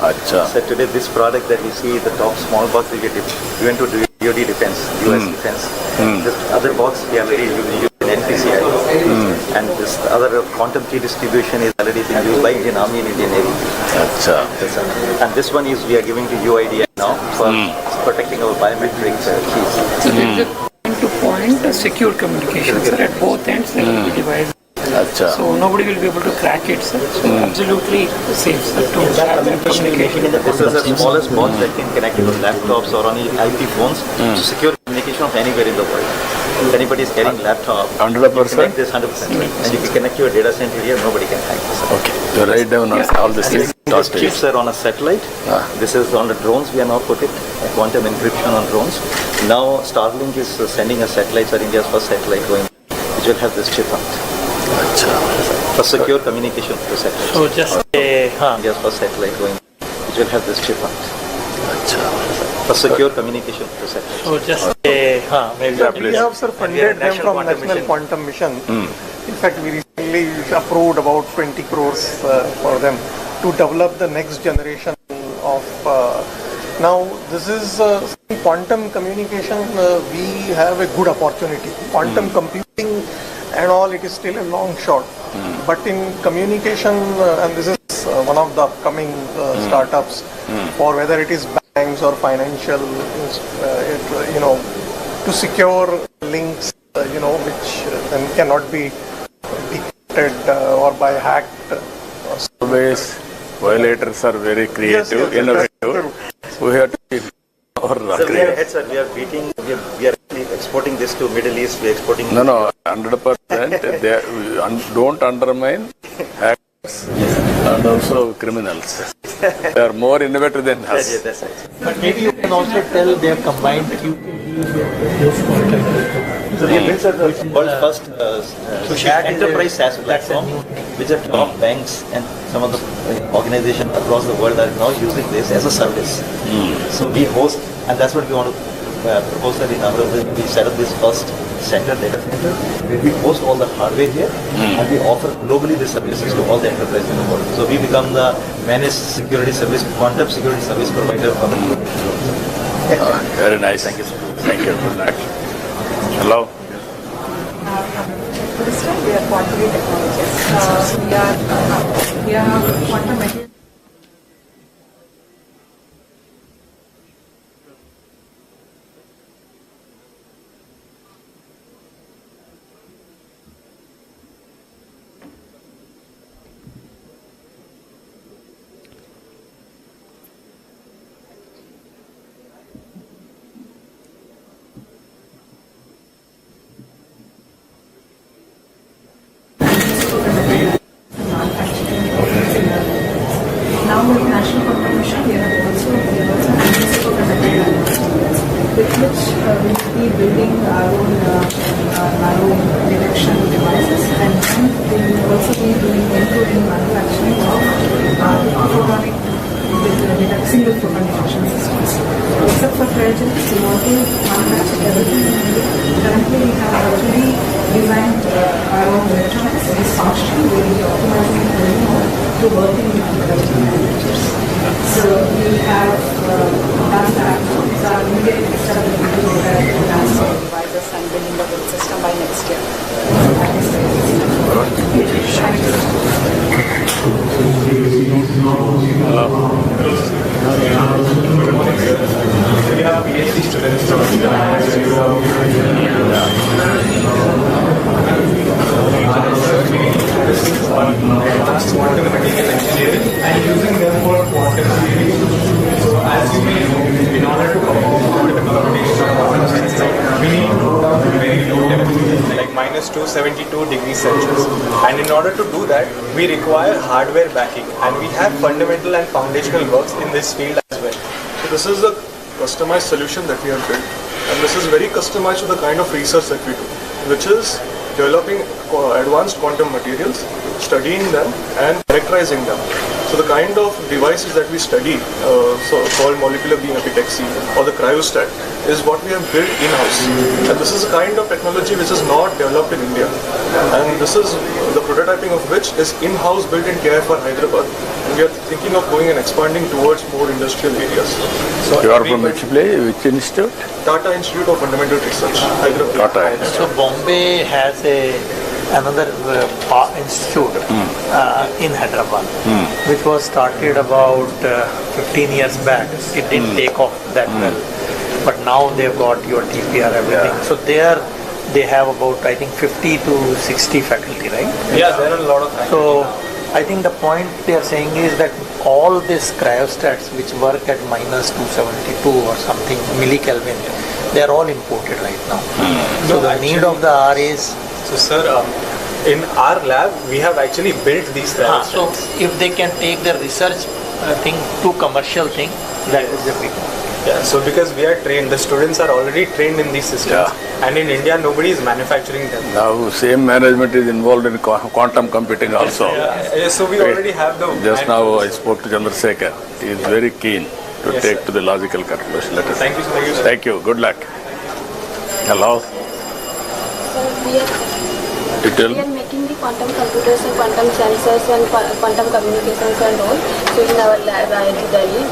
Acha. So today this product that you see, the top small box will get given to DoD Defense, US Defense. This other box we already used in NPCI. And this other quantum key distribution is already being used by Indian Army and Indian Navy. Acha. And this one is we are giving to UIDAI now for protecting our biometric keys. So there is a point-to-point secure communication, sir. At both ends there will be devices. Acha. So nobody will be able to crack it, sir. So absolutely safe, sir, to have that communication. This is the smallest box that can connect to laptops or any IP phones to secure communication of anywhere in the world. If anybody is carrying laptop, 100%? you connect this 100%. And if you connect your data center here, nobody can hack this. Okay. You write down all these things. These chips are on a satellite. This is on the drones. We are now put it quantum encryption on drones. Now Starlink is sending a satellite, or India's first satellite going, which will have this chip on it. Acha. For secure communication to satellite. So just India's first satellite going, which will have this chip on it. Acha. For secure communication to satellite. so just maybe We have, sir, funded them from National Quantum Mission. In fact, we recently approved about 20 crores for them to develop the next generation of. Now, this is quantum communication. We have a good opportunity. Quantum computing and all, it is still a long shot. But in communication, and this is one of the upcoming startups, for whether it is banks or financial, to secure links, which then cannot be decrypted or by hacked. Always, violators are very creative, innovative. We have to be more So we are creative. ahead, sir. We are beating. We are exporting this to Middle East. We are exporting. No, 100%. Don't undermine hackers and also criminals. They are more innovative than Yeah, us. that's right. But maybe you can also tell they have combined few So we built the world's first enterprise SaaS platform, which are top banks and some of the organizations across the world are now using this as a service. So we host, and that's what we want to propose that in Amravati. We set up this first data center, where we host all the hardware here, and we offer globally the services to all the enterprises in the world. So we become the managed security service, quantum security service provider for the world. Very nice. Thank you. Thank you. Good luck. Hello. This time we are quantum technologists. We are quantum materials. Now with National Quantum Mission, we are also handling superconducting materials, with which we will be building our own detection devices, and then we will also be doing end-to-end manufacturing of photonic single photon detection systems. Except for cryogenics, we want to manufacture everything in India. Currently, we have already designed our own electronics, this function, we will be optimizing it to working with cryogenic manufacturers. So we have done that. So our immediate next step will be to look at transfer devices and building the whole system by next year. That is We have PhD students quantum mechanical engineering and using them for quantum theory. So as you may know, in order to perform quantum computation or quantum science, we need to go down to very low temperatures like -272 degrees Celsius. And in order to do that, we require hardware backing, and we have fundamental and foundational works in this field as well. So this is a customized solution that we have built, and this is very customized to the kind of research that we do, which is developing advanced quantum materials, studying them and characterizing them. So the kind of devices that we study, so called molecular beam epitaxy or the cryostat, is what we have built in-house. And this is a kind of technology which is not developed in India. And this is the prototyping of which is in-house built in KIFR Hyderabad. And we are thinking of going and expanding towards more industrial areas. So you are from which institute? Tata Institute of Fundamental Research, Hyderabad. Tata. So Bombay has another institute in Hyderabad, which was started about 15 years back. It didn't take off that well, but now they've got your TPR, everything. So there they have about, I think, 50 to 60 faculty, right? Yeah, there are a lot of faculty. So I think the point they are saying is that all these cryostats which work at minus 272 or something millikelvin, they are all imported right now. So the need of the hour is. So sir, in our lab, we have actually built these So cryostats. if they can take their research thing to commercial thing, that is the big one. Yeah, so because we are trained, the students are already trained in these systems, and in India nobody is manufacturing them. Now same management is involved in quantum computing also. So we already have the. Just now I spoke to Chandrasekhar. He is very keen to take to the logical conclusion. Let us. Thank you, sir. Thank you. Good luck. Hello. You tell. We are making the quantum computers and quantum sensors and quantum communications and all. So in our lab, IIT Delhi,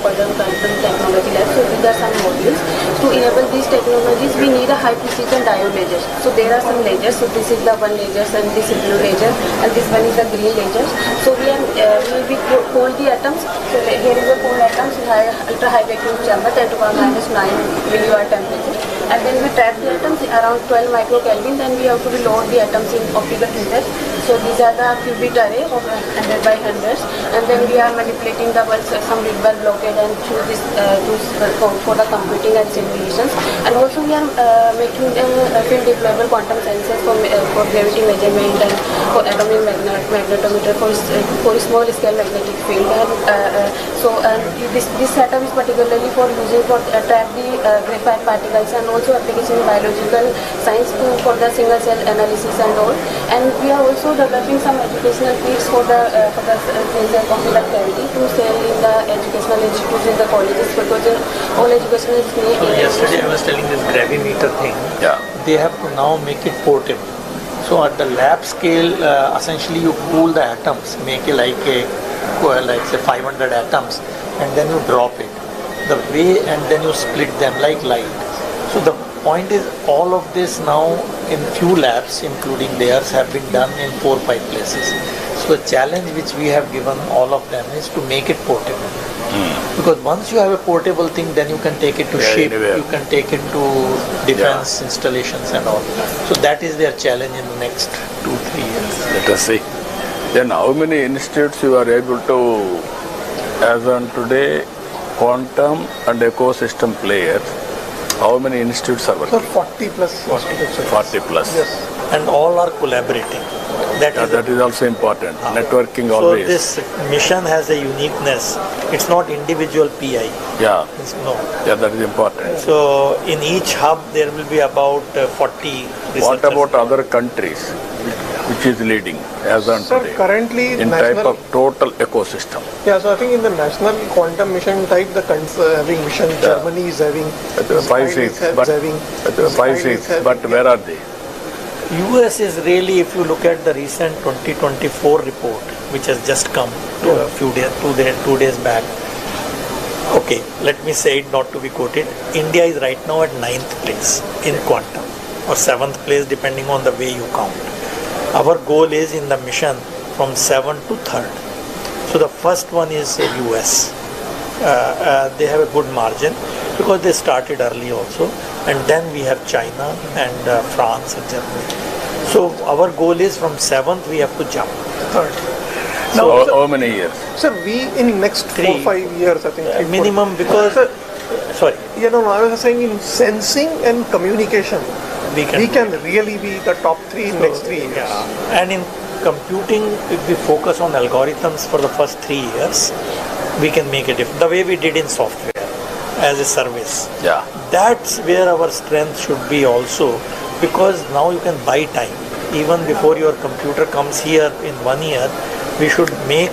quantum technology lab. So these are some modules. To enable these technologies, we need a high precision diode lasers. So there are some lasers. So this is the one laser and this is blue laser and this one is the green laser. So we hold the atoms. So here is a 4 atoms in ultra high vacuum chamber, 10 to the power minus 9 milliwatt temperature. And then we trap the atoms around 12 microkelvin. Then we have to load the atoms in optical filters. So these are the qubit array of 100 by 100s. And then we are manipulating the some bit bulb blockade and choose this for the computing and simulations. And also we are making field deployable quantum sensors for gravity measurement and for atomic magnetometer for small scale magnetic field. And this setup is particularly for using for trap the graphite particles and also application in biological science for the single cell analysis and all. And we are also developing some educational kits for the laser conductivity to sell in the educational institutes in the colleges because all educational institutions. Yesterday I was telling this gravimeter thing. Yeah. They have to now make it portable. So at the lab scale, essentially you cool the atoms, make it like say 500 atoms, and then you drop it. The way and then you split them like light. So the point is all of this now in few labs, including theirs, have been done in 4 or 5 places. So the challenge which we have given all of them is to make it portable. Because once you have a portable thing, then you can take it to ship, anywhere. you can take it to defense installations and all. So that is their challenge in the next 2-3 years. Let us see. Then how many institutes you are able to, as on today, quantum and ecosystem players, how many institutes are So working? 40 plus. 40 plus. Yes. And all are collaborating. That is also important. Networking So always. this mission has a uniqueness. It's not individual PI. Yeah. No. Yeah, that is important. So in each hub there will be about 40 researchers. What about other countries? Which is leading as on Sir, today? currently In national, type of total ecosystem. Yeah, so I think in the national quantum mission type, the having mission, Germany is having, 5, 6, but having, 5, 6, but where are they? US is really, if you look at the recent 2024 report, which has just come a few days, 2 days back. Okay, let me say it not to be quoted. India is right now at 9th place in quantum, or 7th place depending on the way you count. Our goal is in the mission from 7th to 3rd. So the first one is US. They have a good margin because they started early also, and then we have China and France and Germany. So our goal is from 7th we have to jump 3rd. So how many years? Sir, we in next 4-5 years, I think. 3-4 minimum, because sorry, I was saying in sensing and communication, we can really be the top 3 in next 3 years. Yeah. And in computing, if we focus on algorithms for the first 3 years, we can make a difference. The way we did in software as a service. Yeah. That's where our strength should be also, because now you can buy time. Even before your computer comes here in 1 year, we should make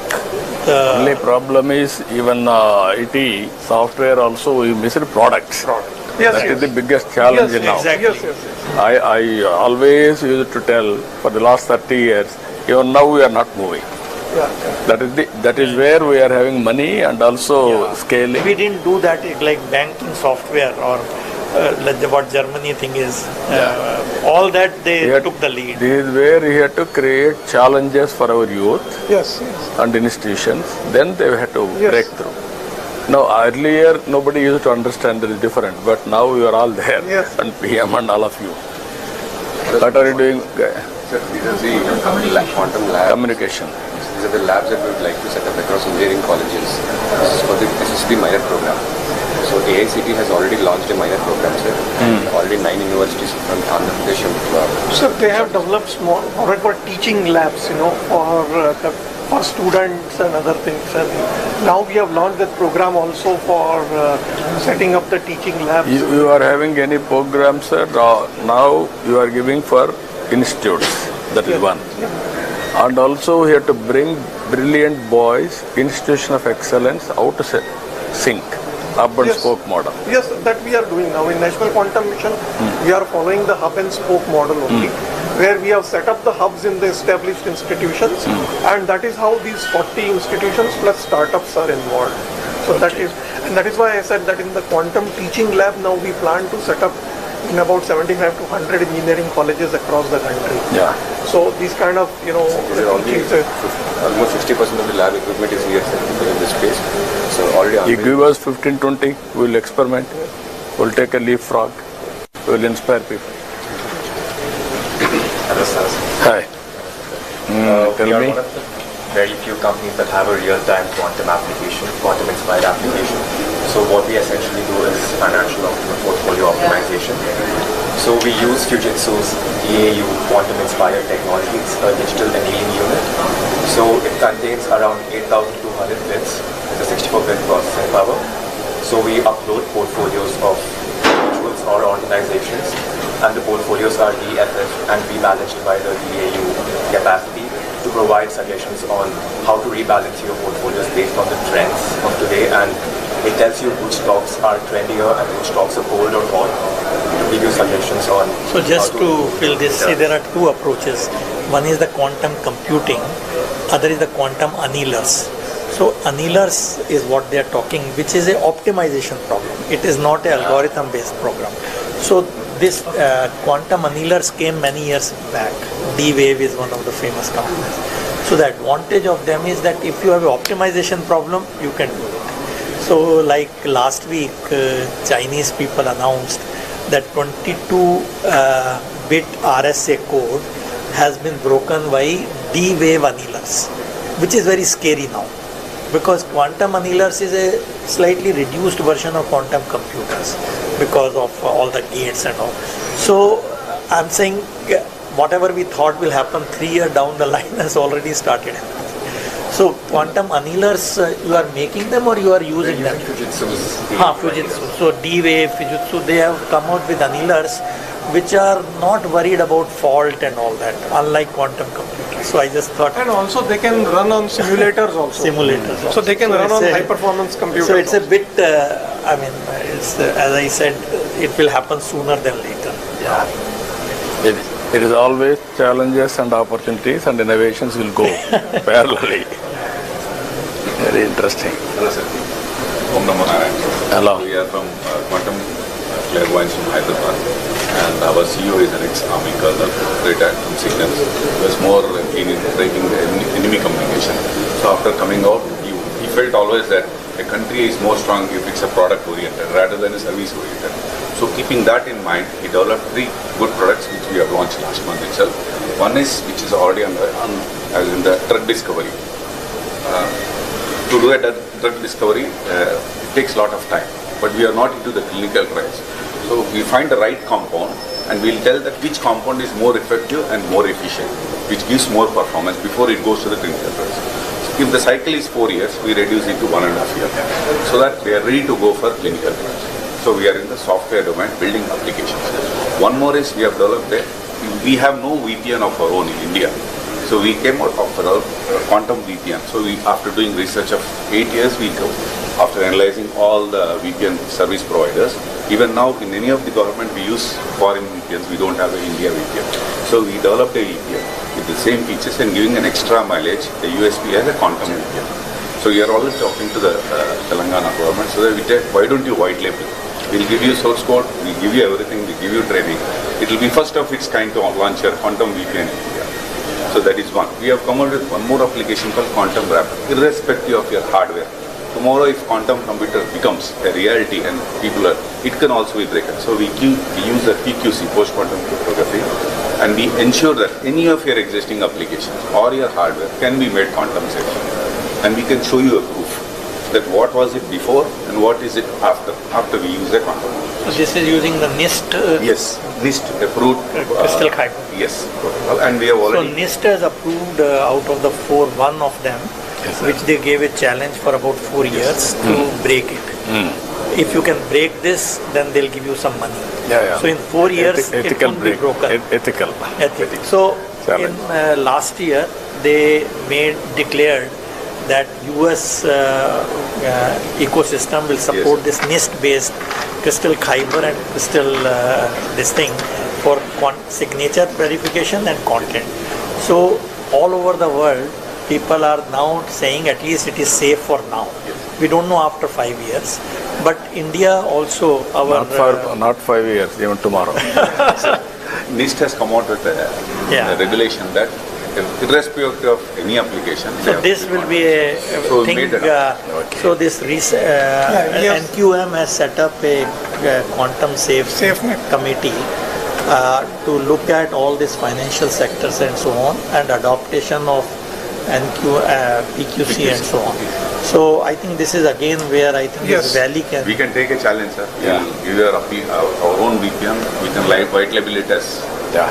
Only problem is even IT software also we missed products. Yes, That yes. is the biggest challenge Yes, now. exactly. Yes, yes, yes. I always used to tell for the last 30 years, even now we are not moving. That is where we are having money and also scaling. We didn't do that like banking software or like what Germany thing is. All that they took the lead. This is where we had to create challenges for our youth Yes, yes. and institutions. Then they had to Yes. break through. Now earlier nobody used to understand that is different, but now you are all there, Yes. and PM and all of you. What are you doing? Sir, these are the quantum labs. Communication. These are the labs that we would like to set up across engineering colleges. This is for the SSB minor program. So AICT has already launched a minor program, sir. Already 9 universities from Andhra Pradesh have So they have developed small, what I call teaching labs, for students and other things. And now we have launched that program also for setting up the teaching labs. You are having any programs, sir? Now you are giving for institutes. That is one. And also we have to bring brilliant boys, institution of excellence, out to sync. Hub and Yes. spoke model. Yes, that we are doing now. In National Quantum Mission, we are following the hub and spoke model only, where we have set up the hubs in the established institutions, and that is how these 40 institutions plus startups are involved. So that is why I said that in the quantum teaching lab now we plan to set up in about 75 to 100 engineering colleges across the country. Yeah. So these kind of, almost 60% of the lab equipment is here, sir, in this space. So already You give us 15-20, we will experiment. We will take a leapfrog. We will inspire people. Hello, sir. Hi. Tell we are me. one of the very few companies that have a real-time quantum application, quantum-inspired application. So what we essentially do is financial portfolio optimization. So we use Fujitsu's DAU quantum-inspired technology. It's a digital annealing unit. So it contains around 8,200 bits with a 64-bit processing power. So we upload portfolios of individuals or organizations, and the portfolios are DFF and rebalanced by the DAU capacity to provide suggestions on how to rebalance your portfolios based on the trends of today, and it tells you which stocks are trendier and which stocks are cold or hot to give you suggestions on. So just to fill this, see, there are two approaches. One is the quantum computing, other is the quantum annealers. So annealers is what they are talking, which is a optimization problem. It is not an algorithm based program. So this quantum annealers came many years back. D-Wave is one of the famous companies. So the advantage of them is that if you have an optimization problem, you can do it. So like last week, Chinese people announced that 22-bit RSA code has been broken by D-Wave annealers, which is very scary now. Because quantum annealers is a slightly reduced version of quantum computers because of all the gates and all. So I'm saying whatever we thought will happen 3 years down the line has already started happening. So quantum annealers, you are making them or you are using them? Fujitsu. So D-Wave, Fujitsu, they have come out with annealers which are not worried about fault and all that, unlike quantum computers. So I just thought... And also they can run on simulators also. So they can run on high performance computers. So it's a bit, it's as I said, it will happen sooner than later. It is always challenges and opportunities, and innovations will go parallelly. Very interesting. Hello, sir. Om Namo Narayan. Hello. We are from Quantum Clairvoyance from Hyderabad, and our CEO is an ex-army colonel, retired from Signals. He was more keen in breaking the enemy communication. So after coming out, he felt always that a country is more strong if it's a product-oriented rather than a service-oriented. So keeping that in mind, he developed 3 good products which we have launched last month itself. One is, which is already as in the drug discovery. To do a drug discovery, it takes a lot of time, but we are not into the clinical trials. So we find the right compound and we'll tell that which compound is more effective and more efficient, which gives more performance before it goes to the clinical trials. So if the cycle is 4 years, we reduce it to 1.5 years, so that we are ready to go for clinical trials. So we are in the software domain, building applications. One more is we have developed we have no VPN of our own in India. So we came out of our quantum VPN. So after doing research of 8 years, after analyzing all the VPN service providers, even now in any of the government we use foreign VPNs, we don't have an India VPN. So we developed a VPN with the same features and giving an extra mileage, the USP as a quantum VPN. So we are always talking to the Telangana government so that we take, why don't you white label? We'll give you source code, we'll give you everything, we'll give you training. It will be first of its kind to launch your quantum VPN in India. So that is one. We have come out with one more application called Quantum Wrap, irrespective of your hardware. Tomorrow if quantum computer becomes a reality and it can also be broken. So we use the PQC, post-quantum cryptography, and we ensure that any of your existing applications or your hardware can be made quantum safe. And we can show you a proof that what was it before and what is it after we use the quantum. So this is using the NIST? Yes, NIST approved. Crystal Kyber. Yes, and we have already... So NIST has approved out of the 4, one of them, which they gave a challenge for about 4 years to break it. If you can break this, then they'll give you some money. So in 4 years, it will be broken. Ethical. So in last year, they declared that US ecosystem will support this NIST-based Crystal Kyber and Crystal this thing for signature verification and content. So all over the world, people are now saying at least it is safe for now. We don't know after 5 years, but India also not 5 years, even tomorrow. NIST has come out with a regulation that irrespective of any application. So this will be a thing. So this NQM has set up a quantum safe committee to look at all these financial sectors and so on, and adaptation of PQC and so on. So I think this is again where I think this Valley can... We can take a challenge, sir. We'll give our own VPN. We can white label it as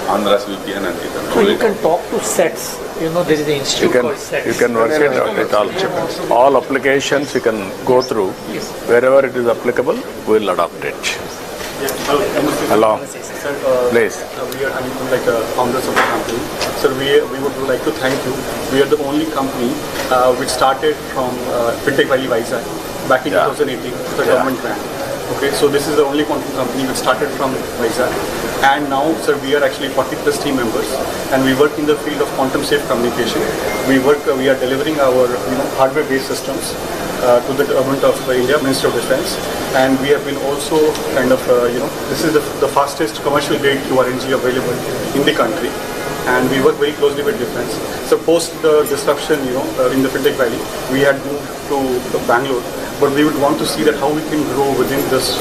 Andhra's VPN and we can... So you can talk to SETS. You know, there is an institute called SETS. You can work it out. All applications you can go through. Wherever it is applicable, we'll adopt it. Hello. Please. We are founders of the company. Sir, we would like to thank you. We are the only company which started from Fintech Valley Vizag back in 2018, the government grant. Okay, so this is the only quantum company which started from Vizag. And now, sir, we are actually 40 plus team members, and we work in the field of quantum safe communication. We are delivering our hardware-based systems to the government of India, Ministry of Defense, and we have been also kind of this is the fastest commercial grade QRNG available in the country, and we work very closely with defense. So post the disruption in the Fintech Valley, we had moved to Bangalore, but we would want to see that how we can grow within this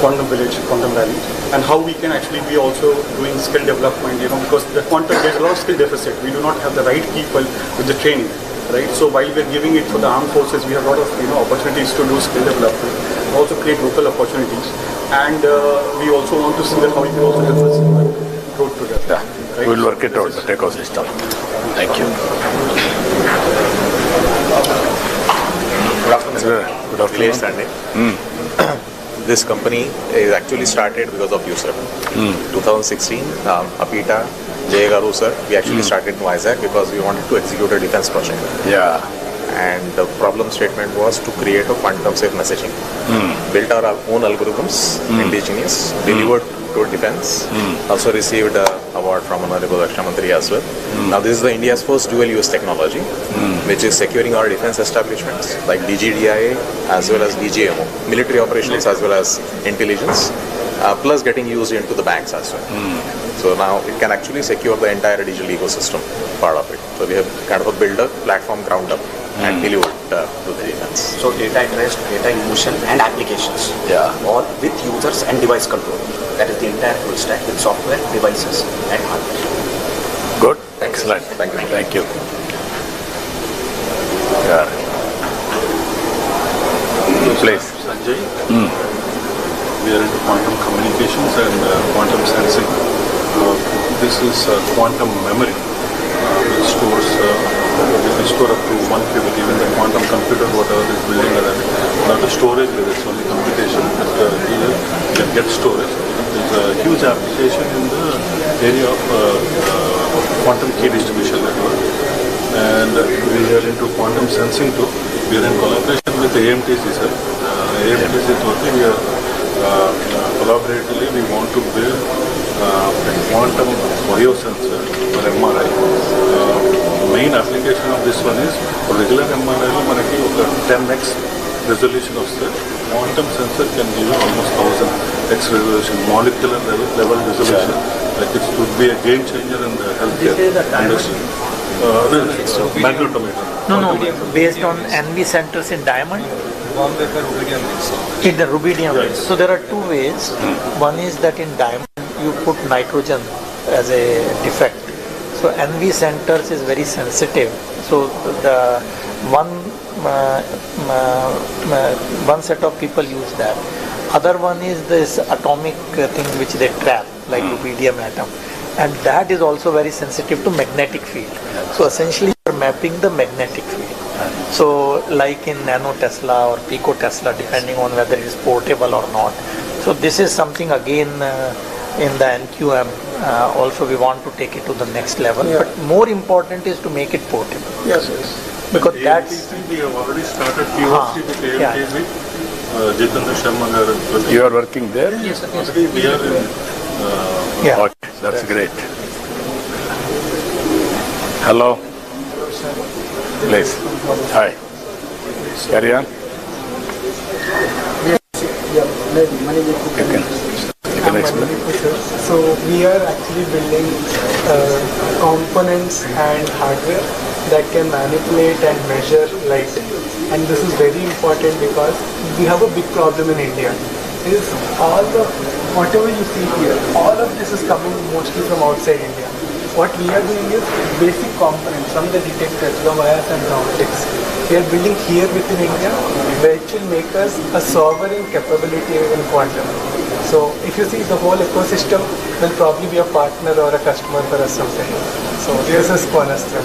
quantum village, quantum valley, and how we can actually be also doing skill development, because the quantum, there's a lot of skill deficit. We do not have the right people with the training. Right, so while we are giving it for the armed forces, we have a lot of opportunities to do skill development, also create local opportunities, and we also want to see that how we can also help us grow together. Right? We'll work it out, the ecosystem. Thank you. Good afternoon, Sandy. This company is actually started because of you, sir. 2016, Apita, Jay Garu, sir, we actually started in Vizag because we wanted to execute a defense project. And the problem statement was to create a quantum safe messaging. Built our own algorithms, indigenous, delivered to defense. Also received an award from Honorable Raksha Mantri as well. Now this is the India's first dual use technology, which is securing our defense establishments like DGDIA as well as DGMO, military operations as well as intelligence, plus getting used into the banks as well. So now it can actually secure the entire digital ecosystem part of it. So we have kind of built a platform ground up and delivered to the defense. So data at rest, data in motion and applications, all with users and device control. That is the entire full stack with software, devices and hardware. Good, excellent. Thank you. Thank you. Please. Sanjay. We are into quantum communications and quantum sensing. This is quantum memory, which stores we store up to 1 qubit. Even the quantum computer, whatever is building, not the storage, it's only computation. But you can get storage. There's a huge application in the area of quantum key distribution network. And we are into quantum sensing too. We are in collaboration with AMTC, sir. AMTC totally we are collaboratively we want to build a quantum biosensor for MRI. Main application of this one is for regular MRI manaki oka 10x resolution of the quantum sensor can give you almost 1000x resolution, molecular level resolution. Like it would be a game changer in the healthcare industry. Magnetometer. No, based on NV centers in diamond? In the rubidium. Yes. So there are two ways. One is that in diamond you put nitrogen as a defect. So NV centers is very sensitive. So the one set of people use that. Other one is this atomic thing which they trap, like rubidium atom. And that is also very sensitive to magnetic field. So essentially you are mapping the magnetic field. So like in nanotesla or picotesla, depending on whether it is portable or not. So this is something again in the NQM also we want to take it to the next level. Yeah. But more important is to make it portable. Yes. Because that's... we have already started POC with AMTC. Jitendra Sharma. You are working there? Yes, sir. We are in... Okay, that's great. Hello. Please. Hi. Carry on. You can explain. So we are actually building components and hardware that can manipulate and measure light. And this is very important because we have a big problem in India. Is whatever you see here, all of this is coming mostly from outside India. What we are doing is basic components from the detectors, the wires and the optics. We are building here within India, which will make us a sovereign capability in quantum. So if you see, the whole ecosystem will probably be a partner or a customer for us someday. So this is Cornerstone.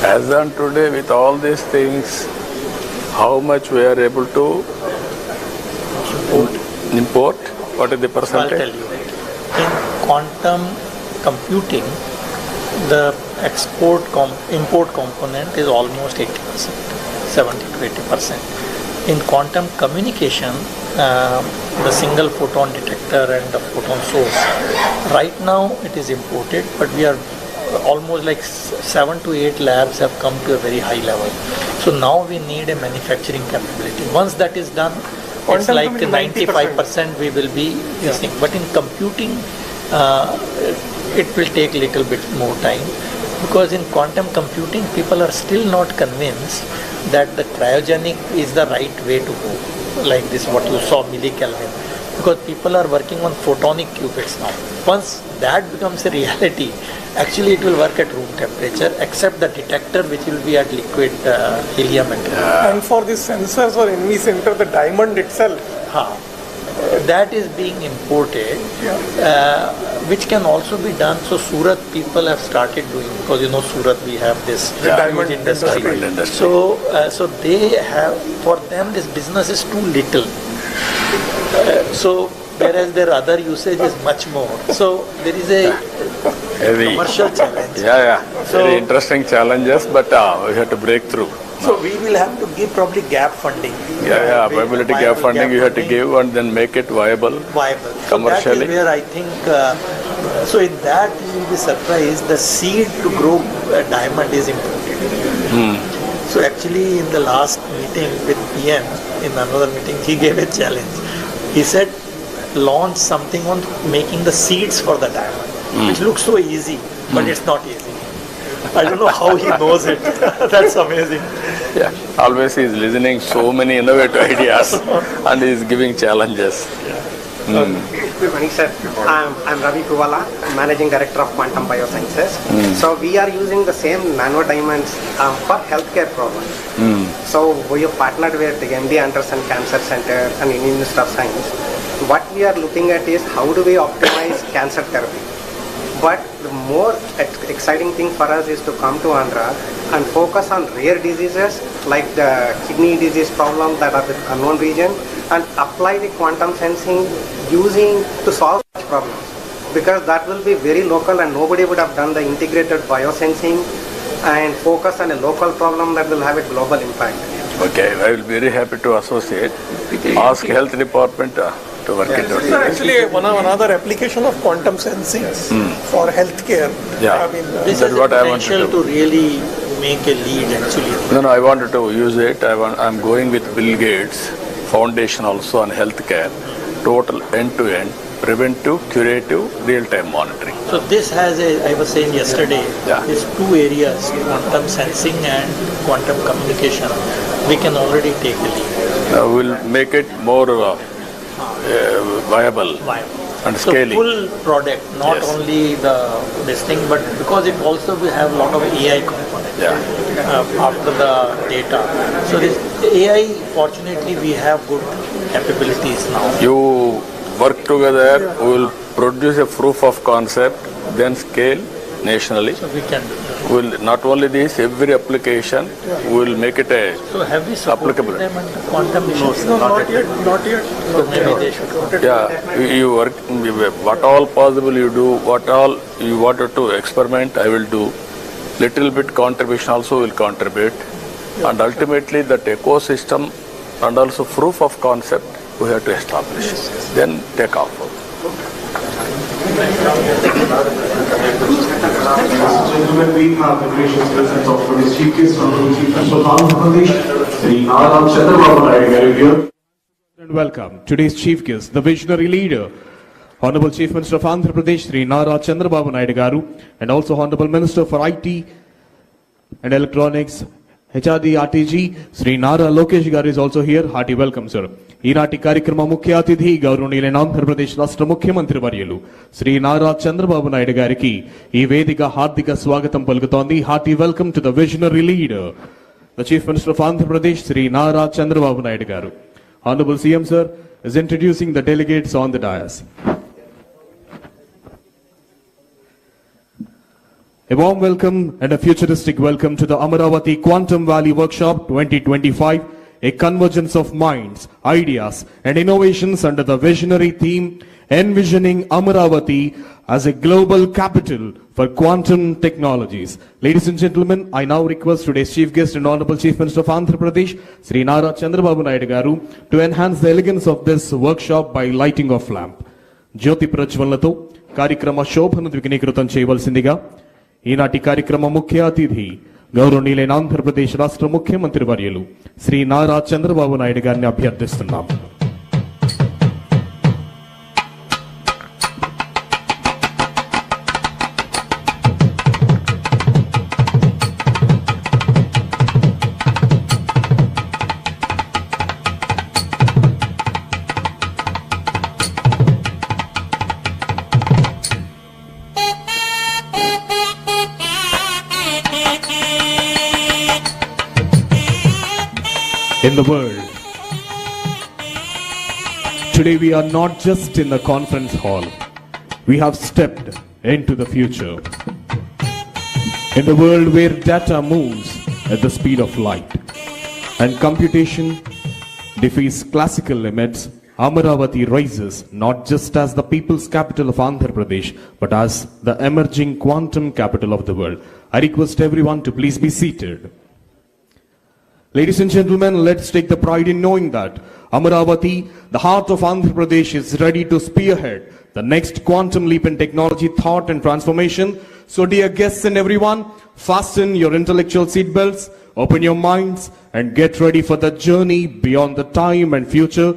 As on today, with all these things, how much we are able to import? What is the percentage? I'll tell you. In quantum computing, the import component is almost 80%, 70 to 80%. In quantum communication, the single photon detector and the photon source, right now it is imported, but we are almost like 7 to 8 labs have come to a very high level. So now we need a manufacturing capability. Once that is done, it's like 95% we will be using. But in computing, it will take a little bit more time, because in quantum computing, people are still not convinced that the cryogenic is the right way to go. Like this, what you saw, millikelvin. Because people are working on photonic qubits now. Once that becomes a reality, actually it will work at room temperature, except the detector which will be at liquid helium. And for the sensors or NV center, the diamond itself, that is being imported, which can also be done. So Surat people have started doing, because Surat we have this diamond industry. So they have, for them this business is too little. So whereas their other usage is much more. So there is a commercial challenge. Very interesting challenges, but we have to break through. So we will have to give probably gap funding. Viability gap funding you have to give and then make it viable. Commercially. So that is where I think, so in that you will be surprised, the seed to grow a diamond is important. So actually in the last meeting with PM, in another meeting, he gave a challenge. He said, launch something on making the seeds for the diamond, which looks so easy, but it's not easy. I don't know how he knows it. That's amazing. Always he is listening so many innovative ideas and he is giving challenges. Good morning, sir. I'm Ravi Kuvala, Managing Director of Quantum Biosciences. So we are using the same nano diamonds for healthcare problems. So we have partnered with the MD Anderson Cancer Center and Indian Institute of Science. What we are looking at is how do we optimize cancer therapy. But the more exciting thing for us is to come to Andhra and focus on rare diseases like the kidney disease problem that are the unknown region, and apply the quantum sensing using to solve such problems. because that will be very local and nobody would have done the integrated biosensing and focus on a local problem that will have a global impact. Okay, I will be very happy to associate. Ask health department to work it out. Actually, another application of quantum sensing for healthcare. Yeah, I mean, This has the potential to really make a lead actually. No, I wanted to use it. I'm going with Bill Gates Foundation also on healthcare, total end-to-end, preventive, curative, real-time monitoring. So this has I was saying yesterday, these two areas, quantum sensing and quantum communication, we can already take the lead. We'll make it more viable and so scaling. Full product, not only this thing, but because it also will have a lot of AI components after the data. So this AI, fortunately, we have good capabilities now. You work together, we will produce a proof of concept, then scale nationally. So we can do that. We'll not only this, every application, we will make it a So have we supported applicable. them under quantum missions? No, not yet. So maybe they should. Yeah, you work, what all possible you do, what all you wanted to experiment, I will do. Little bit contribution also will contribute. And ultimately that ecosystem and also proof of concept we have to establish. Then take off. Gentlemen, we have the gracious presence of today's Chief Guest, Honorable Chief Minister of Andhra Pradesh, Sri Nara Chandrababu Naidu here. And welcome today's Chief Guest, the visionary leader, Honorable Chief Minister of Andhra Pradesh, Sri Nara Chandrababu Naidu garu, and also Honorable Minister for IT and Electronics, HRD RTG, Sri Nara Lokesh garu is also here. Hearty welcome, sir. ఈనాటి కార్యక్రమ ముఖ్య అతిథి గౌరవనీయులైన ఆంధ్రప్రదేశ్ రాష్ట్ర ముఖ్యమంత్రి వర్యులు శ్రీ నారా చంద్రబాబు నాయుడు గారికి ఈ వేదిక హార్దిక స్వాగతం పలుకుతోంది. Hearty welcome to the visionary leader, the chief minister of Andhra Pradesh Shri Nara Chandrababu Naidu garu. Honorable CM sir is introducing the delegates on the dais. A warm welcome and a futuristic welcome to the Amaravati Quantum Valley Workshop 2025. A convergence of minds, ideas and innovations under the visionary theme envisioning Amaravati as a global capital for quantum technologies. Ladies and gentlemen, I now request today's chief guest and Honorable Chief Minister of Andhra Pradesh, Sri Nara Chandrababu Naidu garu, to enhance the elegance of this workshop by lighting of lamp. Jyoti Prajwalnato కార్యక్రమ శోభను ద్విగుణీకృతం చేయవలసిందిగా ఈనాటి కార్యక్రమ ముఖ్య అతిథి గౌరవనీయులైన ఆంధ్రప్రదేశ్ రాష్ట్ర ముఖ్యమంత్రి వర్యులు శ్రీ నారా చంద్రబాబు నాయుడు గారిని అభ్యర్థిస్తున్నాం. In the world, today we are not just in the conference hall, we have stepped into the future. In the world where data moves at the speed of light and computation defies classical limits, Amaravati rises not just as the people's capital of Andhra Pradesh, but as the emerging quantum capital of the world. I request everyone to please be seated. Ladies and gentlemen, let's take the pride in knowing that Amaravati, the heart of Andhra Pradesh, is ready to spearhead the next quantum leap in technology, thought and transformation. So dear guests and everyone, fasten your intellectual seatbelts, open your minds and get ready for the journey beyond the time and future.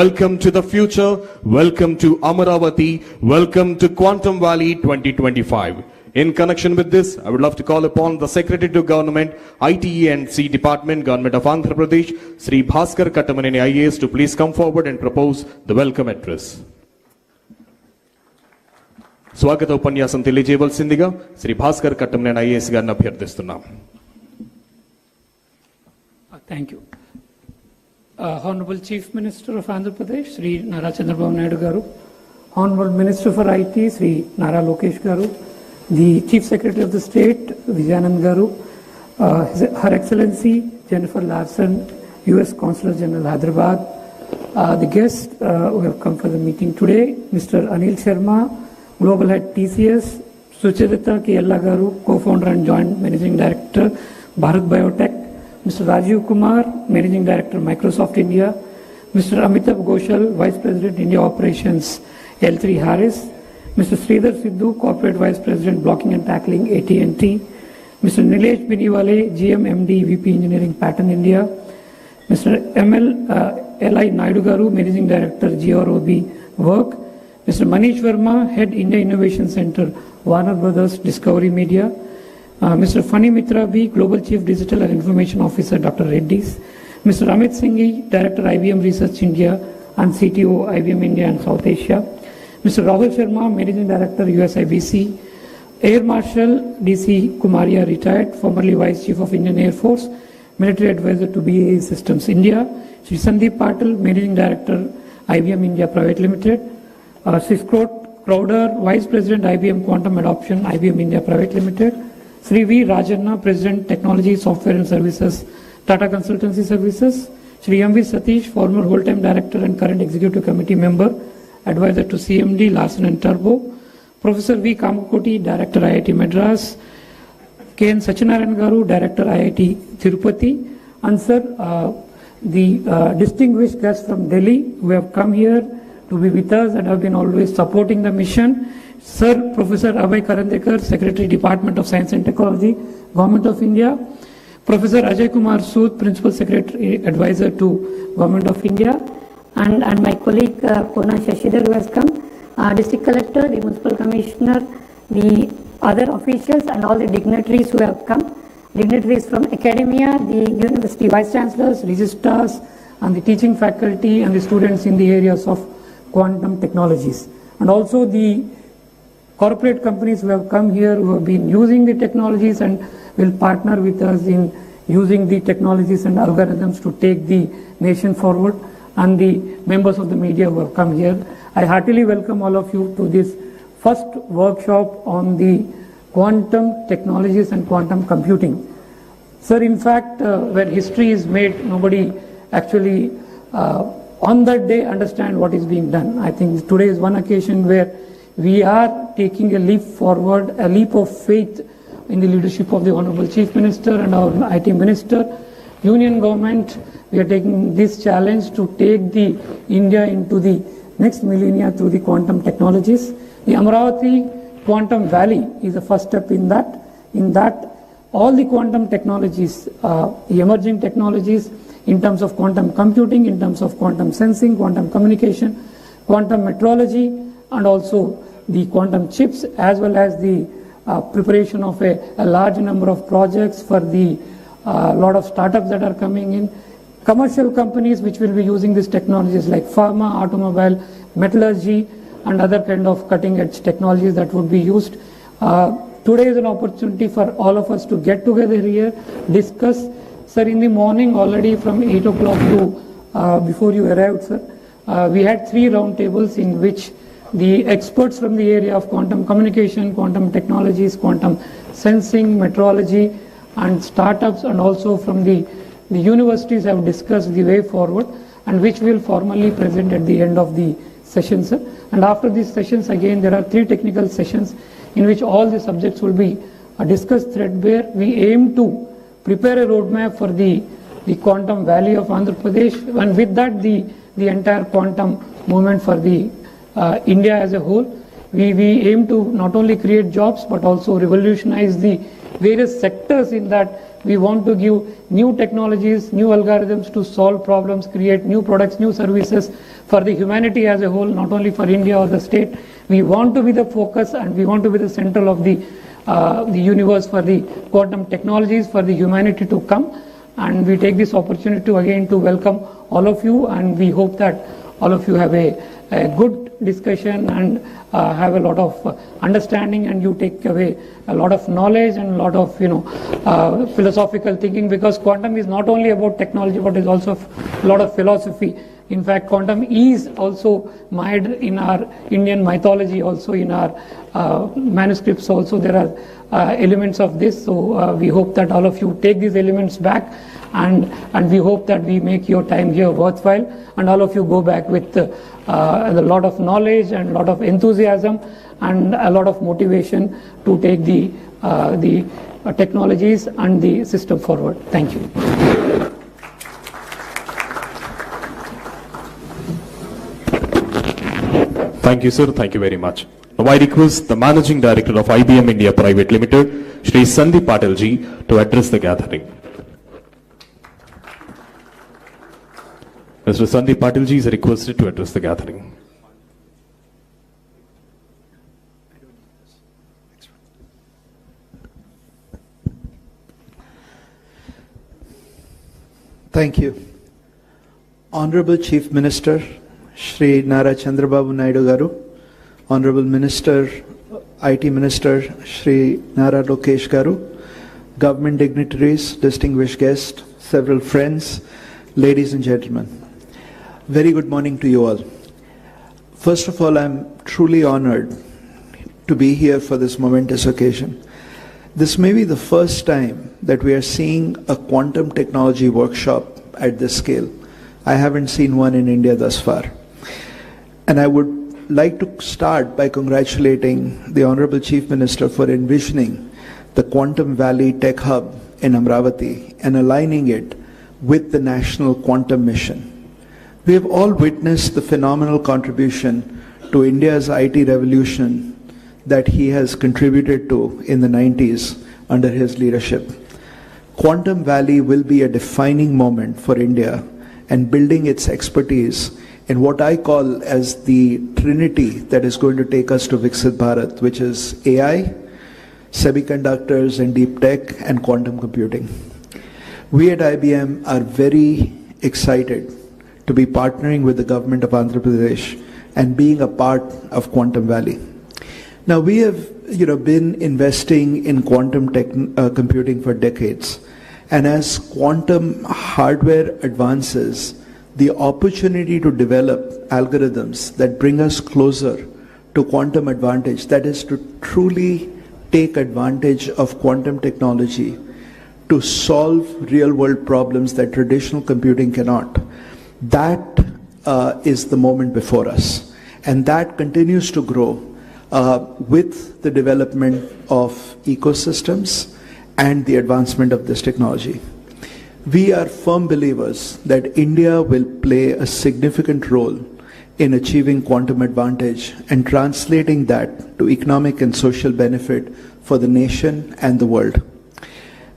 Welcome to the future, welcome to Amaravati, welcome to Quantum Valley 2025. In connection with this, I would love to call upon the Secretary to Government, ITE and C Department, Government of Andhra Pradesh, Sri Bhaskar Kattamaneni IAS, to please come forward and propose the welcome address. స్వాగత ఉపన్యాసం తెలియజేయవలసిందిగా Shri Bhaskar Kattamaneni IAS గారిని అభ్యర్థిస్తున్నాం. Thank you. Honorable Chief Minister of Andhra Pradesh, Sri Nara Chandrababu Naidu garu, Honorable Minister for IT, Sri Nara Lokesh garu, the Chief Secretary of the State, Vijayanand garu, Her Excellency Jennifer Larson, U.S. Consul General Hyderabad, the guests who have come for the meeting today, Mr. Anil Sharma, Global Head TCS, Sucharita K. Garu, Co-founder and Joint Managing Director, Bharat Biotech, Mr. Rajiv Kumar, Managing Director, Microsoft India, Mr. Amitabh Ghoshal, Vice President, India Operations, L3 Harris, Mr. Sridhar Sidhu, Corporate Vice President, Blocking and Tackling, AT&T, Mr. Nilesh Biniwale, GM MD, VP Engineering, Pattern India, Mr. L.I. Naidu Garu, Managing Director, GROB Work, Mr. Manish Verma, Head India Innovation Center, Warner Brothers Discovery Media, Mr. Fani Mitra B, Global Chief Digital and Information Officer, Dr. Reddy's, Mr. Amit Singhi, Director, IBM Research India and CTO, IBM India and South Asia, Mr. Rahul Sharma, Managing Director, USIBC, Air Marshal DC Kumaria, retired, formerly Vice Chief of Indian Air Force, Military Advisor to BAE Systems India, Shri Sandeep Patil, Managing Director, IBM India Private Limited, Shri Crowder, Vice President, IBM Quantum Adoption, IBM India Private Limited, Sri V. Rajanna, President, Technology, Software and Services, Tata Consultancy Services, Shri M.V. Satish, former whole-time Director and current Executive Committee Member, Advisor to CMD, Larsen and Turbo, Professor V. Kamakoti, Director, IIT Madras, K.N. Sachinarayan Garu, Director, IIT Tirupati, and sir, the distinguished guests from Delhi who have come here to be with us and have been always supporting the mission. Sir, Professor Abhay Karandekar, Secretary, Department of Science and Technology, Government of India, Professor Ajay Kumar Sood, Principal Secretary, Advisor to Government of India, and my colleague Kona Shashidhar who has come, District Collector, the Municipal Commissioner, the other officials and all the dignitaries who have come, dignitaries from academia, the University Vice Chancellors, Registrars and the teaching faculty and the students in the areas of quantum technologies, and also the corporate companies who have come here, who have been using the technologies and will partner with us in using the technologies and algorithms to take the nation forward, and the members of the media who have come here. I heartily welcome all of you to this first workshop on the quantum technologies and quantum computing. Sir, in fact, when history is made, nobody actually on that day understand what is being done. I think today is one occasion where we are taking a leap forward, a leap of faith in the leadership of the Honorable Chief Minister and our IT Minister, Union Government. We are taking this challenge to take the India into the next millennia through the quantum technologies. The Amaravati Quantum Valley is the first step in that. In that, all the quantum technologies, the emerging technologies in terms of quantum computing, in terms of quantum sensing, quantum communication, quantum metrology, and also the quantum chips, as well as the preparation of a large number of projects for the lot of startups that are coming in, commercial companies which will be using these technologies like pharma, automobile, metallurgy, and other kind of cutting edge technologies that would be used. Today is an opportunity for all of us to get together here, discuss. Sir, in the morning already from 8 o'clock to before you arrived, sir, we had 3 round tables in which the experts from the area of quantum communication, quantum technologies, quantum sensing, metrology, and startups, and also from the universities have discussed the way forward, and which will formally present at the end of the session, sir. And after these sessions, again, there are 3 technical sessions in which all the subjects will be discussed threadbare. We aim to prepare a roadmap for the quantum valley of Andhra Pradesh, and with that, the entire quantum movement for the India as a whole. We aim to not only create jobs but also revolutionize the various sectors in that. We want to give new technologies, new algorithms to solve problems, create new products, new services for the humanity as a whole, not only for India or the state. We want to be the focus and we want to be the center of the universe for the quantum technologies for the humanity to come. And we take this opportunity to again to welcome all of you, and we hope that all of you have a good discussion and have a lot of understanding, and you take away a lot of knowledge and a lot of philosophical thinking, because quantum is not only about technology but is also a lot of philosophy. In fact, quantum is also mired in our Indian mythology, also in our manuscripts also there are elements of this. So we hope that all of you take these elements back and we hope that we make your time here worthwhile, and all of you go back with a lot of knowledge and a lot of enthusiasm and a lot of motivation to take the technologies and the system forward. Thank you. Thank you, sir. Thank you very much. Now I request the Managing Director of IBM India Private Limited, Shri Sandeep Patil ji, to address the gathering. Mr. Sandeep Patil ji is requested to address the gathering. Thank you. Honorable Chief Minister, Shri Nara Chandrababu Naidu Garu, Honorable Minister, IT Minister, Shri Nara Lokesh Garu, government dignitaries, distinguished guests, several friends, ladies and gentlemen. Very good morning to you all. First of all, I'm truly honored to be here for this momentous occasion. This may be the first time that we are seeing a quantum technology workshop at this scale. I haven't seen one in India thus far. And I would like to start by congratulating the Honorable Chief Minister for envisioning the Quantum Valley Tech Hub in Amravati and aligning it with the National Quantum Mission. We have all witnessed the phenomenal contribution to India's IT revolution that he has contributed to in the 90s under his leadership. Quantum Valley will be a defining moment for India and building its expertise in what I call as the trinity that is going to take us to Viksit Bharat, which is AI, semiconductors and deep tech, and quantum computing. We at IBM are very excited to be partnering with the government of Andhra Pradesh and being a part of Quantum Valley. Now we have been investing in quantum computing for decades, and as quantum hardware advances, the opportunity to develop algorithms that bring us closer to quantum advantage, that is to truly take advantage of quantum technology to solve real-world problems that traditional computing cannot, that is the moment before us. And that continues to grow with the development of ecosystems and the advancement of this technology. We are firm believers that India will play a significant role in achieving quantum advantage and translating that to economic and social benefit for the nation and the world.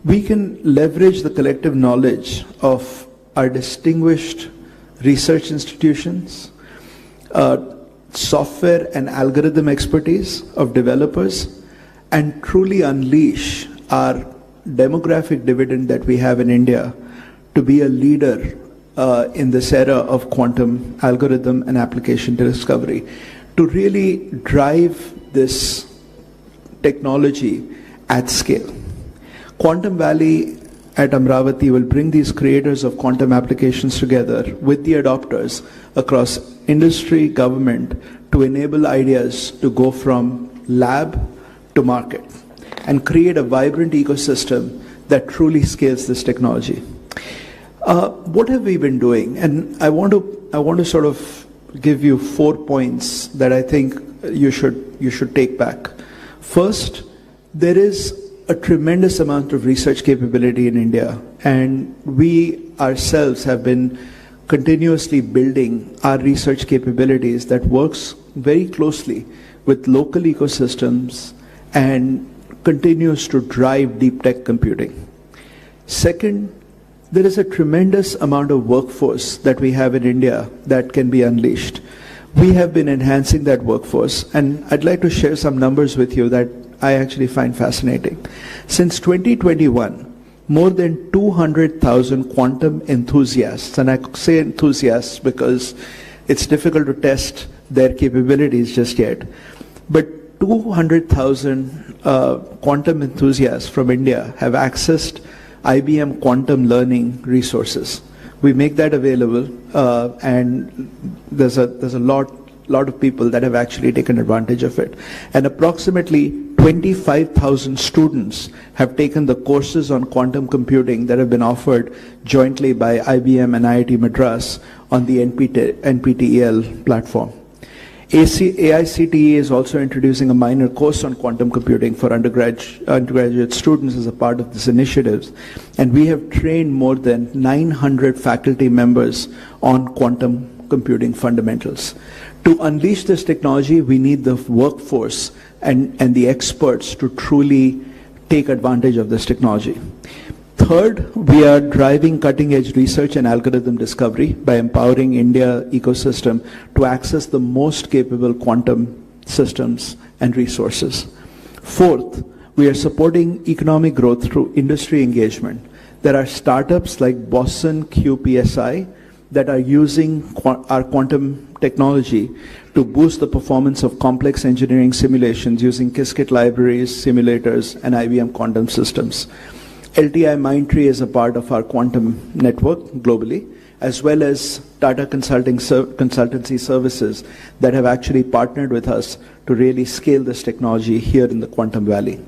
We can leverage the collective knowledge of our distinguished research institutions, software and algorithm expertise of developers, and truly unleash our demographic dividend that we have in India to be a leader in this era of quantum algorithm and application discovery, to really drive this technology at scale. Quantum Valley at Amravati will bring these creators of quantum applications together with the adopters across industry, government, to enable ideas to go from lab to market and create a vibrant ecosystem that truly scales this technology. What have we been doing? And I want to sort of give you 4 points that I think you should take back. First, there is a tremendous amount of research capability in India, and we ourselves have been continuously building our research capabilities that works very closely with local ecosystems and continues to drive deep tech computing. Second, there is a tremendous amount of workforce that we have in India that can be unleashed. We have been enhancing that workforce, and I'd like to share some numbers with you that I actually find fascinating. Since 2021, more than 200,000 quantum enthusiasts, and I say enthusiasts because it's difficult to test their capabilities just yet, but 200,000 quantum enthusiasts from India have accessed IBM quantum learning resources. We make that available, and there's a lot of people that have actually taken advantage of it. And approximately 25,000 students have taken the courses on quantum computing that have been offered jointly by IBM and IIT Madras on the NPTEL platform. AICTE is also introducing a minor course on quantum computing for undergraduate students as a part of this initiative, and we have trained more than 900 faculty members on quantum computing fundamentals. To unleash this technology, we need the workforce and the experts to truly take advantage of this technology. Third, we are driving cutting-edge research and algorithm discovery by empowering India ecosystem to access the most capable quantum systems and resources. Fourth, we are supporting economic growth through industry engagement. There are startups like Boston QPSI that are using our quantum technology to boost the performance of complex engineering simulations using Qiskit libraries, simulators, and IBM quantum systems. LTI Mindtree is a part of our quantum network globally, as well as Tata Consultancy Services that have actually partnered with us to really scale this technology here in the Quantum Valley.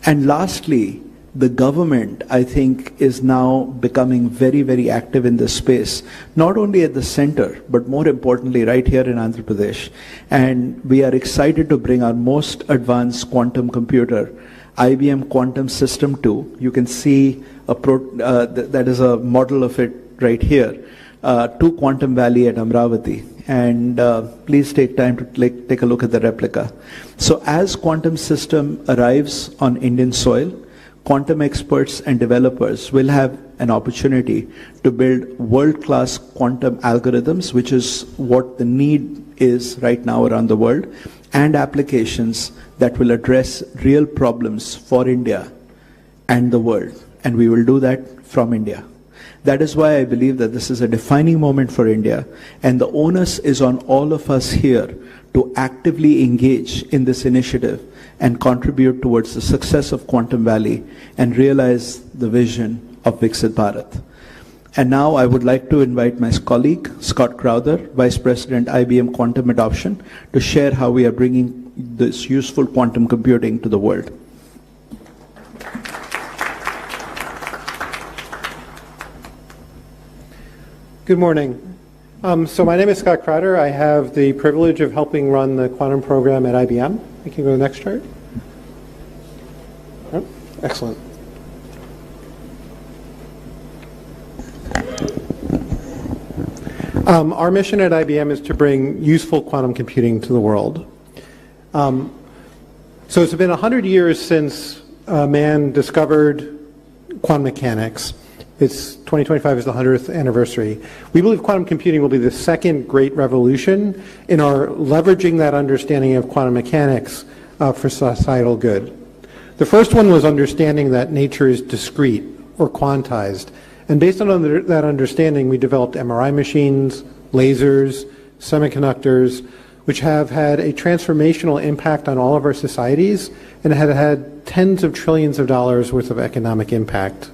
And lastly, the government, I think, is now becoming very, very active in this space, not only at the center, but more importantly, right here in Andhra Pradesh. And we are excited to bring our most advanced quantum computer, IBM Quantum System 2. You can see that is a model of it right here, to Quantum Valley at Amravati. And please take time to take a look at the replica. So as quantum system arrives on Indian soil, quantum experts and developers will have an opportunity to build world-class quantum algorithms, which is what the need is right now around the world, and applications that will address real problems for India and the world. And we will do that from India. That is why I believe that this is a defining moment for India, and the onus is on all of us here to actively engage in this initiative and contribute towards the success of Quantum Valley and realize the vision of Viksit Bharat. And now I would like to invite my colleague, Scott Crowther, Vice President, IBM Quantum Adoption, to share how we are bringing this useful quantum computing to the world. Good morning. So my name is Scott Crowder. I have the privilege of helping run the quantum program at IBM. You can go to the next chart. Oh, excellent. Our mission at IBM is to bring useful quantum computing to the world. So it's been 100 years since man discovered quantum mechanics. It's 2025 is the 100th anniversary. We believe quantum computing will be the second great revolution in our leveraging that understanding of quantum mechanics for societal good. The first one was understanding that nature is discrete or quantized. And based on that understanding, we developed MRI machines, lasers, semiconductors, which have had a transformational impact on all of our societies and have had tens of trillions of dollars worth of economic impact.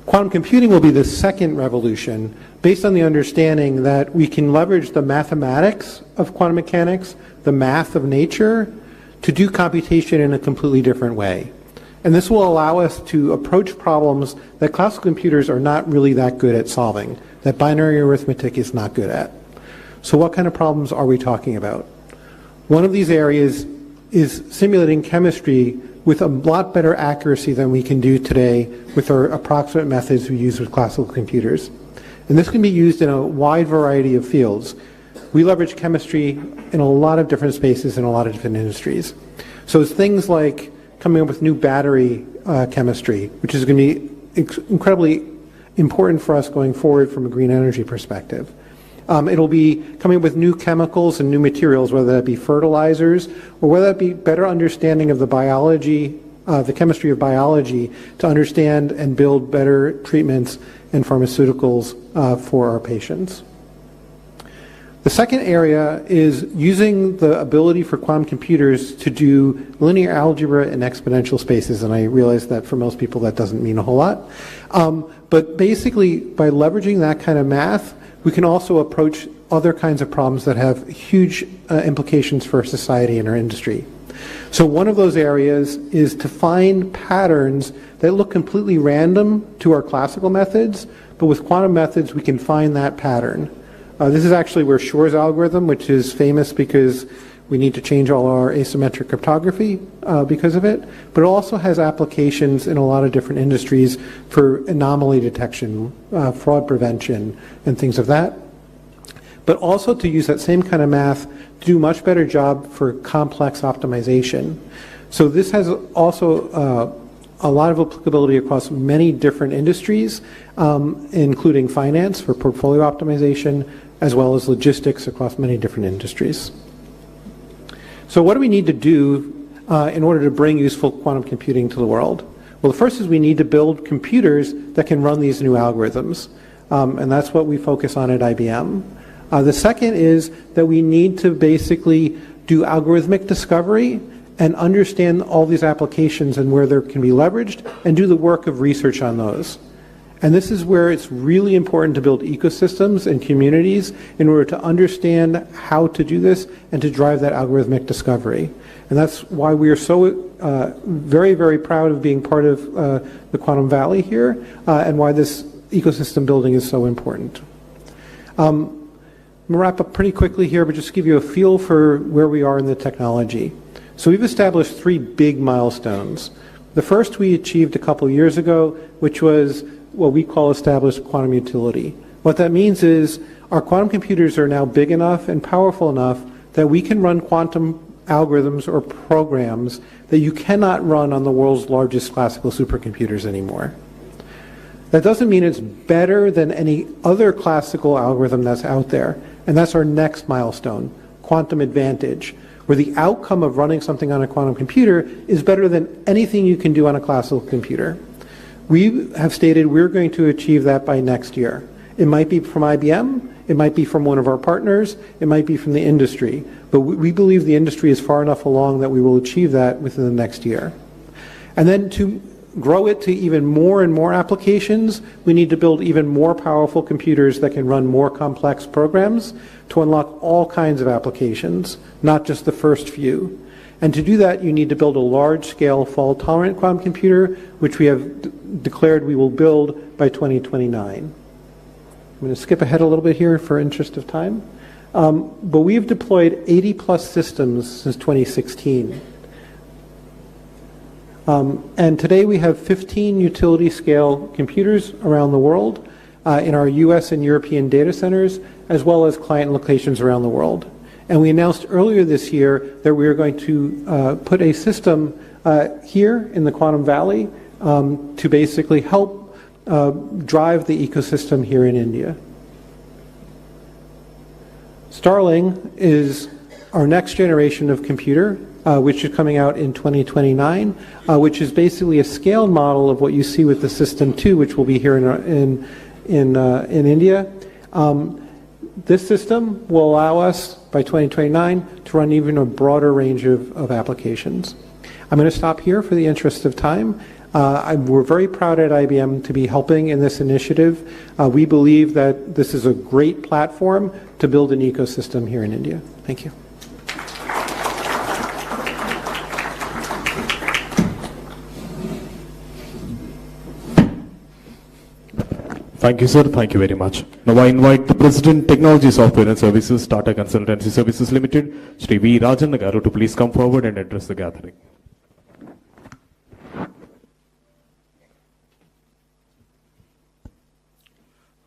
Quantum computing will be the second revolution based on the understanding that we can leverage the mathematics of quantum mechanics, the math of nature, to do computation in a completely different way. And this will allow us to approach problems that classical computers are not really that good at solving, that binary arithmetic is not good at. So what kind of problems are we talking about? One of these areas is simulating chemistry with a lot better accuracy than we can do today with our approximate methods we use with classical computers. And this can be used in a wide variety of fields. We leverage chemistry in a lot of different spaces in a lot of different industries. So it's things like coming up with new battery chemistry, which is going to be incredibly important for us going forward from a green energy perspective. It'll be coming up with new chemicals and new materials, whether that be fertilizers or whether that be better understanding of the biology, the chemistry of biology to understand and build better treatments and pharmaceuticals for our patients. The second area is using the ability for quantum computers to do linear algebra in exponential spaces, and I realize that for most people that doesn't mean a whole lot. But basically, by leveraging that kind of math, we can also approach other kinds of problems that have huge implications for society and our industry. So one of those areas is to find patterns that look completely random to our classical methods, but with quantum methods we can find that pattern. This is actually where Shor's algorithm, which is famous because we need to change all our asymmetric cryptography because of it, but it also has applications in a lot of different industries for anomaly detection, fraud prevention, and things of that. But also to use that same kind of math to do a much better job for complex optimization. So this has also a lot of applicability across many different industries, including finance for portfolio optimization, as well as logistics across many different industries. So what do we need to do in order to bring useful quantum computing to the world? Well, the first is we need to build computers that can run these new algorithms, and that's what we focus on at IBM. The second is that we need to basically do algorithmic discovery and understand all these applications and where they can be leveraged and do the work of research on those. And this is where it's really important to build ecosystems and communities in order to understand how to do this and to drive that algorithmic discovery. And that's why we are so very, very proud of being part of the Quantum Valley here and why this ecosystem building is so important. I'm going to wrap up pretty quickly here, but just give you a feel for where we are in the technology. So we've established 3 big milestones. The first we achieved a couple years ago, which was what we call established quantum utility. What that means is our quantum computers are now big enough and powerful enough that we can run quantum algorithms or programs that you cannot run on the world's largest classical supercomputers anymore. That doesn't mean it's better than any other classical algorithm that's out there, and that's our next milestone, quantum advantage, where the outcome of running something on a quantum computer is better than anything you can do on a classical computer. We have stated we're going to achieve that by next year. It might be from IBM, it might be from one of our partners, it might be from the industry, but we believe the industry is far enough along that we will achieve that within the next year. And then to grow it to even more and more applications, we need to build even more powerful computers that can run more complex programs to unlock all kinds of applications, not just the first few. And to do that, you need to build a large-scale fault-tolerant quantum computer, which we have declared we will build by 2029. I'm going to skip ahead a little bit here for interest of time. But we've deployed 80-plus systems since 2016. And today we have 15 utility-scale computers around the world in our US and European data centers, as well as client locations around the world. And we announced earlier this year that we are going to put a system here in the Quantum Valley to basically help drive the ecosystem here in India. Starling is our next generation of computer, which is coming out in 2029, which is basically a scaled model of what you see with the System 2, which will be here in India. This system will allow us, by 2029, to run even a broader range of applications. I'm going to stop here for the interest of time. We're very proud at IBM to be helping in this initiative. We believe that this is a great platform to build an ecosystem here in India. Thank you. Thank you, sir. Thank you very much. Now I invite the President, Technology Software and Services, Tata Consultancy Services Limited, Shri V. Rajan Garu, to please come forward and address the gathering.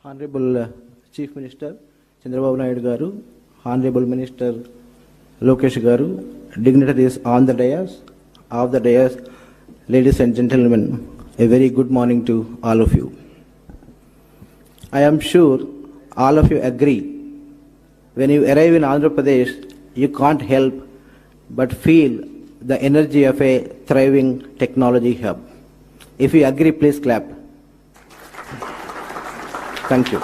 Honorable Chief Minister Chandrababu Naidu Garu, Honorable Minister Lokesh Garu, dignitaries on the dais, off the dais, ladies and gentlemen, a very good morning to all of you. I am sure all of you agree, when you arrive in Andhra Pradesh, you can't help but feel the energy of a thriving technology hub. If you agree, please clap. Thank you.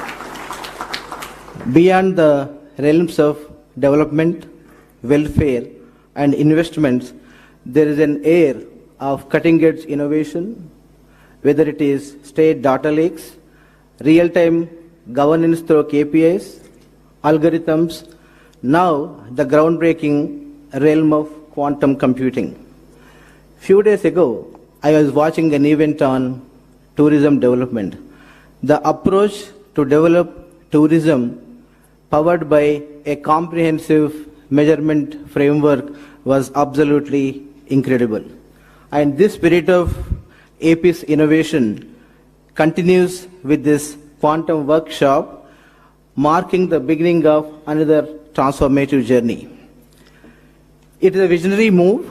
Beyond the realms of development, welfare, and investments, there is an air of cutting-edge innovation, whether it is state data lakes, real-time governance through KPIs, algorithms, now the groundbreaking realm of quantum computing. Few days ago, I was watching an event on tourism development. The approach to develop tourism powered by a comprehensive measurement framework was absolutely incredible. And this spirit of AP's innovation continues with this quantum workshop, marking the beginning of another transformative journey. It is a visionary move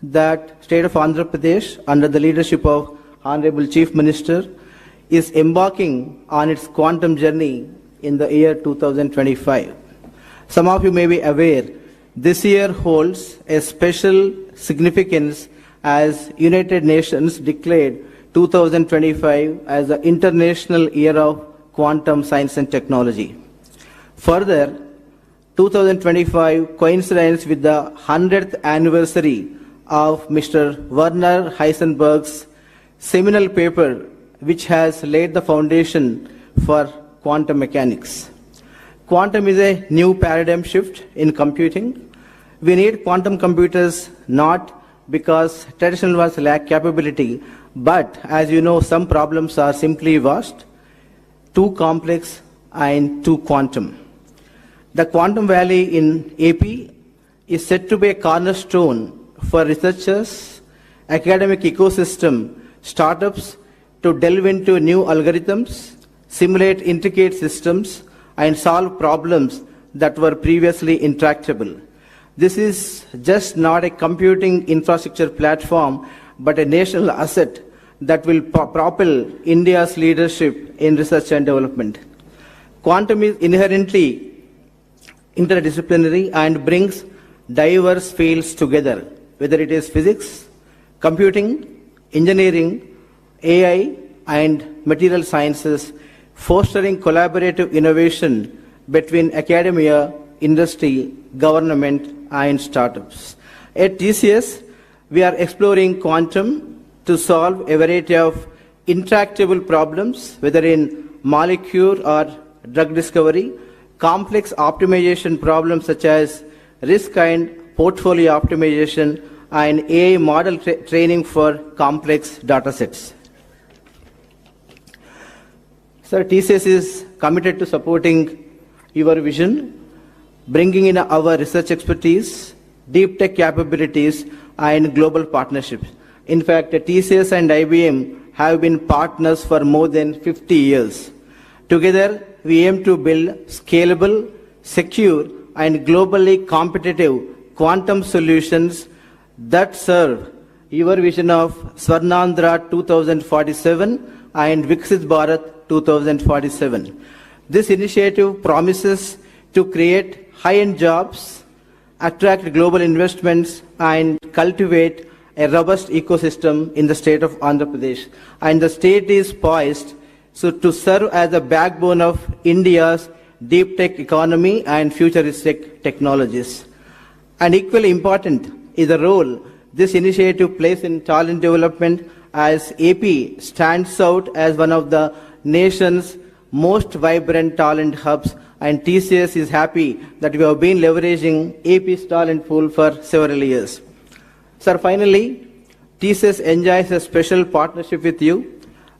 that State of Andhra Pradesh, under the leadership of Honorable Chief Minister, is embarking on its quantum journey in the year 2025. Some of you may be aware, this year holds a special significance as United Nations declared 2025 as the International Year of Quantum Science and Technology. Further, 2025 coincides with the 100th anniversary of Mr. Werner Heisenberg's seminal paper, which has laid the foundation for quantum mechanics. Quantum is a new paradigm shift in computing. We need quantum computers not because traditional ones lack capability, but as you know, some problems are simply vast, too complex, and too quantum. The Quantum Valley in AP is said to be a cornerstone for researchers, academic ecosystem, startups to delve into new algorithms, simulate intricate systems, and solve problems that were previously intractable. This is just not a computing infrastructure platform, but a national asset that will propel India's leadership in research and development. Quantum is inherently interdisciplinary and brings diverse fields together, whether it is physics, computing, engineering, AI, and material sciences, fostering collaborative innovation between academia, industry, government, and startups. At TCS, we are exploring quantum to solve a variety of intractable problems, whether in molecule or drug discovery, complex optimization problems such as risk and portfolio optimization, and AI model training for complex data sets. Sir, TCS is committed to supporting your vision, bringing in our research expertise, deep tech capabilities, and global partnerships. In fact, TCS and IBM have been partners for more than 50 years. Together, we aim to build scalable, secure, and globally competitive quantum solutions that serve your vision of Swarnandhra 2047 and Viksit Bharat 2047. This initiative promises to create high-end jobs, attract global investments, and cultivate a robust ecosystem in the state of Andhra Pradesh. And the state is poised to serve as the backbone of India's deep tech economy and futuristic technologies. And equally important is the role this initiative plays in talent development, as AP stands out as one of the nation's most vibrant talent hubs, and TCS is happy that we have been leveraging AP's talent pool for several years. Sir, finally, TCS enjoys a special partnership with you.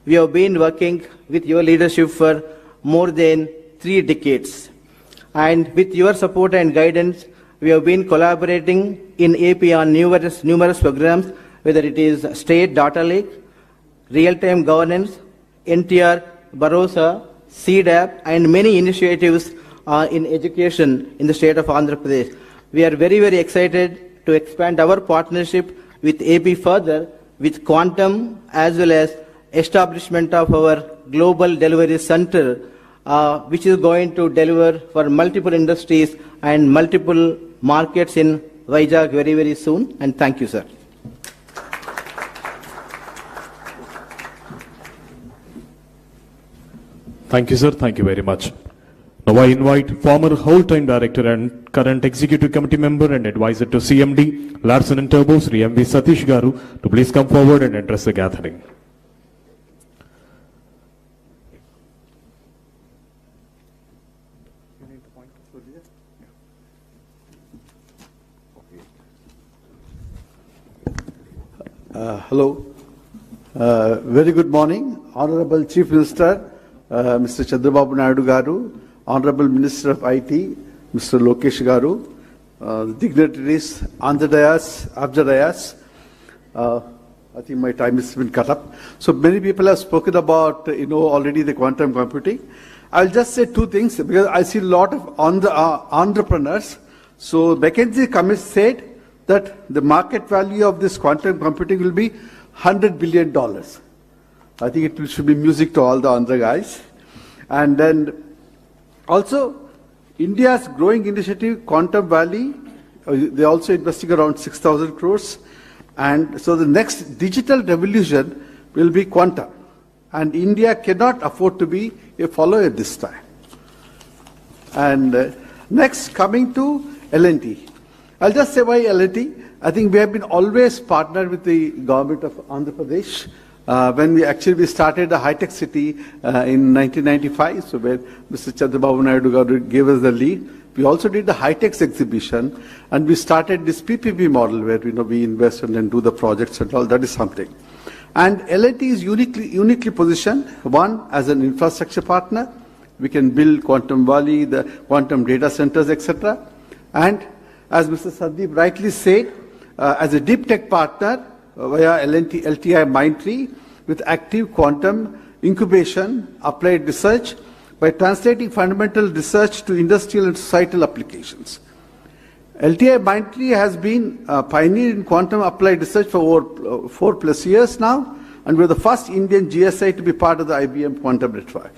We have been working with your leadership for more than 3 decades. And with your support and guidance, we have been collaborating in AP on numerous programs, whether it is State Data Lake, Real-Time Governance, NTR, Barossa, CDAP, and many initiatives in education in the state of Andhra Pradesh. We are very, very excited to expand our partnership with AP further with quantum as well as establishment of our global delivery center, which is going to deliver for multiple industries and multiple markets in Vizag very, very soon. And thank you, sir. Thank you, sir. Thank you very much. Now I invite former whole-time director and current executive committee member and advisor to CMD, Larsen & Toubro, Sri M.V. Satish Garu, to please come forward and address the gathering. Hello. Very good morning, Honorable Chief Minister, Mr. Chandrababu Naidu Garu, Honorable Minister of IT, Mr. Lokesh Garu, dignitaries on the dais, off the dais. I think my time has been cut up. So many people have spoken about, already the quantum computing. I'll just say two things because I see a lot of entrepreneurs. So McKinsey Committee said that the market value of this quantum computing will be $100 billion. I think it should be music to all the other guys. And then also India's growing initiative, Quantum Valley, they also investing around 6,000 crores. And so the next digital revolution will be quantum. And India cannot afford to be a follower this time. And next, coming to L&T. I'll just say why L&T. I think we have been always partnered with the government of Andhra Pradesh. When we started the high-tech city in 1995, so where Mr. Chandrababu Naidu gave us the lead. We also did the high-tech exhibition, and we started this PPP model where we invest and then do the projects and all. That is something. And L&T is uniquely positioned, one, as an infrastructure partner. We can build Quantum Valley, the quantum data centers, etc. And as Mr. Sandeep rightly said, as a deep tech partner via LTI Mindtree with active quantum incubation, applied research, by translating fundamental research to industrial and societal applications. LTI Mindtree has been a pioneer in quantum applied research for over 4+ years now, and we're the first Indian GSI to be part of the IBM quantum network.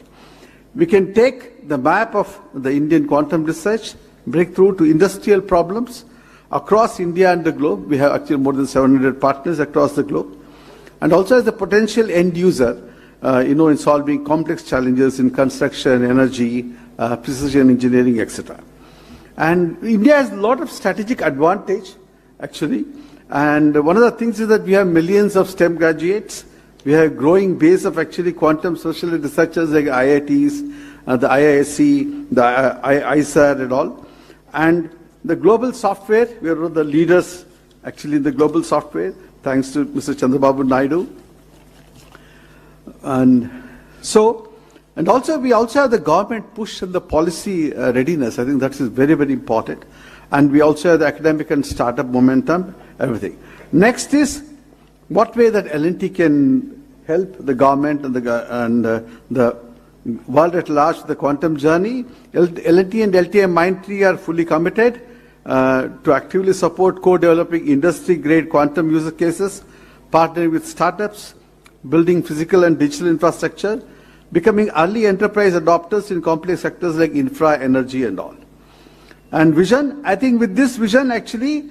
We can take the map of the Indian quantum research, breakthrough to industrial problems across India and the globe. We have actually more than 700 partners across the globe. And also as a potential end user, in solving complex challenges in construction, energy, precision engineering, etc. And India has a lot of strategic advantage, actually. And one of the things is that we have millions of STEM graduates. We have a growing base of actually quantum social researchers like IITs, the IISc, the ISAR and all. And the global software, we are the leaders actually in the global software, thanks to Mr. Chandrababu Naidu. And also we also have the government push and the policy readiness. I think that is very, very important. And we also have the academic and startup momentum, everything. Next is what way that L&T can help the government and the world at large, the quantum journey. L&T and LTI Mindtree are fully committed to actively support co-developing industry-grade quantum user cases, partnering with startups, building physical and digital infrastructure, becoming early enterprise adopters in complex sectors like infra, energy and all. And vision, I think with this vision actually,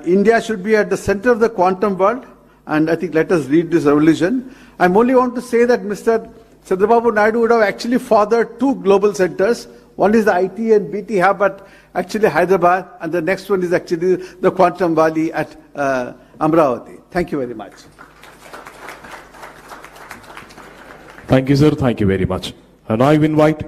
India should be at the center of the quantum world, and I think let us lead this revolution. I only want to say that Mr. Chandrababu Naidu would have actually fathered two global centers. One is the IT and BT hub at actually Hyderabad, and the next one is actually the Quantum Valley at Amravati. Thank you very much. Thank you, sir. Thank you very much. And I invite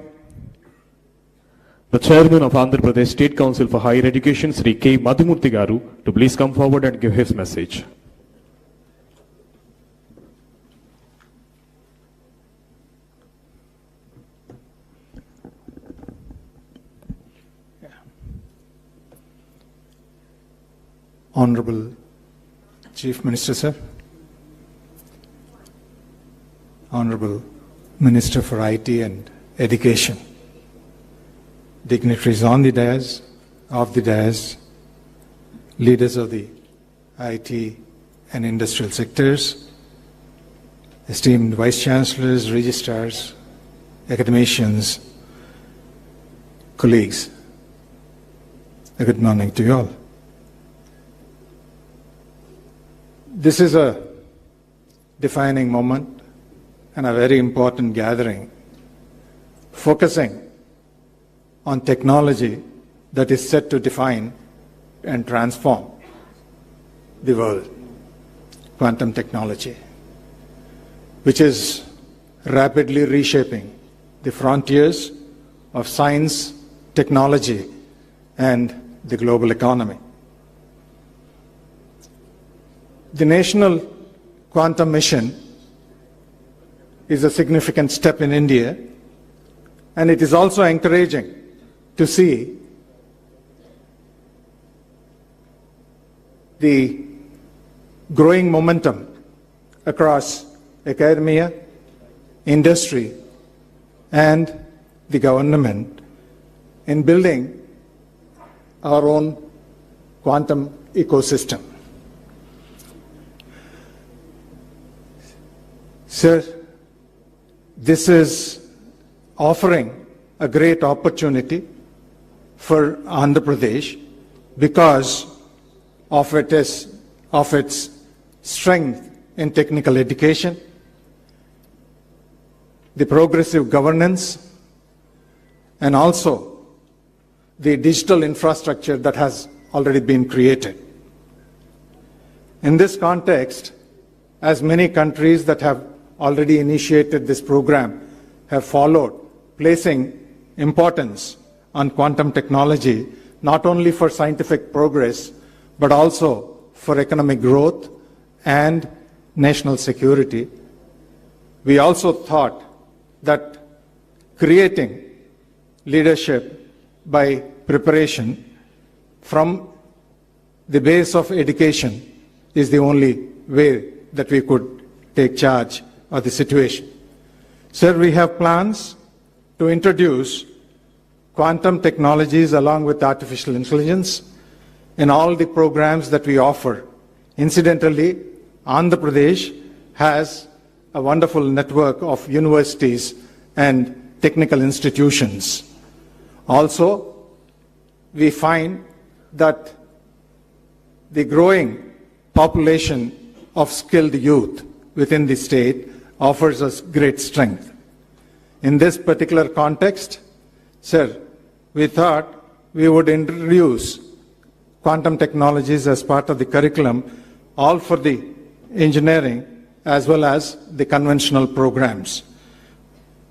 the Chairman of Andhra Pradesh State Council for Higher Education, Sri K. Madhumurthy Garu, to please come forward and give his message. Honorable Chief Minister, sir. Honorable Minister for IT and Education. Dignitaries on the dais, off the dais, leaders of the IT and industrial sectors, esteemed Vice Chancellors, registrars, academicians, colleagues. A good morning to you all. This is a defining moment and a very important gathering, focusing on technology that is set to define and transform the world, quantum technology, which is rapidly reshaping the frontiers of science, technology, and the global economy. The National quantum mission is a significant step in India, and it is also encouraging to see the growing momentum across academia, industry, and the government in building our own quantum ecosystem. Sir, this is offering a great opportunity for Andhra Pradesh because of its strength in technical education, the progressive governance, and also the digital infrastructure that has already been created. In this context, as many countries that have already initiated this program have followed, placing importance on quantum technology, not only for scientific progress, but also for economic growth and national security. We also thought that creating leadership by preparation from the base of education is the only way that we could take charge of the situation. Sir, we have plans to introduce quantum technologies along with artificial intelligence in all the programs that we offer. Incidentally, Andhra Pradesh has a wonderful network of universities and technical institutions. Also, we find that the growing population of skilled youth within the state offers us great strength. In this particular context, sir, we thought we would introduce quantum technologies as part of the curriculum, all for the engineering as well as the conventional programs.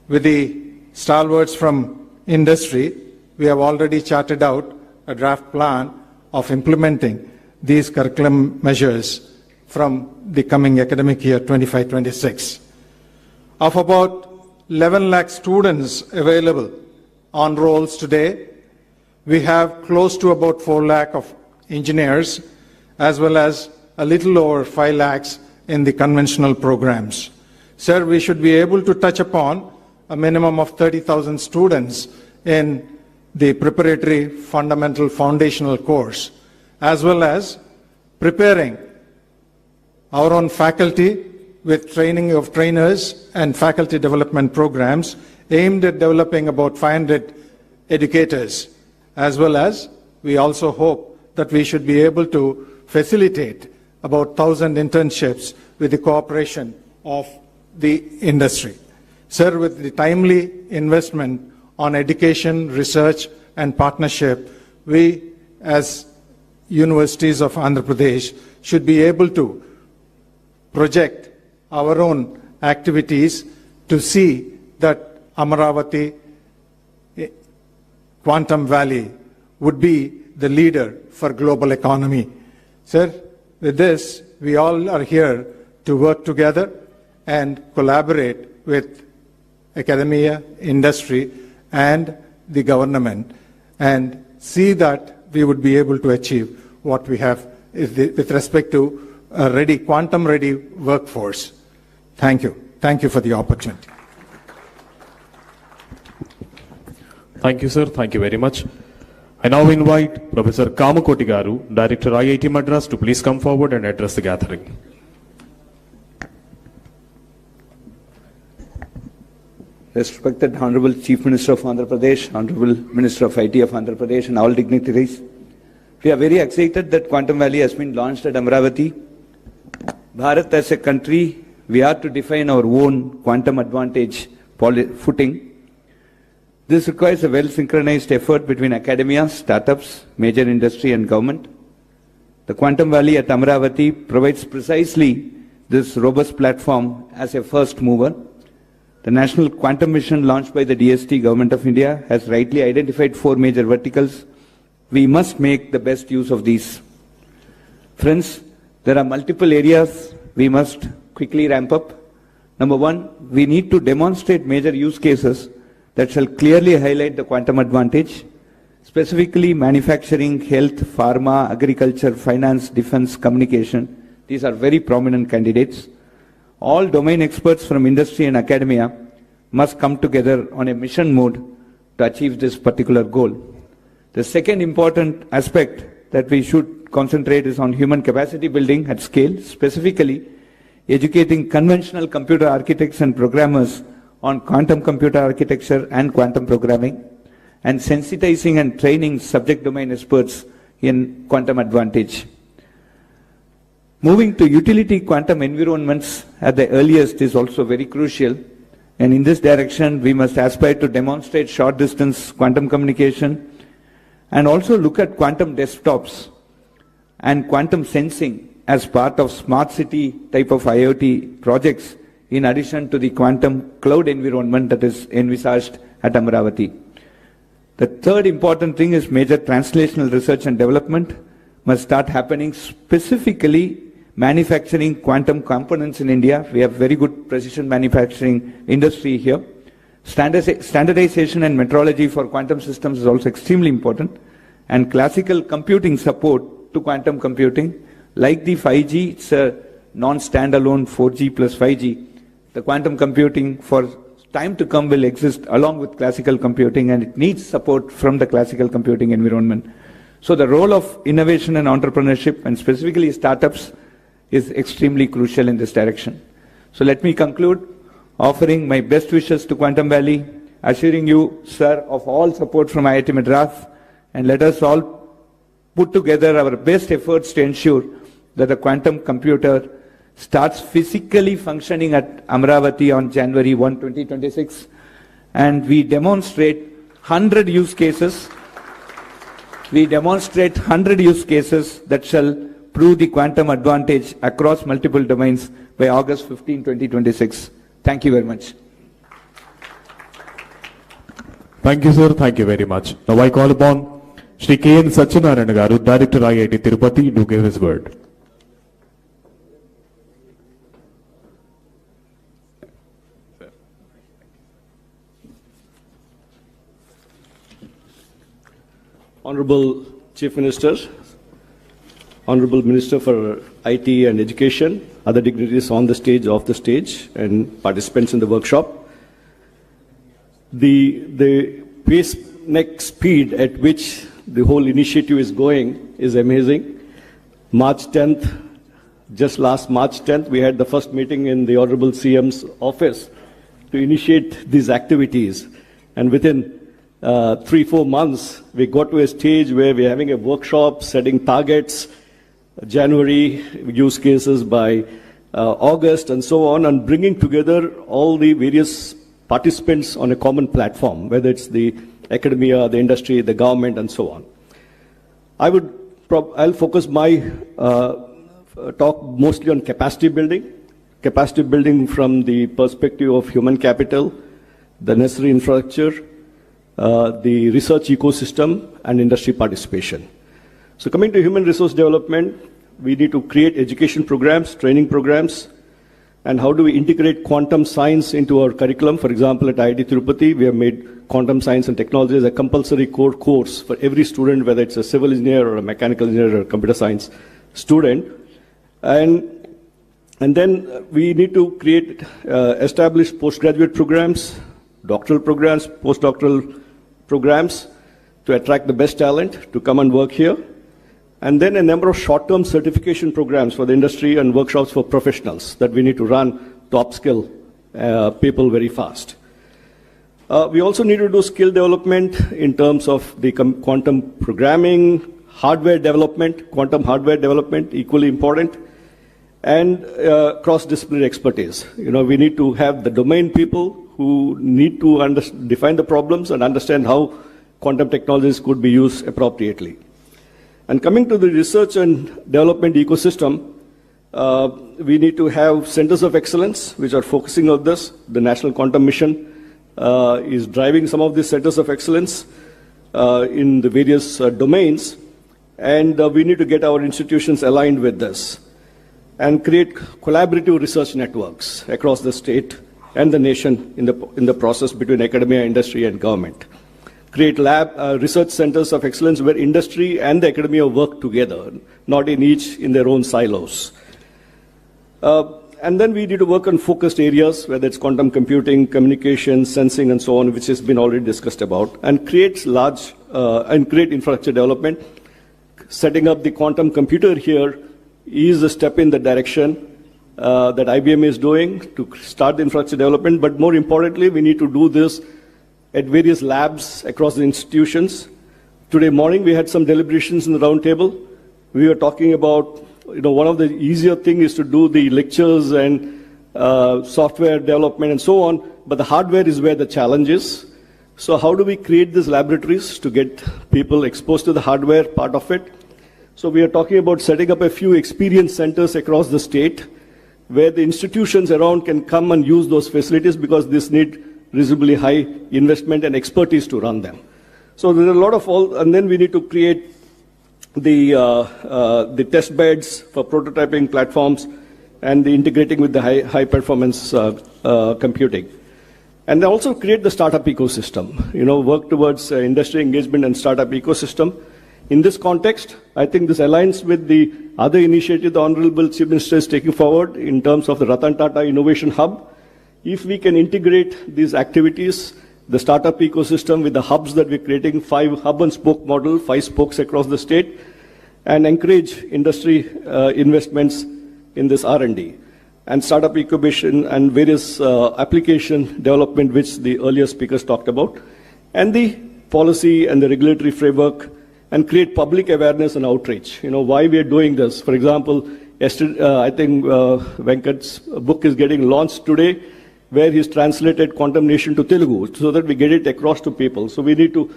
With the stalwarts from industry, we have already charted out a draft plan of implementing these curriculum measures from the coming academic year 25-26. Of about 11 lakh students available on rolls today, we have close to about 4 lakh of engineers, as well as a little over 5 lakhs in the conventional programs. Sir, we should be able to touch upon a minimum of 30,000 students in the preparatory fundamental foundational course, as well as preparing our own faculty with training of trainers and faculty development programs aimed at developing about 500 educators, as well as we also hope that we should be able to facilitate about 1,000 internships with the cooperation of the industry. Sir, with the timely investment on education, research, and partnership, we as universities of Andhra Pradesh should be able to project our own activities to see that Amaravati Quantum Valley would be the leader for global economy. Sir, with this, we all are here to work together and collaborate with academia, industry, and the government, and see that we would be able to achieve what we have with respect to a quantum-ready workforce. Thank you. Thank you for the opportunity. Thank you, sir. Thank you very much. I now invite Professor Kamakoti Garu, Director IIT Madras, to please come forward and address the gathering. Respected Honorable Chief Minister of Andhra Pradesh, Honorable Minister of IT of Andhra Pradesh, and all dignitaries, we are very excited that Quantum Valley has been launched at Amaravati. Bharat as a country, we are to define our own quantum advantage footing. This requires a well-synchronized effort between academia, startups, major industry, and government. The Quantum Valley at Amaravati provides precisely this robust platform as a first mover. The National Quantum Mission launched by the DST Government of India has rightly identified 4 major verticals. We must make the best use of these. Friends, there are multiple areas we must quickly ramp up. Number one, we need to demonstrate major use cases that shall clearly highlight the quantum advantage, specifically manufacturing, health, pharma, agriculture, finance, defense, communication. These are very prominent candidates. All domain experts from industry and academia must come together on a mission mode to achieve this particular goal. The second important aspect that we should concentrate is on human capacity building at scale, specifically educating conventional computer architects and programmers on quantum computer architecture and quantum programming, and sensitizing and training subject domain experts in quantum advantage. Moving to utility quantum environments at the earliest is also very crucial, and in this direction we must aspire to demonstrate short distance quantum communication and also look at quantum desktops and quantum sensing as part of smart city type of IoT projects, in addition to the quantum cloud environment that is envisaged at Amaravati. The third important thing is major translational research and development must start happening, specifically manufacturing quantum components in India. We have very good precision manufacturing industry here. Standardization and metrology for quantum systems is also extremely important, and classical computing support to quantum computing, like the 5G, it's a non-standalone 4G plus 5G. The quantum computing for time to come will exist along with classical computing, and it needs support from the classical computing environment. So the role of innovation and entrepreneurship, and specifically startups, is extremely crucial in this direction. So let me conclude offering my best wishes to Quantum Valley, assuring you, sir, of all support from IIT Madras, and let us all put together our best efforts to ensure that the quantum computer starts physically functioning at Amaravati on January 1, 2026, and we demonstrate 100 use cases. We demonstrate 100 use cases that shall prove the quantum advantage across multiple domains by August 15, 2026. Thank you very much. Thank you, sir. Thank you very much. Now I call upon Shri K.N. Satyanarayana Garu, Director IIT Tirupati, to give his word. Honorable Chief Minister, Honorable Minister for IT and Education, other dignitaries on the stage, off the stage, and participants in the workshop. The pace, next speed at which the whole initiative is going is amazing. March 10th, just last March 10th, we had the first meeting in the Honorable CM's office to initiate these activities. And within 3-4 months, we got to a stage where we're having a workshop, setting targets, January use cases by August, and so on, and bringing together all the various participants on a common platform, whether it's the academia, the industry, the government, and so on. I'll focus my talk mostly on capacity building from the perspective of human capital, the necessary infrastructure, the research ecosystem, and industry participation. So coming to human resource development, we need to create education programs, training programs, and how do we integrate quantum science into our curriculum. For example, at IIT Tirupati, we have made quantum science and technology as a compulsory core course for every student, whether it's a civil engineer or a mechanical engineer or a computer science student. And then we need to create, establish postgraduate programs, doctoral programs, postdoctoral programs to attract the best talent to come and work here. And then a number of short-term certification programs for the industry and workshops for professionals that we need to run to upskill people very fast. We also need to do skill development in terms of the quantum programming, hardware development, quantum hardware development, equally important, and cross-disciplinary expertise. We need to have the domain people who need to define the problems and understand how quantum technologies could be used appropriately. And coming to the research and development ecosystem, we need to have centers of excellence which are focusing on this. The National Quantum Mission is driving some of these centers of excellence in the various domains, and we need to get our institutions aligned with this. and create collaborative research networks across the state and the nation in the process between academia, industry, and government. Create research centers of excellence where industry and the academia work together, not each in their own silos. And then we need to work on focused areas, whether it's quantum computing, communication, sensing, and so on, which has been already discussed about, and create infrastructure development. Setting up the quantum computer here is a step in the direction that IBM is doing to start the infrastructure development. But more importantly, we need to do this at various labs across the institutions. Today morning, we had some deliberations in the round table. We were talking about, one of the easier things is to do the lectures and software development and so on, but the hardware is where the challenge is. So how do we create these laboratories to get people exposed to the hardware part of it? So we are talking about setting up a few experience centers across the state where the institutions around can come and use those facilities because this need reasonably high investment and expertise to run them. So there are a lot of and then we need to create the test beds for prototyping platforms and the integrating with the high performance computing. And also create the startup ecosystem, work towards industry engagement and startup ecosystem. In this context, I think this aligns with the other initiative the Honorable Chief Minister is taking forward in terms of the Ratan Tata Innovation Hub. If we can integrate these activities, the startup ecosystem with the hubs that we're creating, 5 hub and spoke model, 5 spokes across the state, and encourage industry investments in this R&D. And startup incubation and various application development, which the earlier speakers talked about, and the policy and the regulatory framework, and create public awareness and outreach. Why we are doing this. For example, yesterday, I think Venkat's book is getting launched today, where he's translated Quantum Nation to Telugu, so that we get it across to people. So we need to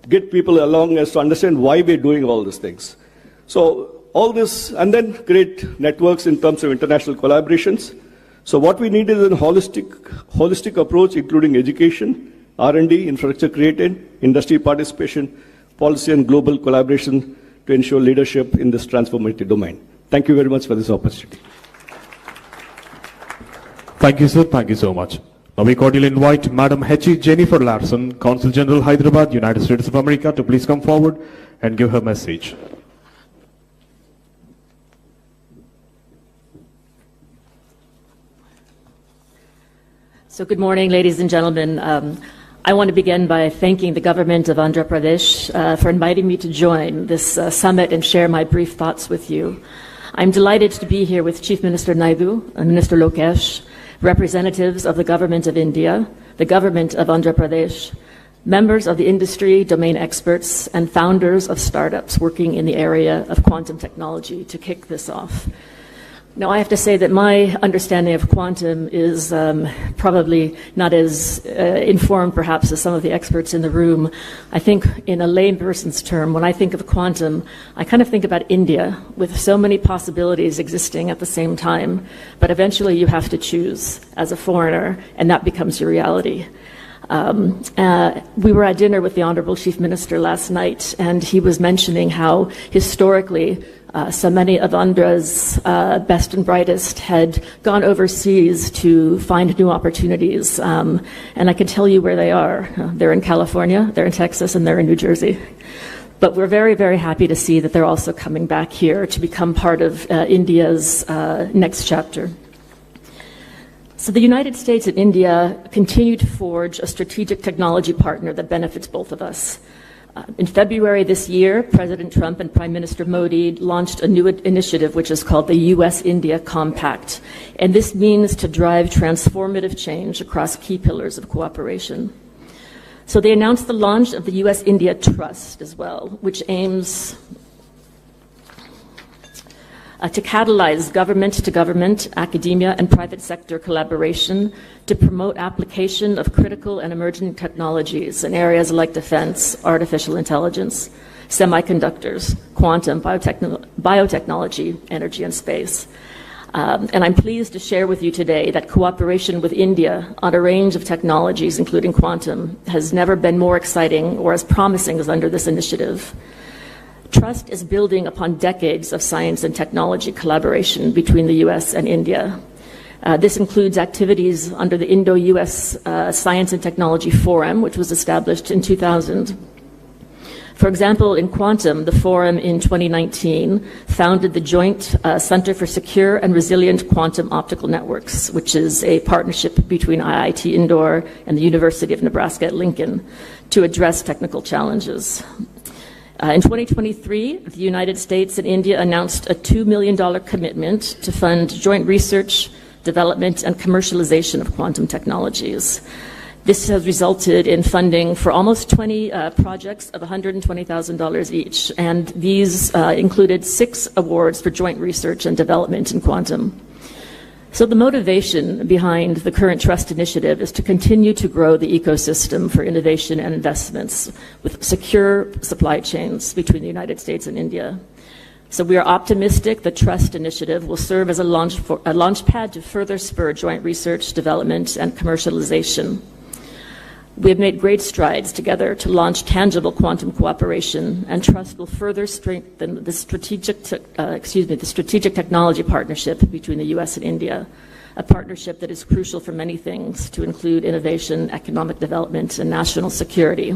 get people along as to understand why we're doing all these things. So all this, and then create networks in terms of international collaborations. So what we need is a holistic approach, including education, R&D, infrastructure created, industry participation, policy and global collaboration to ensure leadership in this transformative domain. Thank you very much for this opportunity. Thank you, sir. Thank you so much. Now we cordially invite Madam H.E. Jennifer Larson, Consul General, Hyderabad, United States of America, to please come forward and give her message. So good morning, ladies and gentlemen. I want to begin by thanking the government of Andhra Pradesh for inviting me to join this summit and share my brief thoughts with you. I'm delighted to be here with Chief Minister Naidu and Minister Lokesh, representatives of the government of India, the government of Andhra Pradesh, members of the industry, domain experts, and founders of startups working in the area of quantum technology to kick this off. Now, I have to say that my understanding of quantum is probably not as informed, perhaps, as some of the experts in the room. I think in a layperson's term, when I think of quantum, I kind of think about India, with so many possibilities existing at the same time. But eventually you have to choose as a foreigner, and that becomes your reality. We were at dinner with the Honorable Chief Minister last night, and he was mentioning how historically so many of Andhra's best and brightest had gone overseas to find new opportunities. And I can tell you where they are. They're in California, they're in Texas, and they're in New Jersey. But we're very, very happy to see that they're also coming back here to become part of India's next chapter. So the United States and India continue to forge a strategic technology partner that benefits both of us. In February this year, President Trump and Prime Minister Modi launched a new initiative which is called the U.S.-India Compact, and this means to drive transformative change across key pillars of cooperation. So they announced the launch of the U.S.-India Trust as well, which aims to catalyze government-to-government, academia, and private sector collaboration to promote application of critical and emerging technologies in areas like defense, artificial intelligence, semiconductors, quantum, biotechnology, energy, and space. And I'm pleased to share with you today that cooperation with India on a range of technologies, including quantum, has never been more exciting or as promising as under this initiative. Trust is building upon decades of science and technology collaboration between the U.S. and India. This includes activities under the Indo-U.S. Science and Technology Forum, which was established in 2000. For example, in quantum, the forum in 2019 founded the Joint Center for Secure and Resilient Quantum Optical Networks, which is a partnership between IIT Indore and the University of Nebraska at Lincoln to address technical challenges. In 2023, the United States and India announced a $2 million commitment to fund joint research, development, and commercialization of quantum technologies. This has resulted in funding for almost 20 projects of $120,000 each, and these included 6 awards for joint research and development in quantum. So the motivation behind the current Trust Initiative is to continue to grow the ecosystem for innovation and investments with secure supply chains between the United States and India. So we are optimistic the Trust Initiative will serve as a launch pad to further spur joint research, development, and commercialization. We have made great strides together to launch tangible quantum cooperation, and Trust will further strengthen the strategic technology partnership between the U.S. and India, a partnership that is crucial for many things, to include innovation, economic development, and national security.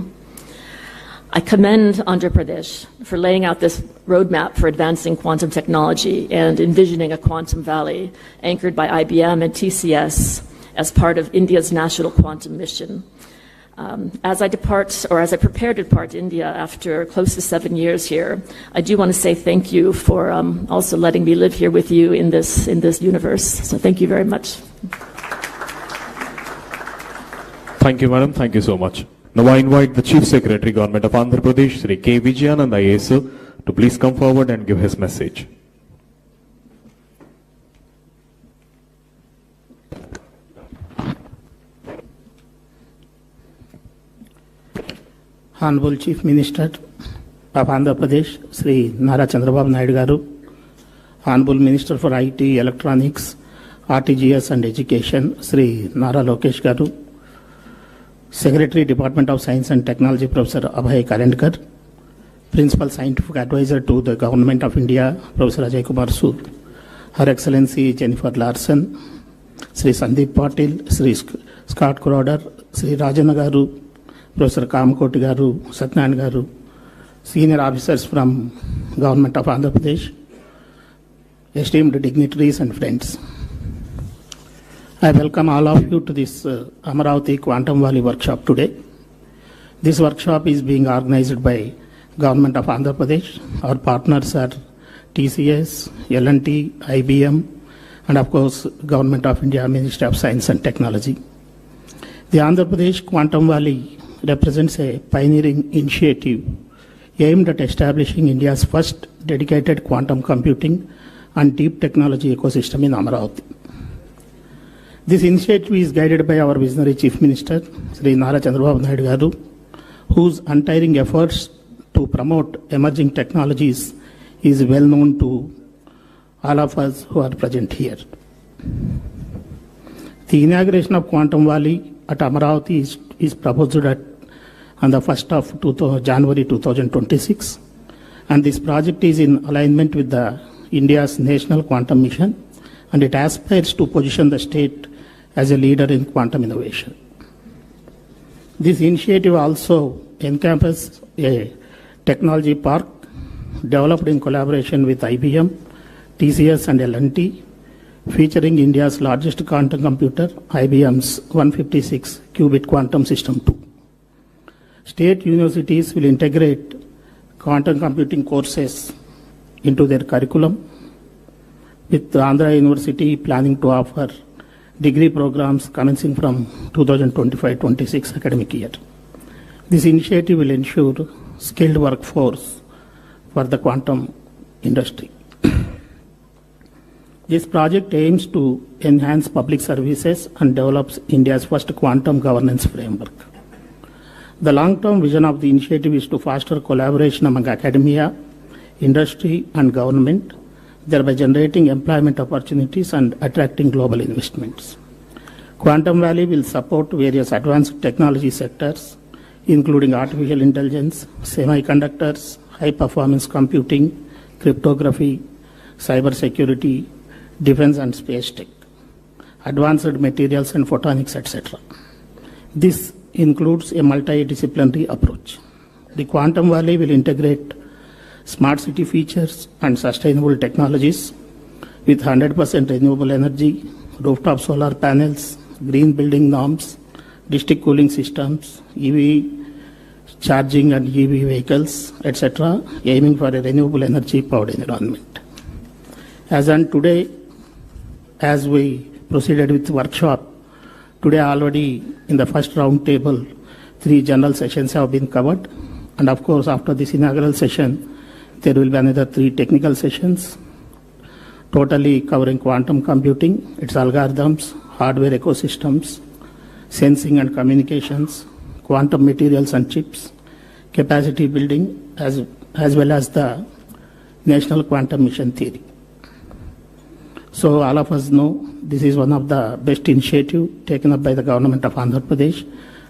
I commend Andhra Pradesh for laying out this roadmap for advancing quantum technology and envisioning a quantum valley anchored by IBM and TCS as part of India's national quantum mission. As I prepare to depart India after close to 7 years here, I do want to say thank you for also letting me live here with you in this universe. So thank you very much. Thank you, madam. Thank you so much. Now I invite the Chief Secretary, Government of Andhra Pradesh, Sri K. Vijayanand IAS, to please come forward and give his message. Honorable Chief Minister of Andhra Pradesh, Sri Nara Chandrababu Naidu Garu, Honorable Minister for IT, Electronics, RTGS and Education, Sri Nara Lokesh Garu, Secretary, Department of Science and Technology, Professor Abhay Karendkar, Principal Scientific Advisor to the Government of India, Professor Ajay Kumar Sood, Her Excellency Jennifer Larson, Sri Sandeep Patil, Sri Scott Crowder, Sri Rajana Garu, Professor Kamakoti Garu, Satyan Garu, senior officers from Government of Andhra Pradesh, esteemed dignitaries and friends. I welcome all of you to this Amaravati Quantum Valley workshop today. This workshop is being organized by Government of Andhra Pradesh. Our partners are TCS, L&T, IBM, and of course Government of India, Ministry of Science and Technology. The Andhra Pradesh Quantum Valley represents a pioneering initiative aimed at establishing India's first dedicated quantum computing and deep technology ecosystem in Amaravati. This initiative is guided by our visionary Chief Minister, Sri Nara Chandrababu Naidu Garu, whose untiring efforts to promote emerging technologies is well known to all of us who are present here. The inauguration of Quantum Valley at Amaravati is proposed on the 1st of January 2026, and this project is in alignment with India's National Quantum Mission, and it aspires to position the state as a leader in quantum innovation. This initiative also encompasses a technology park developed in collaboration with IBM, TCS and L&T, featuring India's largest quantum computer, IBM's 156 qubit quantum system 2. State universities will integrate quantum computing courses into their curriculum, with Andhra University planning to offer degree programs commencing from 2025-26 academic year. This initiative will ensure skilled workforce for the quantum industry. This project aims to enhance public services and develops India's first quantum governance framework. The long-term vision of the initiative is to foster collaboration among academia, industry and government, thereby generating employment opportunities and attracting global investments. Quantum Valley will support various advanced technology sectors, including artificial intelligence, semiconductors, high-performance computing, cryptography, cybersecurity, defense and space tech, advanced materials and photonics, etc. This includes a multidisciplinary approach. The Quantum Valley will integrate smart city features and sustainable technologies with 100% renewable energy, rooftop solar panels, green building norms, district cooling systems, EV charging and EV vehicles, etc., aiming for a renewable energy powered environment. As on today, as we proceeded with the workshop, today already in the first round table, 3 general sessions have been covered. And of course, after this inaugural session, there will be another 3 technical sessions, totally covering quantum computing, its algorithms, hardware ecosystems, sensing and communications, quantum materials and chips, capacity building, as well as the National Quantum Mission Theory. So all of us know this is one of the best initiatives taken up by the government of Andhra Pradesh,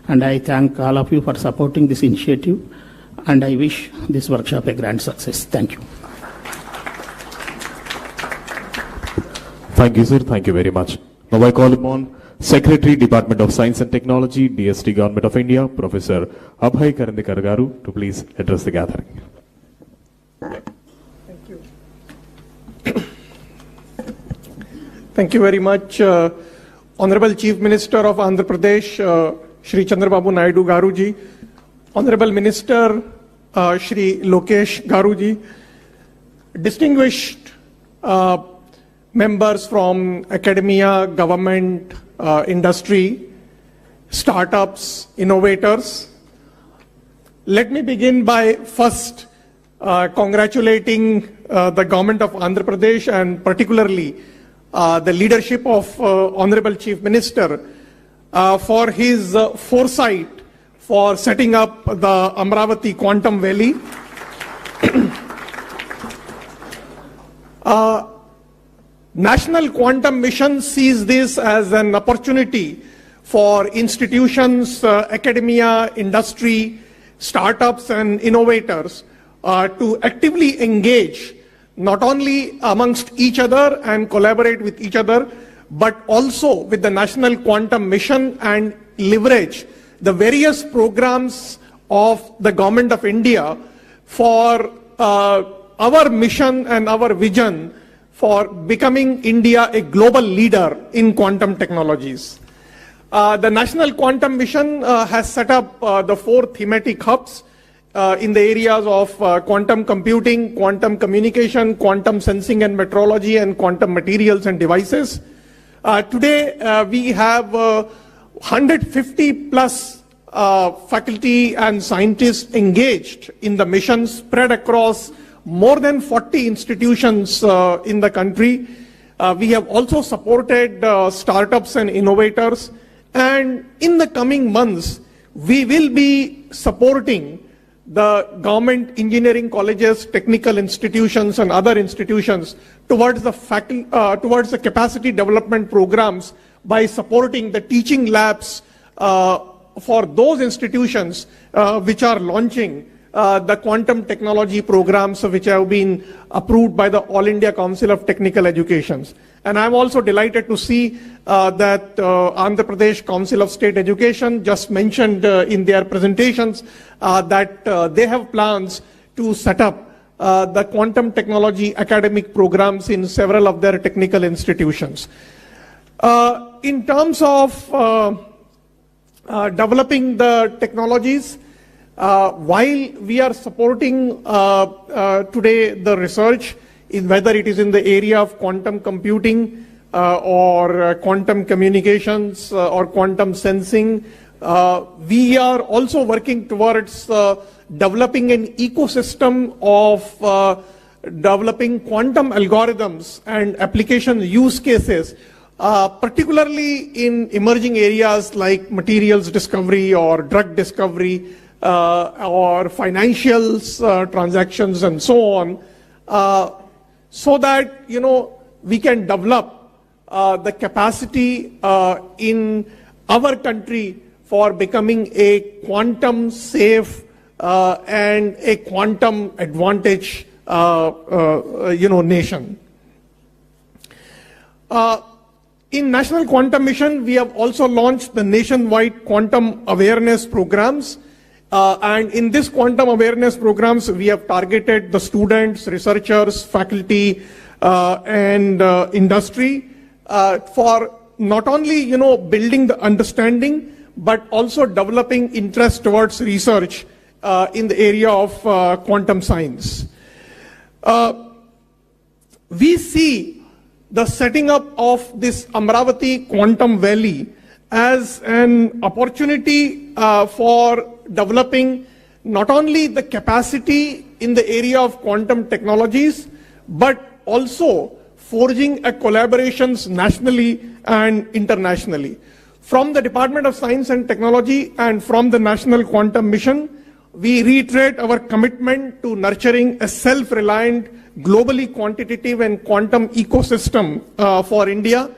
and I thank all of you for supporting this initiative, and I wish this workshop a grand success. Thank you. Thank you, sir. Thank you very much. Now I call upon Secretary, Department of Science and Technology, DST Government of India, Professor Abhay Karandikar Garu, to please address the gathering. Thank you. Thank you very much, Honorable Chief Minister of Andhra Pradesh, Shri Chandrababu Naidu Garuji, Honorable Minister, Shri Lokesh Garuji, distinguished members from academia, government, industry, startups, innovators. Let me begin by first congratulating the government of Andhra Pradesh and particularly the leadership of Honorable Chief Minister for his foresight for setting up the Amravati Quantum Valley. National Quantum Mission sees this as an opportunity for institutions, academia, industry, startups and innovators to actively engage not only amongst each other and collaborate with each other, but also with the National Quantum Mission and leverage the various programs of the Government of India for our mission and our vision for becoming India a global leader in quantum technologies. The National Quantum Mission has set up the 4 thematic hubs in the areas of quantum computing, quantum communication, quantum sensing and metrology, and quantum materials and devices. Today, we have 150 plus faculty and scientists engaged in the mission spread across more than 40 institutions in the country. We have also supported startups and innovators, and in the coming months, we will be supporting the government engineering colleges, technical institutions and other institutions towards the capacity development programs by supporting the teaching labs for those institutions which are launching the quantum technology programs which have been approved by the All India Council of Technical Education. And I'm also delighted to see that Andhra Pradesh Council of State Education just mentioned in their presentations that they have plans to set up the quantum technology academic programs in several of their technical institutions. In terms of developing the technologies, while we are supporting today the research, whether it is in the area of quantum computing or quantum communications or quantum sensing, we are also working towards developing an ecosystem of developing quantum algorithms and application use cases, particularly in emerging areas like materials discovery or drug discovery, or financials transactions and so on, so that we can develop the capacity in our country for becoming a quantum safe and a quantum advantage nation. In National Quantum Mission, we have also launched the nationwide quantum awareness programs. And in this quantum awareness programs, we have targeted the students, researchers, faculty, and industry for not only, building the understanding, but also developing interest towards research in the area of quantum science. We see the setting up of this Amaravati Quantum Valley as an opportunity for developing not only the capacity in the area of quantum technologies, but also forging a collaborations nationally and internationally. From the Department of Science and Technology and from the National Quantum Mission, we reiterate our commitment to nurturing a self-reliant, globally quantitative and quantum ecosystem for India.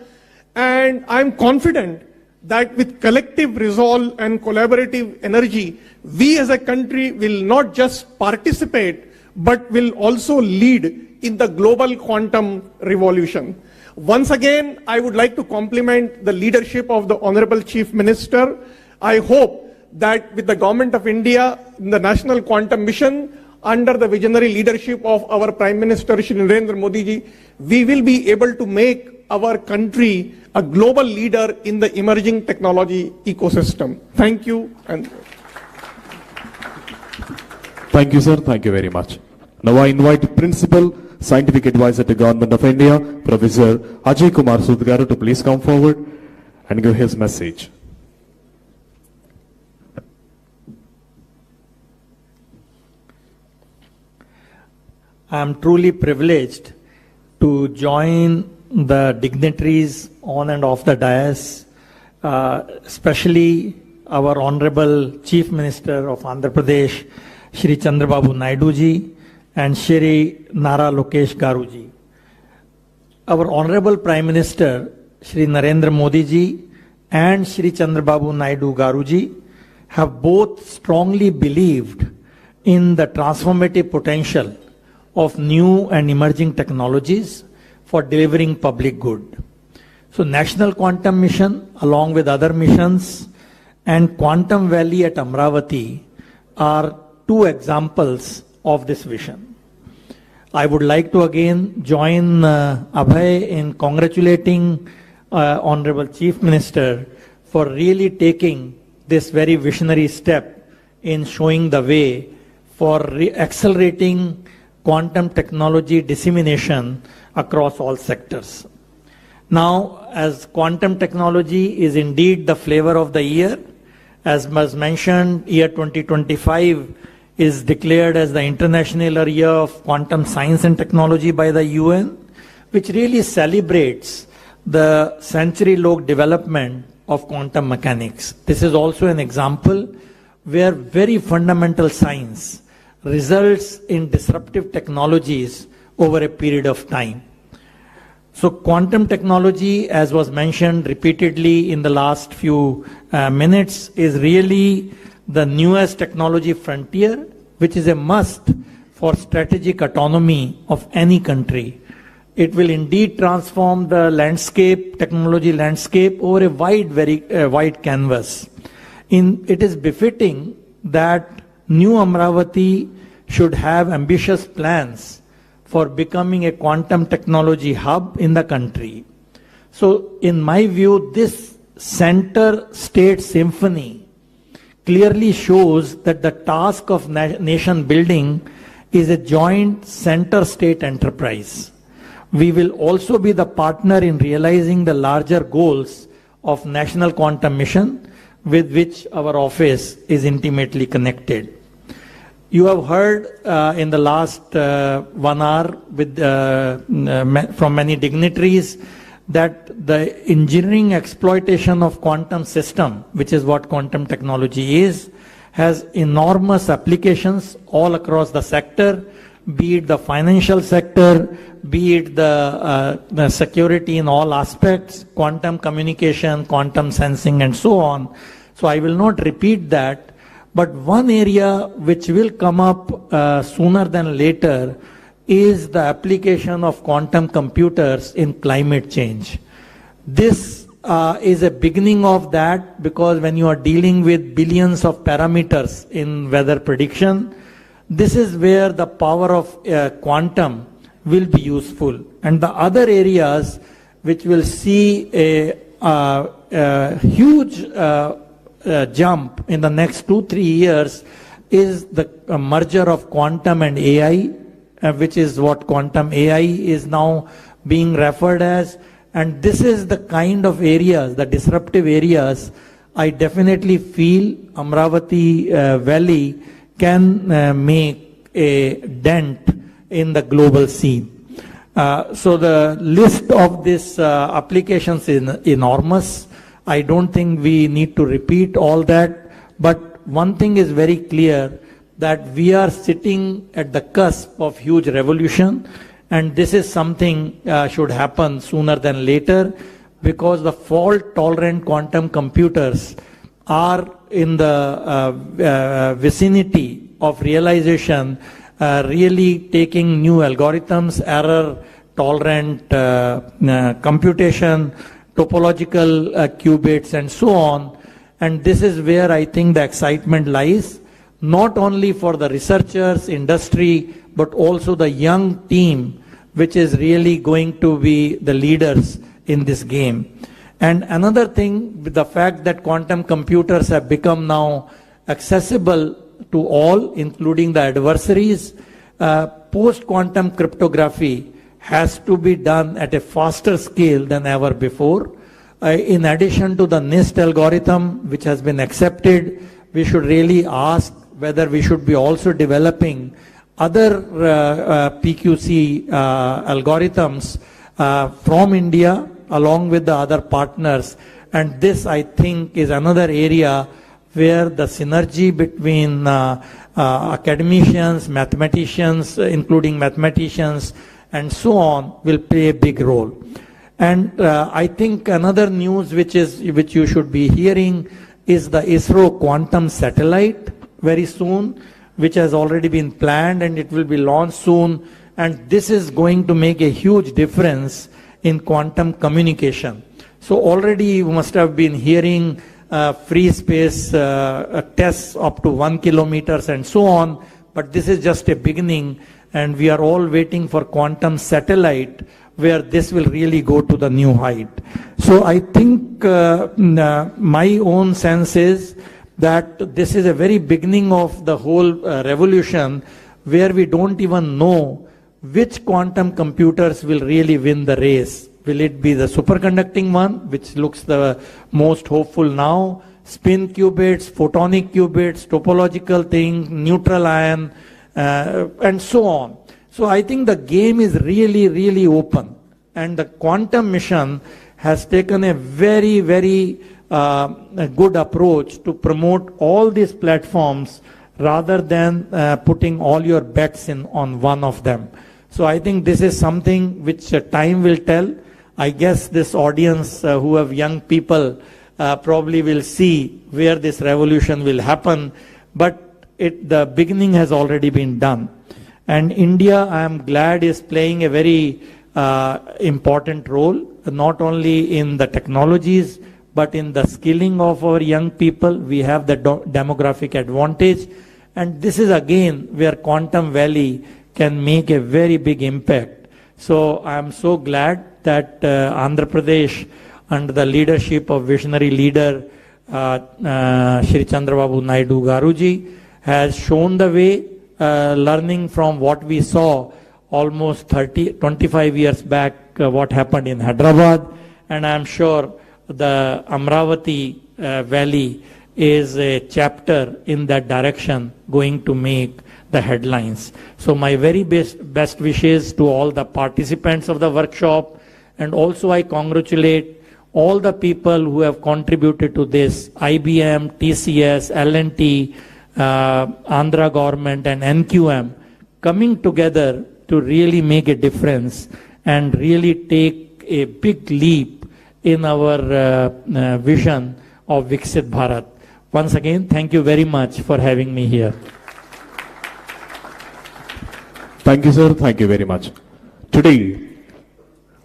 And I'm confident that with collective resolve and collaborative energy, we as a country will not just participate, but will also lead in the global quantum revolution. Once again, I would like to compliment the leadership of the Honorable Chief Minister. I hope that with the Government of India, in the National Quantum Mission, under the visionary leadership of our Prime Minister, Shri Narendra Modi ji, we will be able to make our country a global leader in the emerging technology ecosystem. Thank you. Thank you, sir. Thank you very much. Now I invite Principal Scientific Advisor to Government of India, Professor Ajay Kumar Sood garu, to please come forward and give his message. I am truly privileged to join the dignitaries on and off the dais, especially our Honorable Chief Minister of Andhra Pradesh, Shri Chandrababu Naidu ji, and Shri Nara Lokesh Garu ji. Our Honorable Prime Minister, Shri Narendra Modi ji, and Shri Chandrababu Naidu Garu ji have both strongly believed in the transformative potential of new and emerging technologies for delivering public good. So National Quantum Mission, along with other missions, and Quantum Valley at Amaravati are two examples of this vision. I would like to again join Abhay in congratulating Honorable Chief Minister for really taking this very visionary step in showing the way for accelerating quantum technology dissemination across all sectors. Now, as quantum technology is indeed the flavor of the year, as was mentioned, year 2025 is declared as the International Year of Quantum Science and Technology by the UN, which really celebrates the century-long development of quantum mechanics. This is also an example where very fundamental science results in disruptive technologies over a period of time. So quantum technology, as was mentioned repeatedly in the last few minutes, is really the newest technology frontier, which is a must for strategic autonomy of any country. It will indeed transform the landscape, technology landscape, over a wide canvas. It is befitting that New Amaravati should have ambitious plans for becoming a quantum technology hub in the country. So in my view, this center-state symphony clearly shows that the task of nation building is a joint center-state enterprise. We will also be the partner in realizing the larger goals of National Quantum Mission, with which our office is intimately connected. You have heard in the last 1 hour from many dignitaries that the engineering exploitation of quantum system, which is what quantum technology is, has enormous applications all across the sector, be it the financial sector, be it the security in all aspects, quantum communication, quantum sensing, and so on. So I will not repeat that. But one area which will come up sooner than later is the application of quantum computers in climate change. This is a beginning of that, because when you are dealing with billions of parameters in weather prediction, this is where the power of quantum will be useful. And the other areas which will see a huge jump in the next 2-3 years is the merger of quantum and AI, which is what quantum AI is now being referred as. And this is the kind of areas, the disruptive areas, I definitely feel Amravati Valley can make a dent in the global scene. So the list of these applications is enormous. I don't think we need to repeat all that, but one thing is very clear, that we are sitting at the cusp of huge revolution, and this is something should happen sooner than later, because the fault-tolerant quantum computers are in the vicinity of realization, really taking new algorithms, error-tolerant computation, topological qubits, and so on. And this is where I think the excitement lies, not only for the researchers, industry, but also the young team, which is really going to be the leaders in this game. And another thing, with the fact that quantum computers have become now accessible to all, including the adversaries, post-quantum cryptography has to be done at a faster scale than ever before. In addition to the NIST algorithm, which has been accepted, we should really ask whether we should be also developing other PQC algorithms from India along with the other partners. And this, I think, is another area where the synergy between academicians, mathematicians, including mathematicians, and so on, will play a big role. And I think another news which you should be hearing is the ISRO quantum satellite very soon, which has already been planned, and it will be launched soon. And this is going to make a huge difference in quantum communication. So already you must have been hearing free space tests up to 1 kilometer and so on, but this is just a beginning, and we are all waiting for quantum satellite, where this will really go to the new height. So I think my own sense is that this is a very beginning of the whole revolution, where we don't even know which quantum computers will really win the race. Will it be the superconducting one, which looks the most hopeful now, spin qubits, photonic qubits, topological thing, neutral ion, and so on. So I think the game is really, really open. And the quantum mission has taken a very, very good approach to promote all these platforms rather than putting all your bets in on one of them. So I think this is something which time will tell. I guess this audience who have young people probably will see where this revolution will happen, but the beginning has already been done. And India, I am glad, is playing a very important role, not only in the technologies, but in the skilling of our young people. We have the demographic advantage. And this is again where Quantum Valley can make a very big impact. So I am so glad that Andhra Pradesh, under the leadership of visionary leader Shri Chandrababu Naidu Garuji, has shown the way, learning from what we saw almost 25 years back, what happened in Hyderabad. And I am sure the Amravati Valley is a chapter in that direction going to make the headlines. So my very best wishes to all the participants of the workshop, and also I congratulate all the people who have contributed to this, IBM, TCS, L&T, Andhra government and NQM, coming together to really make a difference and really take a big leap in our vision of Viksit Bharat. Once again, thank you very much for having me here. Thank you, sir. Thank you very much. Today,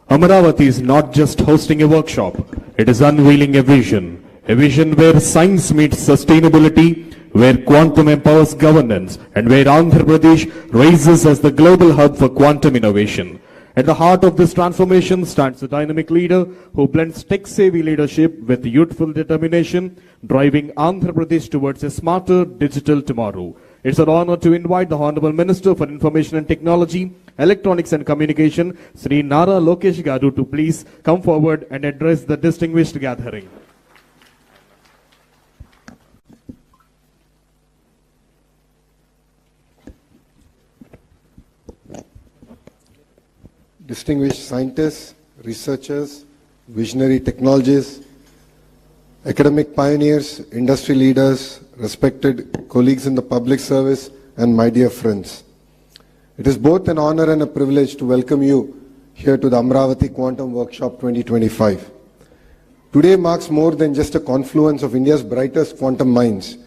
Amaravati is not just hosting a workshop, it is unveiling a vision where science meets sustainability, where quantum empowers governance, and where Andhra Pradesh rises as the global hub for quantum innovation. At the heart of this transformation stands a dynamic leader who blends tech-savvy leadership with youthful determination, driving Andhra Pradesh towards a smarter digital tomorrow. It's an honor to invite the Honorable Minister for Information and Technology, Electronics and Communication, Sri Nara Lokesh Garu, to please come forward and address the distinguished gathering. Distinguished scientists, researchers, visionary technologists, academic pioneers, industry leaders, respected colleagues in the public service, and my dear friends. It is both an honor and a privilege to welcome you here to the Amaravati Quantum Workshop 2025. Today marks more than just a confluence of India's brightest quantum minds.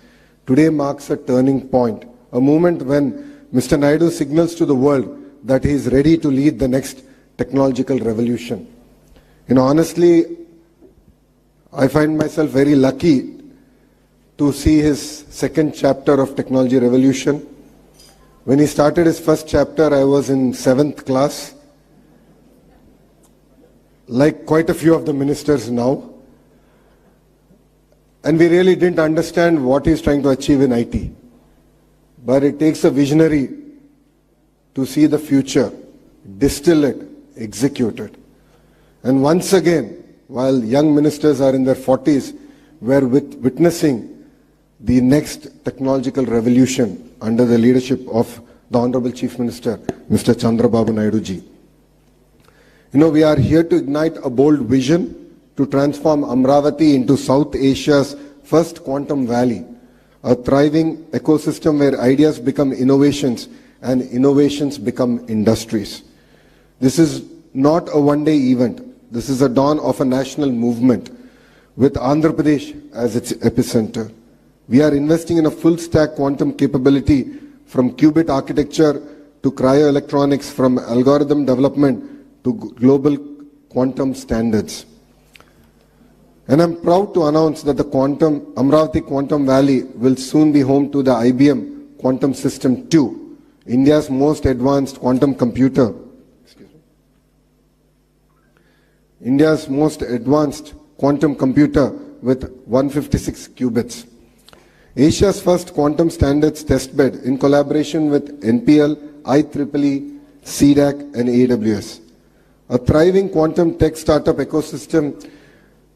Today marks a turning point, a moment when Mr. Naidu signals to the world that he is ready to lead the next technological revolution. Honestly, I find myself very lucky to see his second chapter of Technology Revolution. When he started his first chapter, I was in 7th class, like quite a few of the ministers now. And we really didn't understand what he's trying to achieve in IT. But it takes a visionary to see the future, distill it, execute it. And once again, while young ministers are in their 40s, we're witnessing the next technological revolution under the leadership of the Honorable Chief Minister, Mr. Chandrababu Naidu ji. We are here to ignite a bold vision to transform Amaravati into South Asia's first quantum valley, a thriving ecosystem where ideas become innovations and innovations become industries. This is not a one-day event. This is a dawn of a national movement with Andhra Pradesh as its epicenter. We are investing in a full-stack quantum capability from qubit architecture to cryoelectronics, from algorithm development to global quantum standards. And I'm proud to announce that the Amaravati Quantum Valley will soon be home to the IBM Quantum System 2, India's most advanced quantum computer. India's most advanced quantum computer with 156 qubits. Asia's first quantum standards testbed in collaboration with NPL, IEEE, CDAC and AWS. A thriving quantum tech startup ecosystem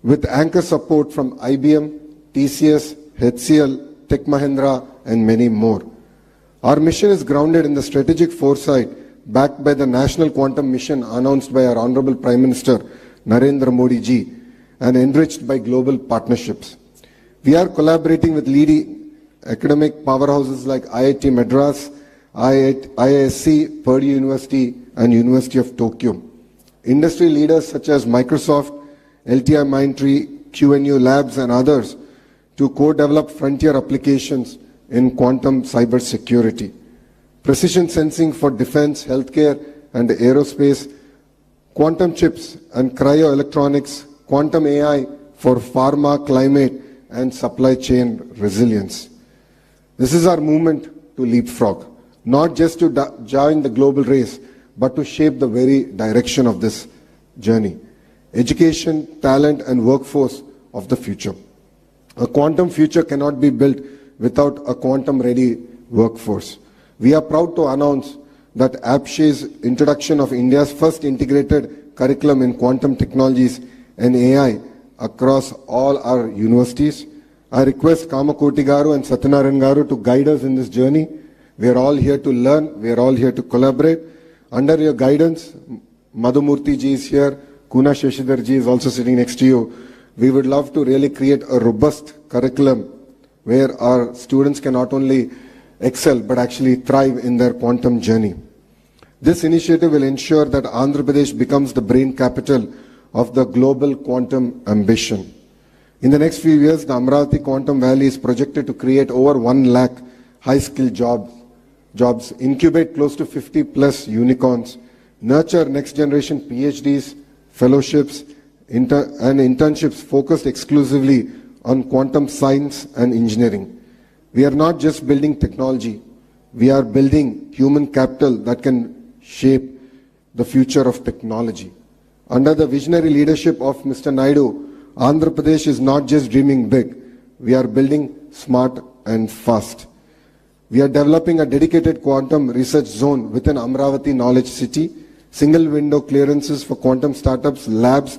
with anchor support from IBM, TCS, HCL, Tech Mahindra and many more. Our mission is grounded in the strategic foresight backed by the National Quantum Mission announced by our Honorable Prime Minister Narendra Modi ji and enriched by global partnerships. We are collaborating with leading academic powerhouses like IIT Madras, IISc, Purdue University and University of Tokyo. Industry leaders such as Microsoft, LTIMindtree, QNU Labs and others to co-develop frontier applications in quantum cybersecurity. Precision sensing for defense, healthcare and aerospace, quantum chips and cryoelectronics, quantum AI for pharma, climate and supply chain resilience. This is our movement to leapfrog, not just to join the global race, but to shape the very direction of this journey. Education, talent and workforce of the future. A quantum future cannot be built without a quantum-ready workforce. We are proud to announce that APSHE's introduction of India's first integrated curriculum in quantum technologies and AI across all our universities. I request Kamakoti Garu and Satyanarayan Garu to guide us in this journey. We are all here to learn. We are all here to collaborate. Under your guidance, Madhumurthy ji is here. Kuna Shashidhar ji is also sitting next to you. We would love to really create a robust curriculum where our students can not only excel but actually thrive in their quantum journey. This initiative will ensure that Andhra Pradesh becomes the brain capital of the global quantum ambition. In the next few years, the Amravati Quantum Valley is projected to create over 1 lakh high-skilled jobs, incubate close to 50 plus unicorns, nurture next-generation PhDs, fellowships, and internships focused exclusively on quantum science and engineering. We are not just building technology, we are building human capital that can shape the future of technology. Under the visionary leadership of Mr. Naidu, Andhra Pradesh is not just dreaming big, we are building smart and fast. We are developing a dedicated quantum research zone within Amravati Knowledge City, single window clearances for quantum startups, labs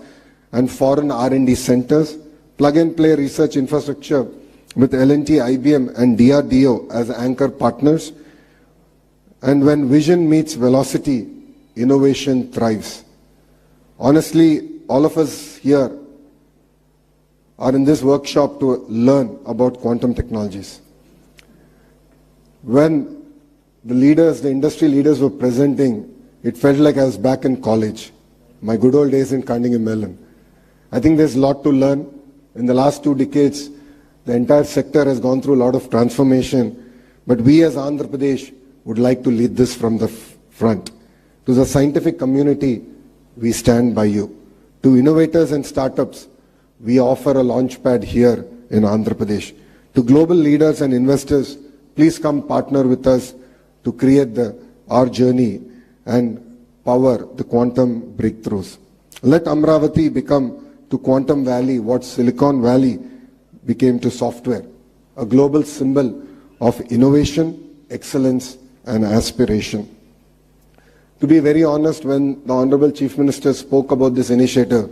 and foreign R&D centers, plug-and-play research infrastructure with L&T, IBM and DRDO as anchor partners. And when vision meets velocity, innovation thrives. Honestly, all of us here are in this workshop to learn about quantum technologies. When the leaders, the industry leaders were presenting, it felt like I was back in college, my good old days in Carnegie Mellon. I think there's a lot to learn. In the last 2 decades, the entire sector has gone through a lot of transformation, but we as Andhra Pradesh would like to lead this from the front. To the scientific community, we stand by you. To innovators and startups, we offer a launchpad here in Andhra Pradesh. To global leaders and investors, please come partner with us to create our journey and power the quantum breakthroughs. Let Amravati become to Quantum Valley what Silicon Valley became to software, a global symbol of innovation, excellence and aspiration. To be very honest, when the Honorable Chief Minister spoke about this initiative,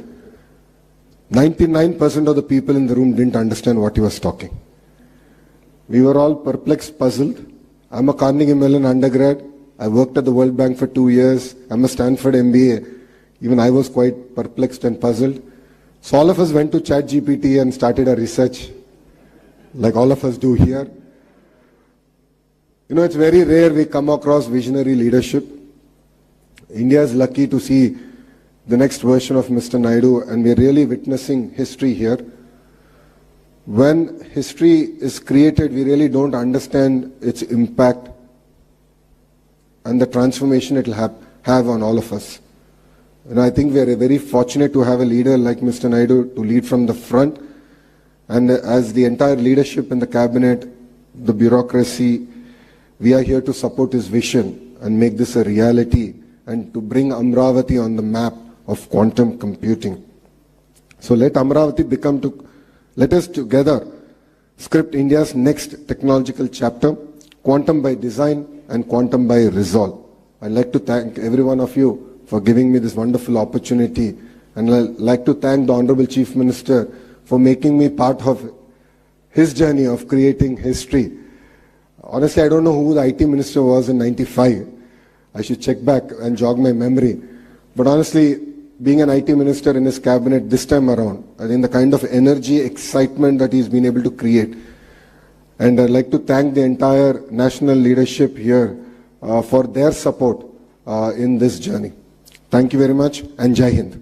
99% of the people in the room didn't understand what he was talking. We were all perplexed, puzzled. I'm a Carnegie Mellon undergrad. I worked at the World Bank for 2 years. I'm a Stanford MBA. Even I was quite perplexed and puzzled. So all of us went to ChatGPT and started our research, like all of us do here. You know, it's very rare we come across visionary leadership. India is lucky to see the next version of Mr. Naidu, and we're really witnessing history here. When history is created, we really don't understand its impact and the transformation it will have on all of us. And I think we are very fortunate to have a leader like Mr. Naidu to lead from the front. And as the entire leadership in the cabinet, the bureaucracy, we are here to support his vision and make this a reality and to bring Amravati on the map of quantum computing. So let us together script India's next technological chapter, quantum by design and quantum by resolve. I'd like to thank every one of you for giving me this wonderful opportunity, and I'd like to thank the Honorable Chief Minister for making me part of his journey of creating history. Honestly, I don't know who the IT Minister was in '95. I should check back and jog my memory. But honestly, being an IT Minister in his cabinet this time around, I think the kind of energy, excitement that he's been able to create. And I'd like to thank the entire national leadership here for their support in this journey. Thank you very much, and Jai Hind.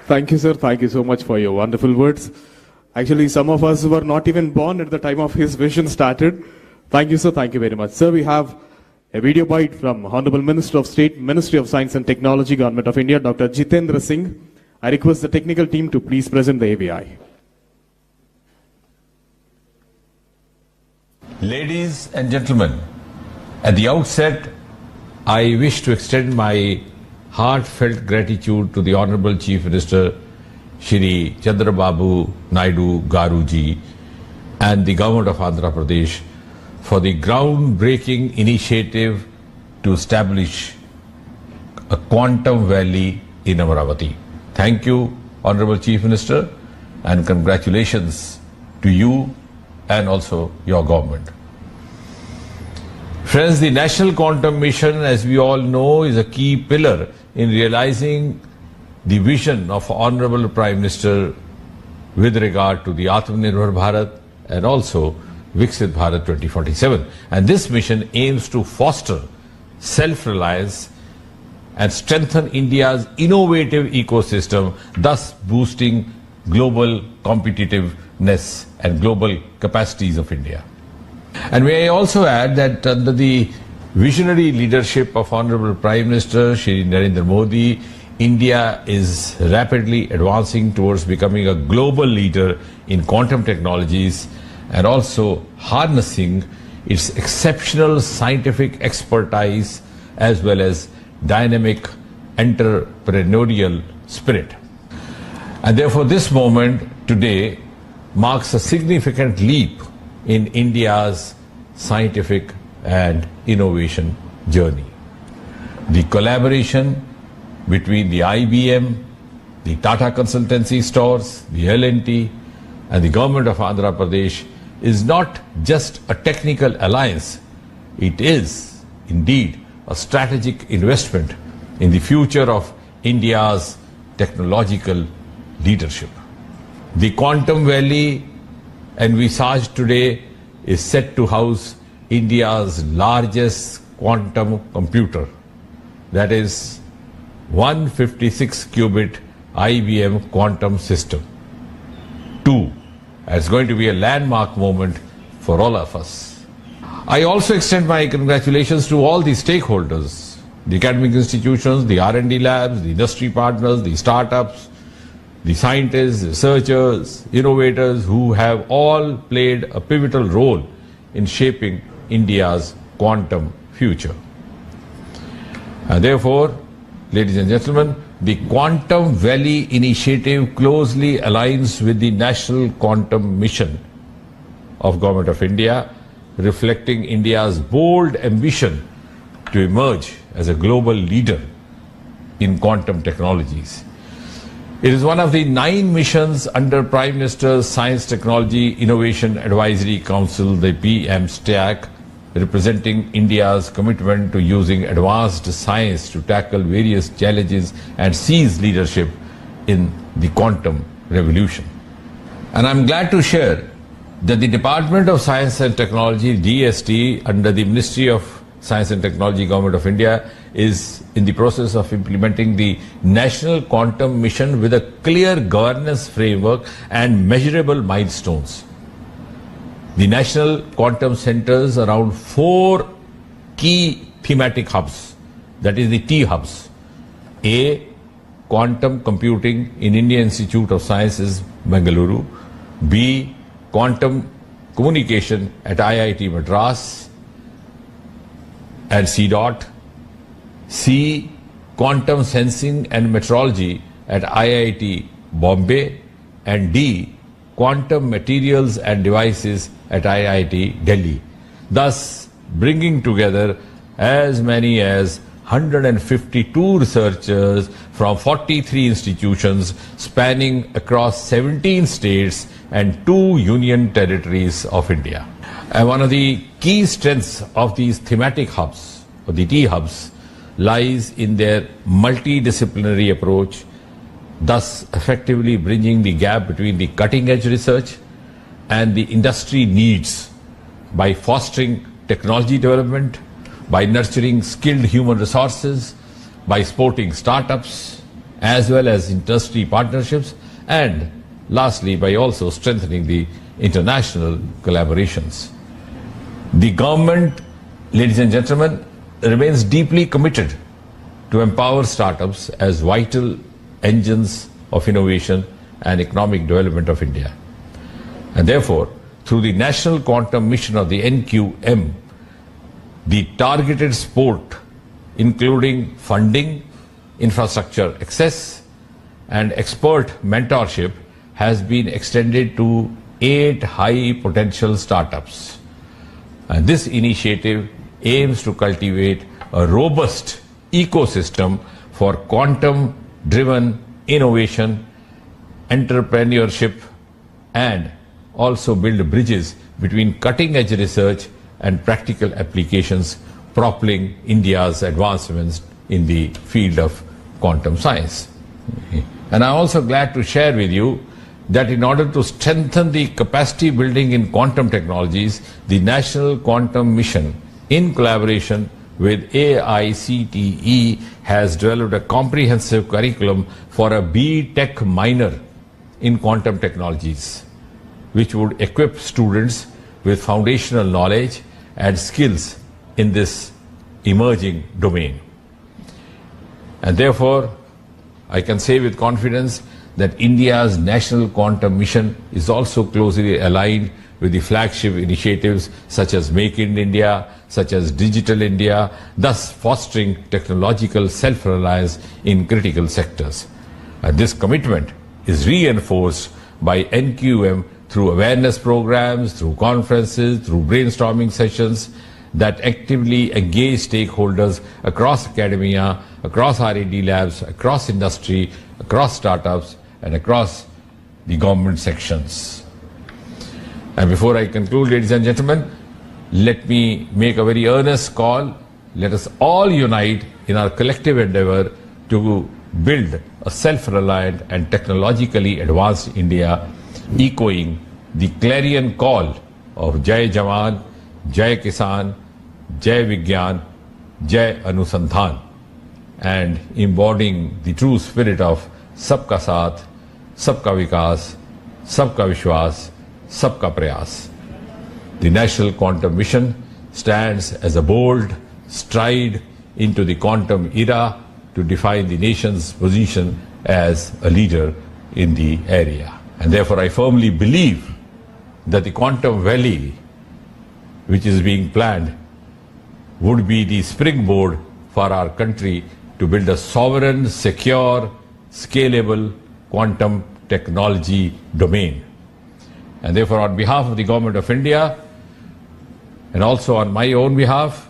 Thank you, sir. Thank you so much for your wonderful words. Actually, some of us were not even born at the time of his vision started. Thank you, sir. Thank you very much. Sir, we have a video bite from Honorable Minister of State, Ministry of Science and Technology, Government of India, Dr. Jitendra Singh. I request the technical team to please present the ABI. Ladies and gentlemen, at the outset, I wish to extend my heartfelt gratitude to the Honorable Chief Minister, Shri Chandrababu Naidu Garuji, and the Government of Andhra Pradesh for the groundbreaking initiative to establish a quantum valley in Amravati. Thank you, Honorable Chief Minister, and congratulations to you and also your government. Friends, the National Quantum Mission, as we all know, is a key pillar in realizing the vision of Honorable Prime Minister with regard to the Atmanirbhar Bharat and also Viksit Bharat 2047. And this mission aims to foster self-reliance and strengthen India's innovative ecosystem, thus boosting global competitiveness and global capacities of India. And may I also add that under the visionary leadership of Honorable Prime Minister Shri Narendra Modi, India is rapidly advancing towards becoming a global leader in quantum technologies and also harnessing its exceptional scientific expertise as well as dynamic entrepreneurial spirit. And therefore this moment today marks a significant leap in India's scientific and innovation journey. The collaboration between the IBM, the Tata Consultancy Stores, the L&T and the government of Andhra Pradesh is not just a technical alliance, it is indeed a strategic investment in the future of India's technological leadership. The Quantum Valley envisaged today is set to house India's largest quantum computer, that is 156-qubit IBM quantum system. It's going to be a landmark moment for all of us. I also extend my congratulations to all the stakeholders, the academic institutions, the R&D labs, the industry partners, the startups, the scientists, researchers, innovators who have all played a pivotal role in shaping India's quantum future. And therefore, ladies and gentlemen, the Quantum Valley initiative closely aligns with the National Quantum Mission of Government of India, reflecting India's bold ambition to emerge as a global leader in quantum technologies. It is one of the 9 missions under Prime Minister's Science Technology Innovation Advisory Council, the PM-STAC, representing India's commitment to using advanced science to tackle various challenges and seize leadership in the quantum revolution. And I'm glad to share that the Department of Science and Technology, DST, under the Ministry of Science and Technology, Government of India, is in the process of implementing the National Quantum Mission with a clear governance framework and measurable milestones. The National Quantum centers around 4 key thematic hubs, that is the T-hubs. A, Quantum Computing in Indian Institute of Sciences, Bengaluru. B, Quantum Communication at IIT Madras and CDOT. C, Quantum Sensing and Metrology at IIT Bombay. And D, Quantum Materials and Devices at IIT Delhi, thus bringing together as many as 152 researchers from 43 institutions spanning across 17 states and 2 union territories of India. And one of the key strengths of these thematic hubs, or the T-hubs, lies in their multidisciplinary approach, thus effectively bridging the gap between the cutting-edge research and the industry needs by fostering technology development, by nurturing skilled human resources, by supporting startups, as well as industry partnerships, and lastly, by also strengthening the international collaborations. The government, ladies and gentlemen, remains deeply committed to empower startups as vital engines of innovation and economic development of India. And therefore, through the National Quantum Mission of the NQM, the targeted support, including funding, infrastructure access, and expert mentorship, has been extended to 8 high potential startups. And this initiative aims to cultivate a robust ecosystem for quantum-driven innovation, entrepreneurship, and also build bridges between cutting-edge research and practical applications, propelling India's advancements in the field of quantum science. And I'm also glad to share with you that in order to strengthen the capacity building in quantum technologies, the National Quantum Mission, in collaboration with AICTE has developed a comprehensive curriculum for a B.Tech minor in quantum technologies, which would equip students with foundational knowledge and skills in this emerging domain. And therefore, I can say with confidence that India's national quantum mission is also closely aligned with the flagship initiatives such as Make in India, such as Digital India, thus fostering technological self-reliance in critical sectors. And this commitment is reinforced by NQM through awareness programs, through conferences, through brainstorming sessions that actively engage stakeholders across academia, across R&D labs, across industry, across startups, and across the government sections. And before I conclude, ladies and gentlemen, let me make a very earnest call. Let us all unite in our collective endeavor to build a self-reliant and technologically advanced India, echoing the clarion call of Jai Jawan, Jai Kisan, Jai Vigyan, Jai Anusandhan, and embodying the true spirit of Sabka Saath, Sabka Vikas, Sabka Vishwas, Sabka Prayas. The National Quantum Mission stands as a bold stride into the quantum era to define the nation's position as a leader in the area. And therefore, I firmly believe that the Quantum Valley, which is being planned, would be the springboard for our country to build a sovereign, secure, scalable quantum technology domain. And therefore, on behalf of the Government of India, and also on my own behalf,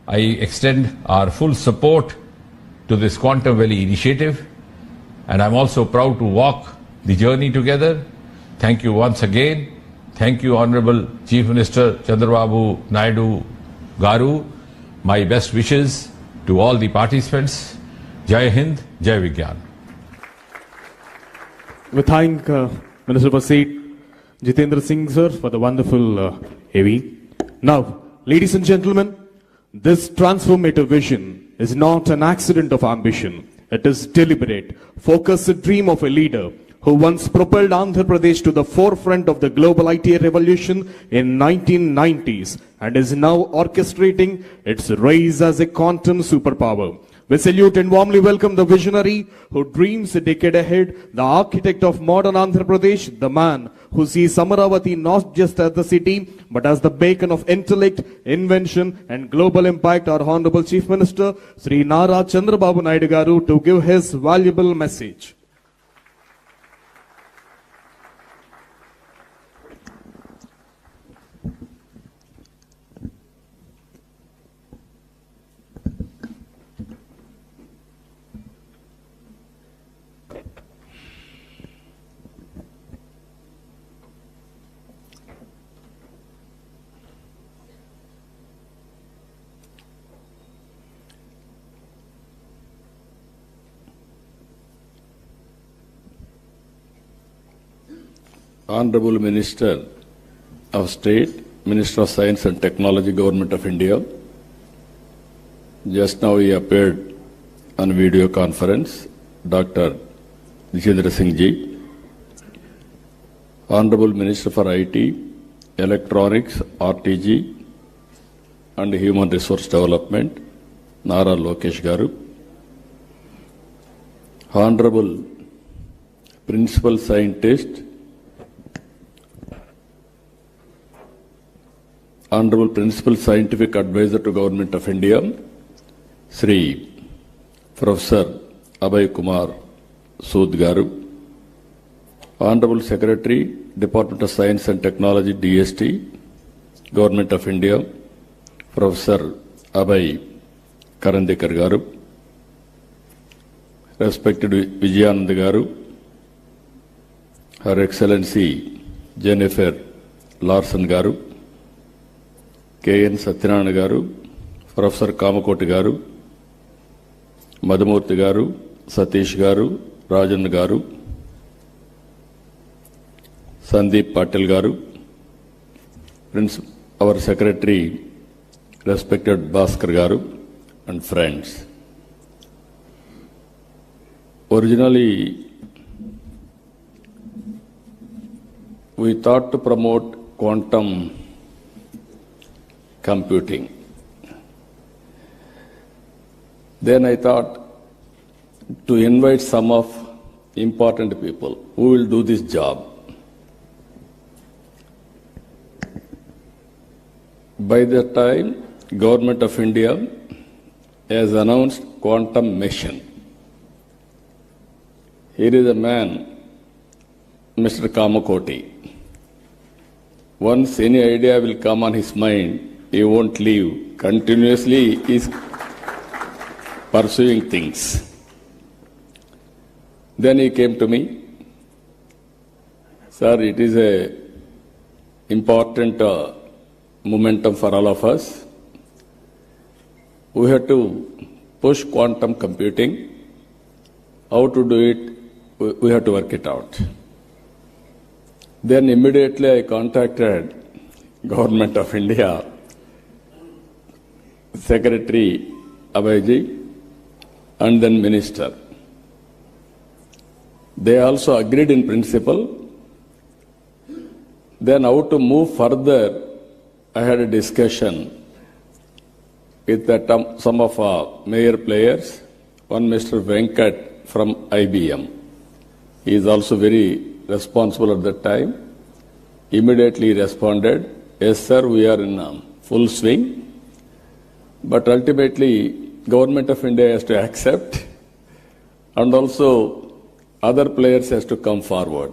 I extend our full support to this Quantum Valley initiative, and I'm also proud to walk the journey together. Thank you once again. Thank you, Honorable Chief Minister Chandrababu Naidu Garu. My best wishes to all the participants. Jai Hind, Jai Vigyan. We thank Minister for State Jitendra Singh sir for the wonderful AV. Now, ladies and gentlemen, this transformative vision is not an accident of ambition. It is deliberate, focused dream of a leader who once propelled Andhra Pradesh to the forefront of the global IT revolution in 1990s and is now orchestrating its rise as a quantum superpower. We salute and warmly welcome the visionary who dreams a decade ahead, the architect of modern Andhra Pradesh, the man who sees Amaravati not just as the city, but as the beacon of intellect, invention, and global impact, our Honorable Chief Minister, Sri Nara Chandrababu Naidu Garu, to give his valuable message. Honorable Minister of State, Minister of Science and Technology, Government of India. Just now he appeared on video conference, Dr. Jitendra Singh Ji. Honorable Minister for IT, Electronics, RTG, and Human Resource Development, Nara Lokesh Garu. Honorable Principal Scientist, Honorable Principal Scientific Advisor to Government of India, Sri Professor Abhay Kumar Sood Garu. Honorable Secretary, Department of Science and Technology, DST, Government of India, Professor Abhay Karandekar Garu. Respected Vijayananda Garu, Her Excellency Jennifer Larson Garu, K.N. Satyanarayana Garu, Professor Kamakoti Garu, Madhumurthy Garu, Satish Garu, Rajan Garu, Sandeep Patel Garu, our Secretary, respected Bhaskar Garu, and friends. Originally, we thought to promote quantum computing. Then I thought to invite some of important people who will do this job. By that time, Government of India has announced quantum mission. Here is a man, Mr. Kamakoti. Once any idea will come on his mind, he won't leave. Continuously he is pursuing things. Then he came to me. Sir, it is a important momentum for all of us. We have to push quantum computing. How to do it, we have to work it out. Then immediately I contacted Government of India, Secretary Abhayji, and then Minister. They also agreed in principle. Then how to move further, I had a discussion with some of our major players. One, Mr. Venkat from IBM. He is also very responsible at that time. Immediately responded, yes sir, we are in full swing. But ultimately, Government of India has to accept, and also other players has to come forward.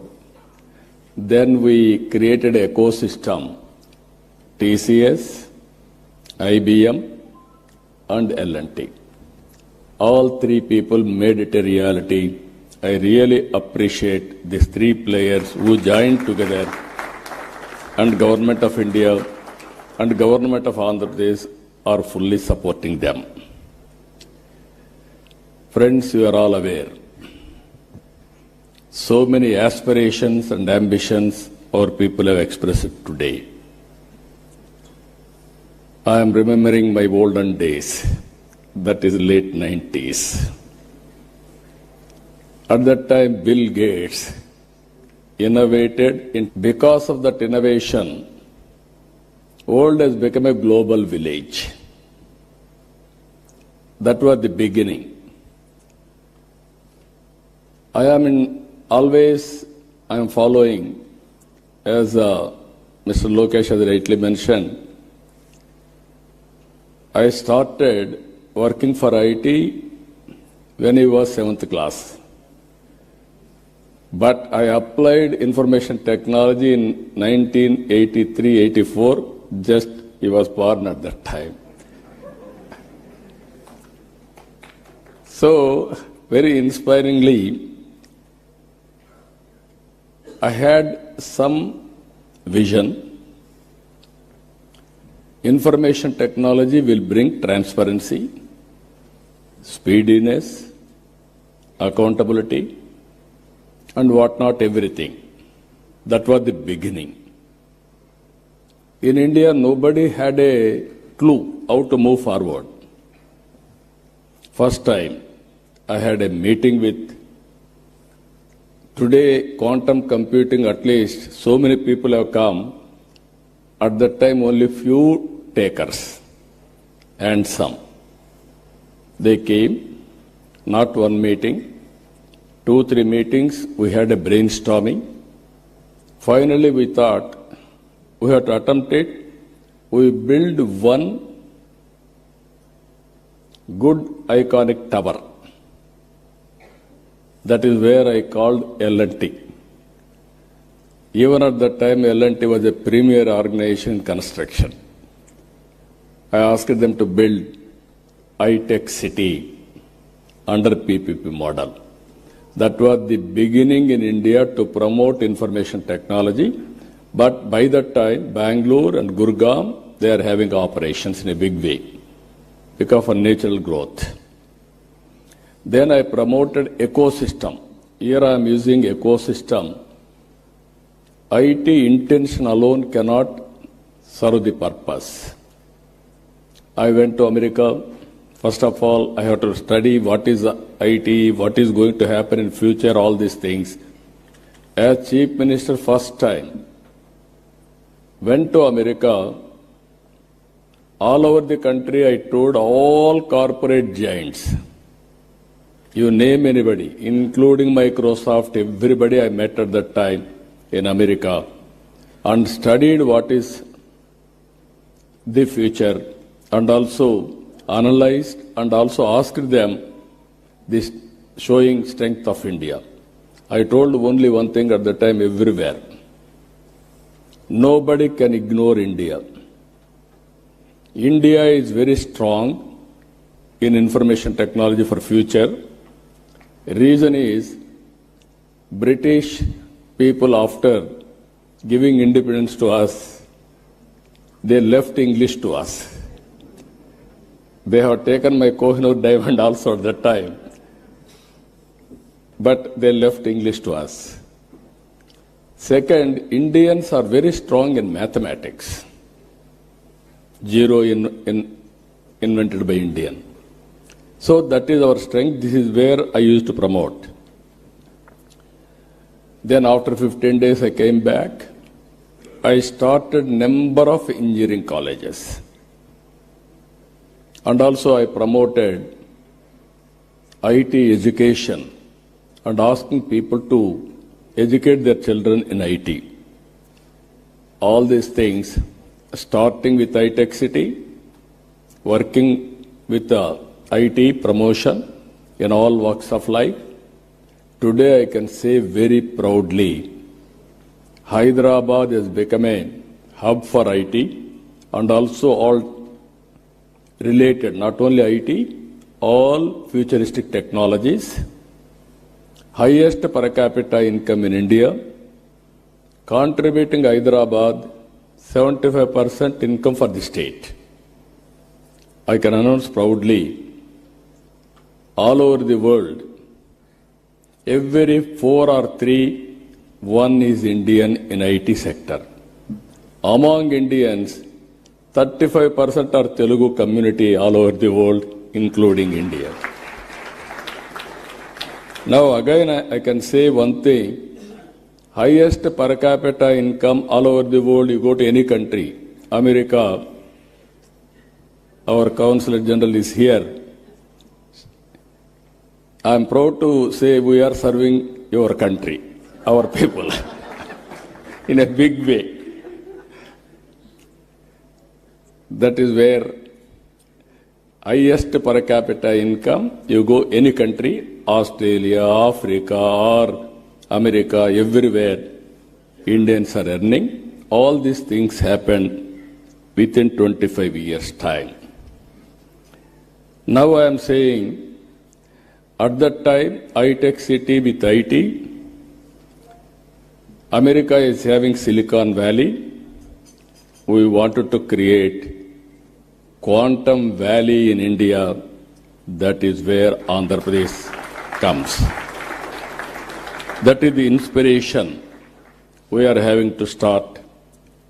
Then we created an ecosystem, TCS, IBM, and L&T. All three people made it a reality. I really appreciate these three players who joined together, and Government of India and Government of Andhra Pradesh are fully supporting them. Friends, you are all aware. So many aspirations and ambitions our people have expressed today. I am remembering my olden days, that is late 90s. At that time, Bill Gates innovated. Because of that innovation, world has become a global village. That was the beginning. I am following, as Mr. Lokesh has rightly mentioned, I started working for IT when he was 7th class. But I applied information technology in 1983-84, just he was born at that time. So, very inspiringly, I had some vision. Information technology will bring transparency, speediness, accountability, and whatnot, everything. That was the beginning. In India, nobody had a clue how to move forward. First time, I had a meeting with, today quantum computing, at least so many people have come. At that time, only few takers and some. They came, not one meeting, 2-3 meetings, we had a brainstorming. Finally, we thought we have to attempt it. We build one good iconic tower. That is where I called L&T. Even at that time, L&T was a premier organization in construction. I asked them to build high-tech city under PPP model. That was the beginning in India to promote information technology. But by that time, Bangalore and Gurgaon, they are having operations in a big way because of natural growth. Then I promoted ecosystem. Here I am using ecosystem. IT intention alone cannot serve the purpose. I went to America, First of all, I have to study what is IT, what is going to happen in future, all these things. As Chief Minister, first time, went to America. All over the country, I toured all corporate giants. You name anybody, including Microsoft, everybody I met at that time in America, and studied what is the future, and also analyzed and also asked them this showing strength of India. I told only one thing at the time everywhere. Nobody can ignore India. India is very strong in information technology for future. Reason is British people, after giving independence to us, they left English to us. They have taken my Kohinoor diamond also at that time, but they left English to us. Second, Indians are very strong in mathematics. Zero invented by Indian. So that is our strength. This is where I used to promote. Then after 15 days I came back. I started number of engineering colleges. And also I promoted IT education and asking people to educate their children in IT. All these things, starting with iTech City, working with the IT promotion in all walks of life. Today I can say very proudly, Hyderabad has become a hub for IT and also all related, not only IT, all futuristic technologies. Highest per capita income in India, contributing Hyderabad 75% income for the state. I can announce proudly, all over the world, every 4 or 3, one is Indian in IT sector. Among Indians, 35% are Telugu community all over the world, including India. Now again I can say one thing, highest per capita income all over the world, you go to any country, America, our Consul General is here. I am proud to say we are serving your country, our people, in a big way. That is where highest per capita income, you go any country, Australia, Africa, or America, everywhere, Indians are earning. All these things happened within 25 years' time. Now I am saying, at that time, iTech City with IT, America is having Silicon Valley. We wanted to create Quantum Valley in India. That is where Andhra Pradesh comes. That is the inspiration. We are having to start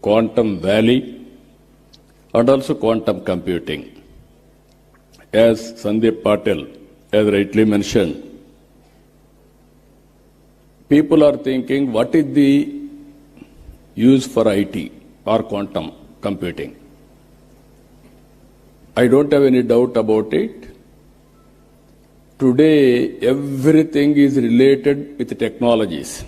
Quantum Valley and also quantum computing. As Sandeep Patel has rightly mentioned, people are thinking, what is the use for IT or quantum computing? I don't have any doubt about it. Today, everything is related with technologies.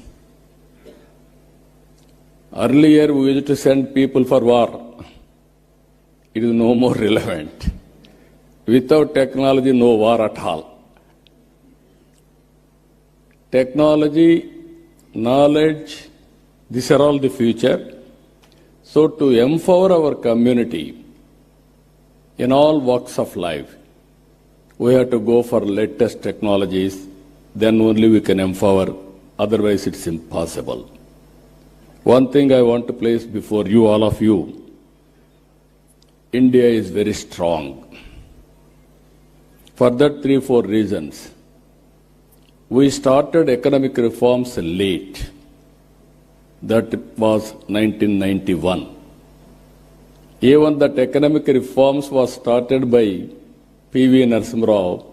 Earlier, we used to send people for war. It is no more relevant. Without technology, no war at all. Technology, knowledge, these are all the future. So to empower our community in all walks of life, we have to go for latest technologies, then only we can empower, otherwise it's impossible. One thing I want to place before you, all of you, India is very strong. For that 3-4 reasons. We started economic reforms late. That was 1991. Even that economic reforms was started by P.V. Narasimha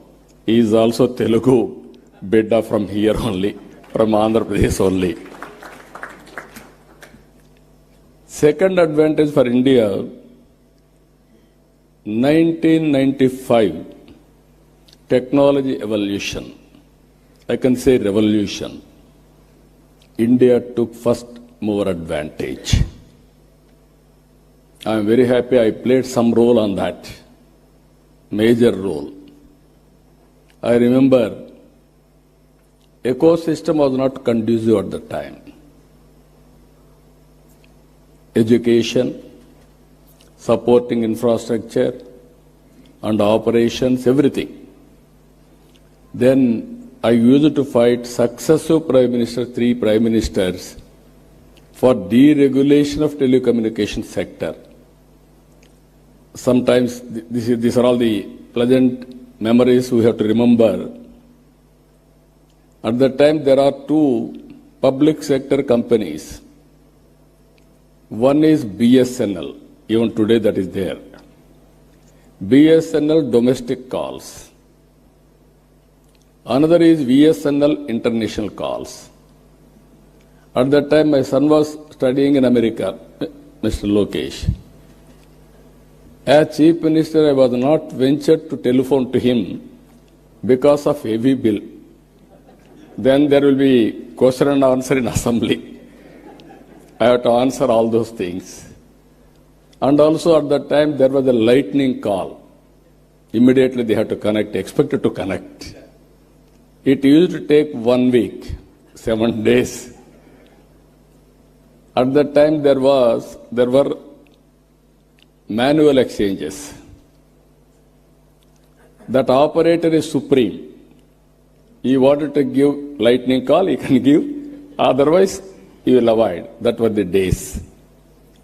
is also Telugu bidda from here only, from Andhra Pradesh only. Second advantage for India, 1995 technology evolution. I can say revolution. India took first mover advantage. I am very happy I played some role on that, major role. I remember ecosystem was not conducive at the time. Education, supporting infrastructure and operations, everything. Then I used to fight successive prime ministers, 3 prime ministers, for deregulation of telecommunication sector. Sometimes these are all the pleasant memories we have to remember. At that time, there are 2 public sector companies. One is BSNL, even today that is there. BSNL domestic calls. Another is VSNL international calls. At that time, my son was studying in America, Mr. Lokesh. As Chief Minister, I was not ventured to telephone to him because of heavy bill. Then there will be question and answer in assembly. I have to answer all those things. And also at that time, there was a lightning call. Immediately they had to connect, expected to connect. It used to take 1 week, 7 days. At that time, there were manual exchanges. That operator is supreme. He wanted to give lightning call, he can give. Otherwise, he will avoid. That were the days.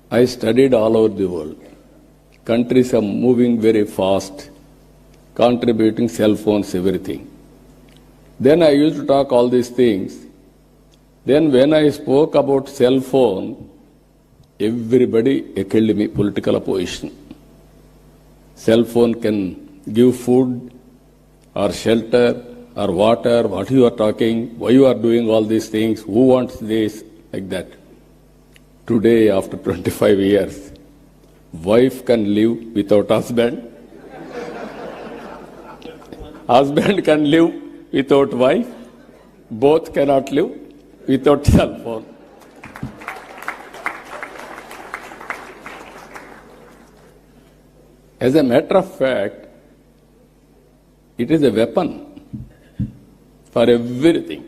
I studied all over the world. Countries are moving very fast, contributing cell phones, everything. Then I used to talk all these things. Then when I spoke about cell phone, everybody heckled me, political opposition. Cell phone can give food or shelter or water, what you are talking, why you are doing all these things, who wants this, like that. Today, after 25 years, wife can live without husband. Husband can live without wife. Both cannot live without cell phone. As a matter of fact, it is a weapon for everything.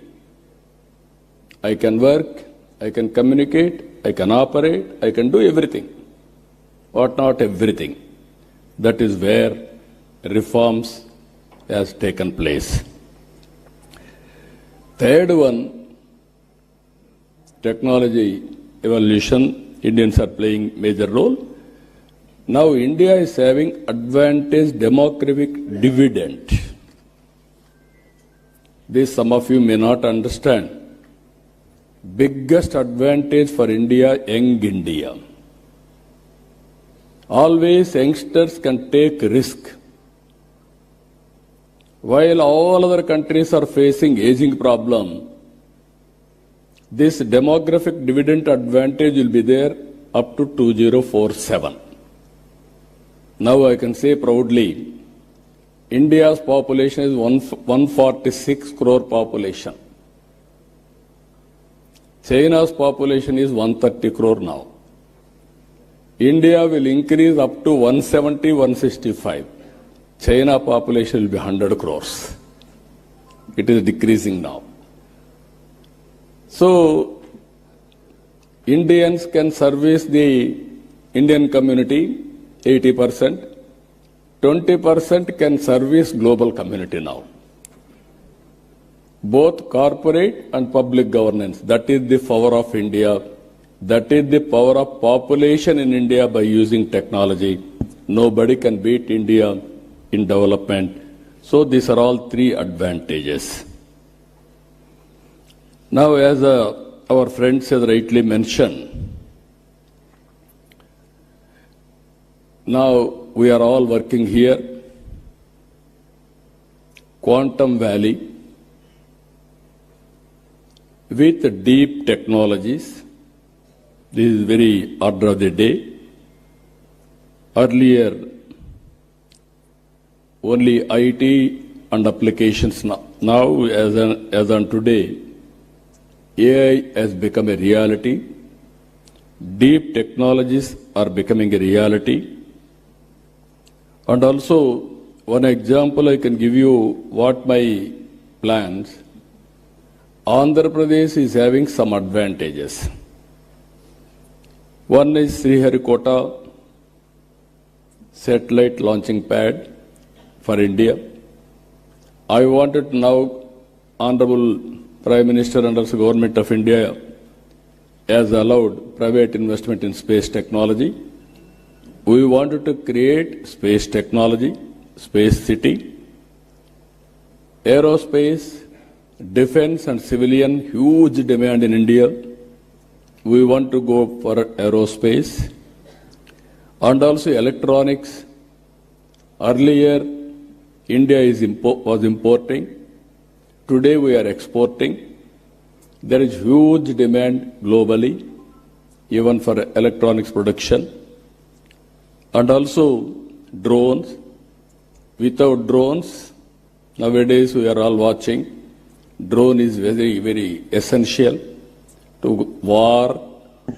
I can work, I can communicate, I can operate, I can do everything. But not everything. That is where reforms has taken place. Third one, technology evolution. Indians are playing major role. Now India is having advantage demographic dividend. This some of you may not understand. Biggest advantage for India, young India. Always youngsters can take risk. While all other countries are facing aging problem, this demographic dividend advantage will be there up to 2047. Now I can say proudly, India's population is 146 crore population. China's population is 130 crore now. India will increase up to 170, 165. China population will be 100 crores. It is decreasing now. So, Indians can service the Indian community 80%. 20% can service global community now. Both corporate and public governance. That is the power of India. That is the power of population in India by using technology. Nobody can beat India in development. So these are all 3 advantages. Now, as our friends has rightly mentioned, now we are all working here. quantum valley with deep technologies. This is very order of the day. Earlier, only IT and applications. Now, as on today, AI has become a reality. Deep technologies are becoming a reality. And also, one example I can give you what my plans. Andhra Pradesh is having some advantages. One is Sriharikota satellite launching pad for India. I wanted now, Honorable Prime Minister and also Government of India has allowed private investment in space technology. We wanted to create space technology, space city, aerospace, defense and civilian, huge demand in India. We want to go for aerospace and also electronics. Earlier, India was importing. Today, we are exporting. There is huge demand globally, even for electronics production. And also drones. Without drones, nowadays we are all watching. Drone is very, very essential to war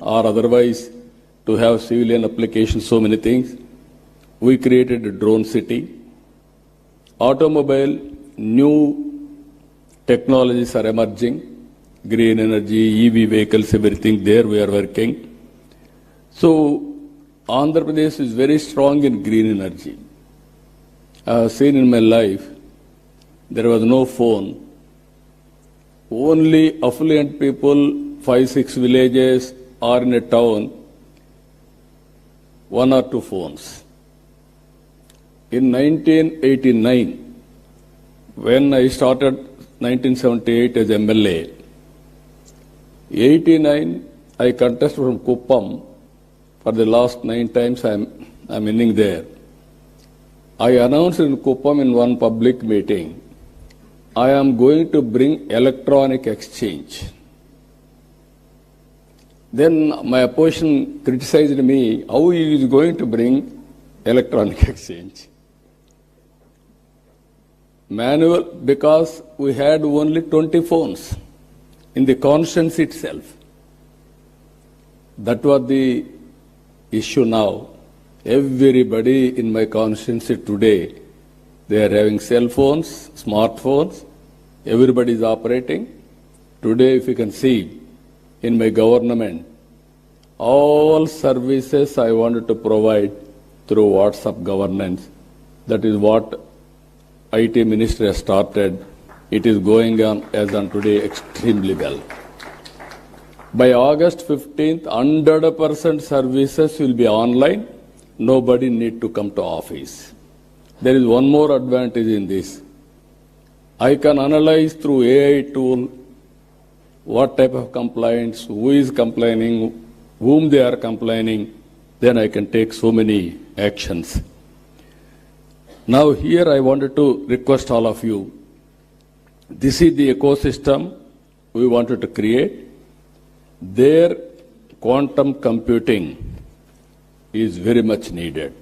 or otherwise to have civilian applications, so many things. We created a drone city. Automobile, new technologies are emerging. Green energy, EV vehicles, everything there we are working. So, Andhra Pradesh is very strong in green energy. I have seen in my life, there was no phone. Only affluent people, 5-6 villages or in a town, 1 or 2 phones. In 1989, when I started 1978 as MLA, 89 I contested from Kuppam. For the last 9 times I'm winning there. I announced in Kuppam in one public meeting, I am going to bring electronic exchange. Then my opposition criticized me, how he is going to bring electronic exchange? Manual, because we had only 20 phones in the constituency itself. That was the issue now. Everybody in my constituency today, they are having cell phones, smartphones, everybody is operating. Today, if you can see, in my government, all services I wanted to provide through WhatsApp governance. That is what IT Ministry has started. It is going on as on today extremely well. By August 15th, 100% services will be online. Nobody need to come to office. There is one more advantage in this. I can analyze through AI tool what type of complaints, who is complaining, whom they are complaining, then I can take so many actions. Now here I wanted to request all of you, this is the ecosystem we wanted to create. There, quantum computing is very much needed.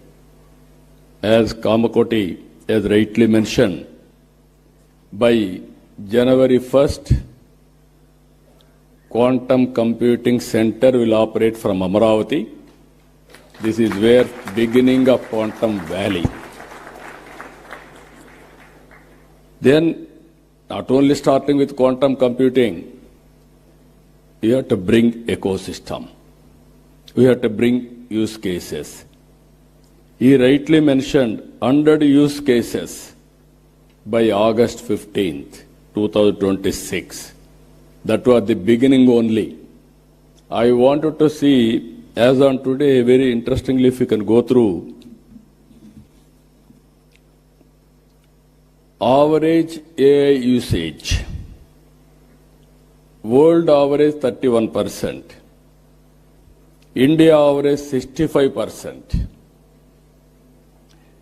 As Kamakoti has rightly mentioned, by January 1st, Quantum Computing Center will operate from Amaravati. This is where beginning of Quantum Valley. Then, not only starting with quantum computing, you have to bring ecosystem. We have to bring use cases. He rightly mentioned 100 use cases by August 15th, 2026. That was the beginning only. I wanted to see, as on today, very interestingly, if you can go through, average AI usage. World average 31%. India average 65%.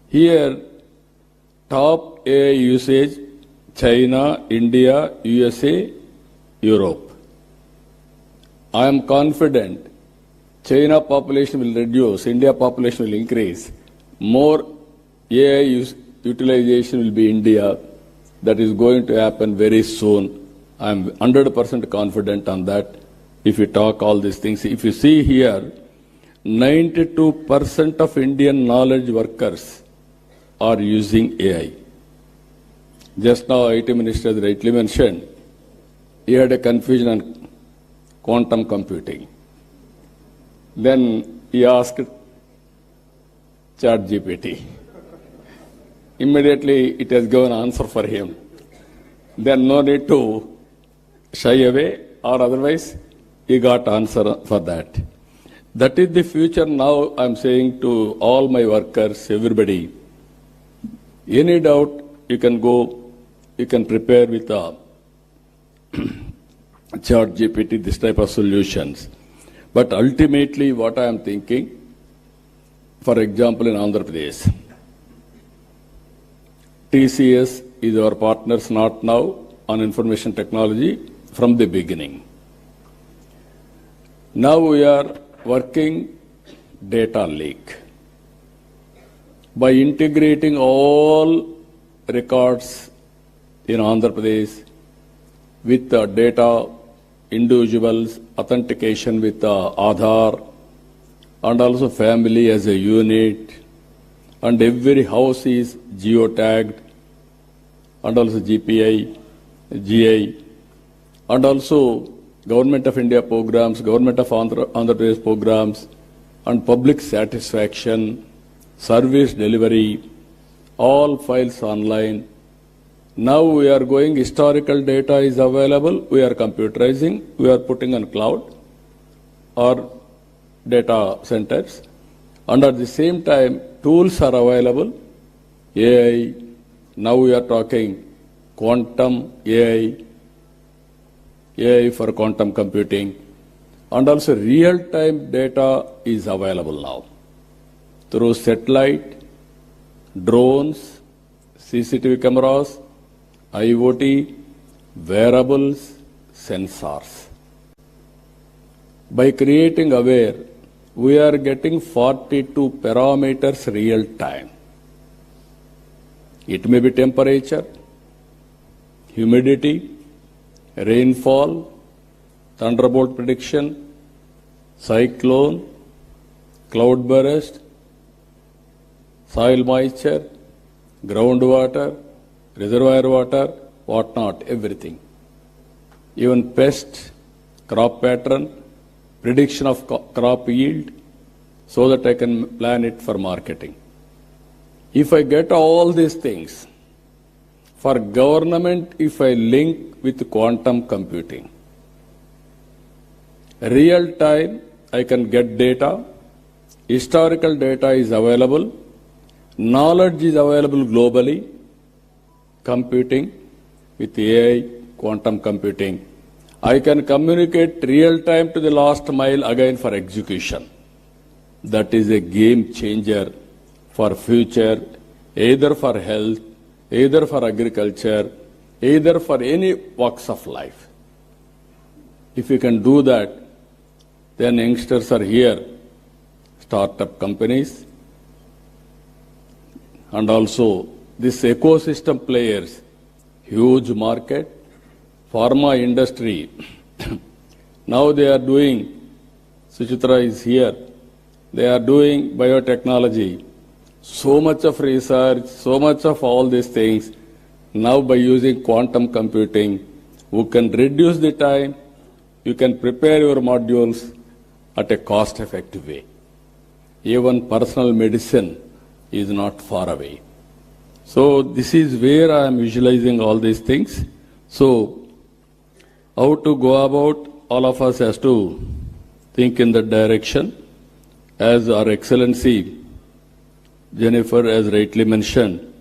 Here, top AI usage China, India, USA, Europe. I am confident China population will reduce, India population will increase. More AI utilization will be India. That is going to happen very soon. I am 100% confident on that. If you talk all these things, if you see here, 92% of Indian knowledge workers are using AI. Just now, IT Minister rightly mentioned, he had a confusion on quantum computing. Then he asked ChatGPT. Immediately, it has given answer for him. Then no need to shy away, or otherwise, he got answer for that. That is the future now. I'm saying to all my workers, everybody, any doubt, you can go, you can prepare with a ChatGPT, this type of solutions. But ultimately, what I am thinking, for example, in Andhra Pradesh, TCS is our partners not now on information technology from the beginning. Now we are working data lake. By integrating all records in Andhra Pradesh with the data, individuals, authentication with the Aadhaar, and also family as a unit, and every house is geotagged, and also GPI, GI, and also Government of India programs, Government of Andhra Pradesh programs, and public satisfaction, service delivery, all files online. Now we are going, historical data is available, we are computerizing, we are putting on cloud or data centers, and at the same time, tools are available, AI, now we are talking quantum AI, AI for quantum computing, and also real-time data is available now through satellite, drones, CCTV cameras, IoT, wearables, sensors. By creating aware, we are getting 42 parameters real time. It may be temperature, humidity, rainfall, thunderbolt prediction, cyclone, cloud burst, soil moisture, groundwater, reservoir water, whatnot, everything. Even pest, crop pattern, prediction of crop yield, so that I can plan it for marketing. If I get all these things, for government, if I link with quantum computing, real time, I can get data, historical data is available, knowledge is available globally, computing with AI, quantum computing. I can communicate real time to the last mile again for execution. That is a game changer for future, either for health, either for agriculture, either for any walks of life. If you can do that, then youngsters are here, startup companies, and also this ecosystem players, huge market, pharma industry. Now they are doing, Suchitra is here, they are doing biotechnology, so much of research, so much of all these things. Now by using quantum computing, we can reduce the time, you can prepare your modules at a cost-effective way. Even personal medicine is not far away. So this is where I am visualizing all these things. So how to go about, all of us has to think in that direction. As our Excellency Jennifer has rightly mentioned,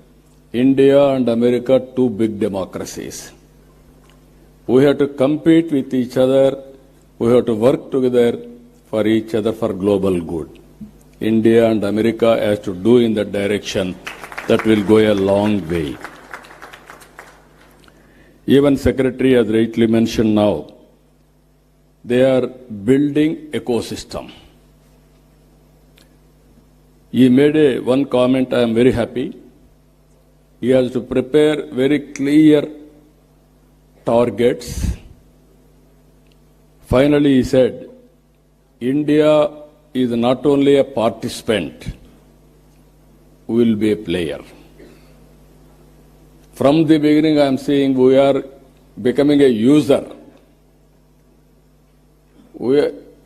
India and America, two big democracies. We have to compete with each other, we have to work together for each other for global good. India and America has to do in that direction. That will go a long way. Even Secretary has rightly mentioned now, they are building ecosystem. He made one comment, I am very happy. He has to prepare very clear targets. Finally, he said, India is not only a participant, we will be a player. From the beginning, I am saying we are becoming a user.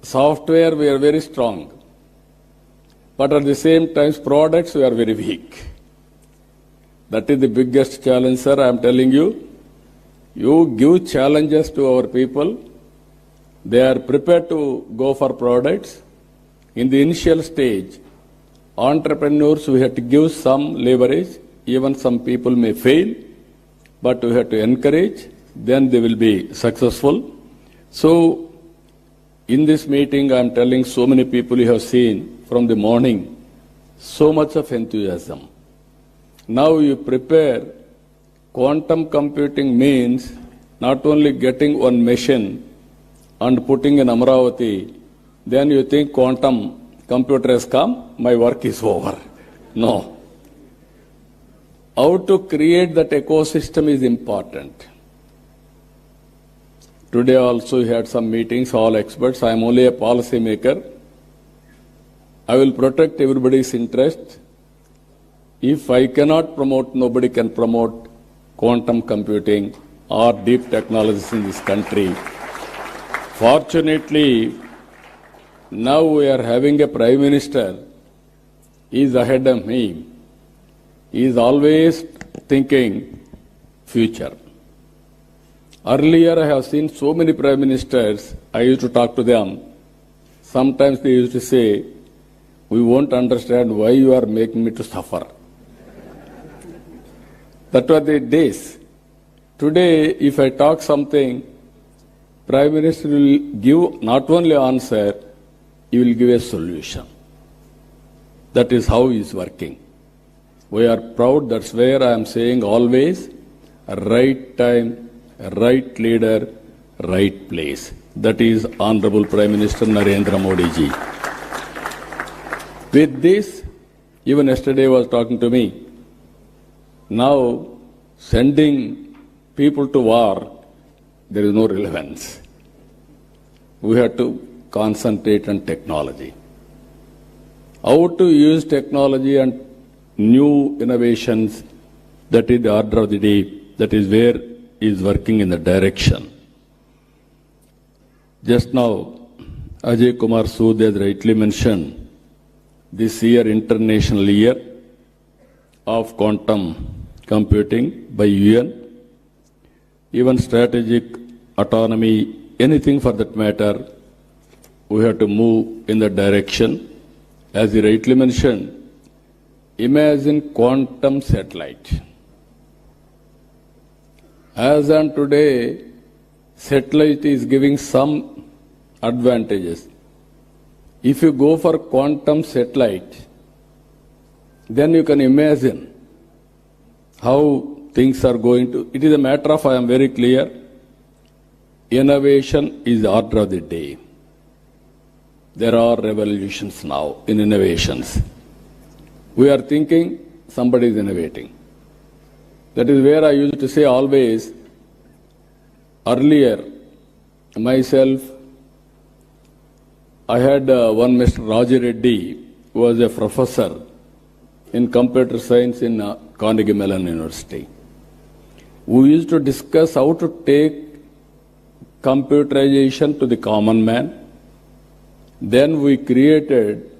Software, we are very strong. But at the same time, products, we are very weak. That is the biggest challenge, sir. I am telling you, you give challenges to our people. They are prepared to go for products. In the initial stage, entrepreneurs, we have to give some leverage. Even some people may fail, but we have to encourage. Then they will be successful. So, in this meeting, I am telling so many people you have seen from the morning, so much of enthusiasm. Now you prepare, quantum computing means not only getting one machine and putting in Amravati, then you think quantum computer has come, my work is over. No. How to create that ecosystem is important. Today also we had some meetings, all experts. I am only a policy maker. I will protect everybody's interest. If I cannot promote, nobody can promote quantum computing or deep technologies in this country. Fortunately, now we are having a Prime Minister. He is ahead of me. He is always thinking future. Earlier, I have seen so many Prime Ministers, I used to talk to them. Sometimes they used to say, we won't understand why you are making me to suffer. That were the days. Today, if I talk something, Prime Minister will give not only answer, he will give a solution. That is how he is working. We are proud, that's where I am saying always, right time, right leader, right place. That is Honorable Prime Minister Narendra Modi ji. With this, even yesterday was talking to me, now sending people to war, there is no relevance. We have to concentrate on technology. How to use technology and new innovations, that is the order of the day, that is where is working in the direction. Just now, Ajay Kumar Sood has rightly mentioned, this year, International Year of Quantum Computing by UN, even strategic autonomy, anything for that matter, we have to move in that direction. As he rightly mentioned, imagine quantum satellite. As on today, satellite is giving some advantages. If you go for quantum satellite, then you can imagine how things are going to. It is a matter of, I am very clear, innovation is the order of the day. There are revolutions now in innovations. We are thinking somebody is innovating. That is where I used to say always, earlier, myself, I had one Mr. Raja Reddy, who was a professor in computer science in Carnegie Mellon University. We used to discuss how to take computerization to the common man. Then we created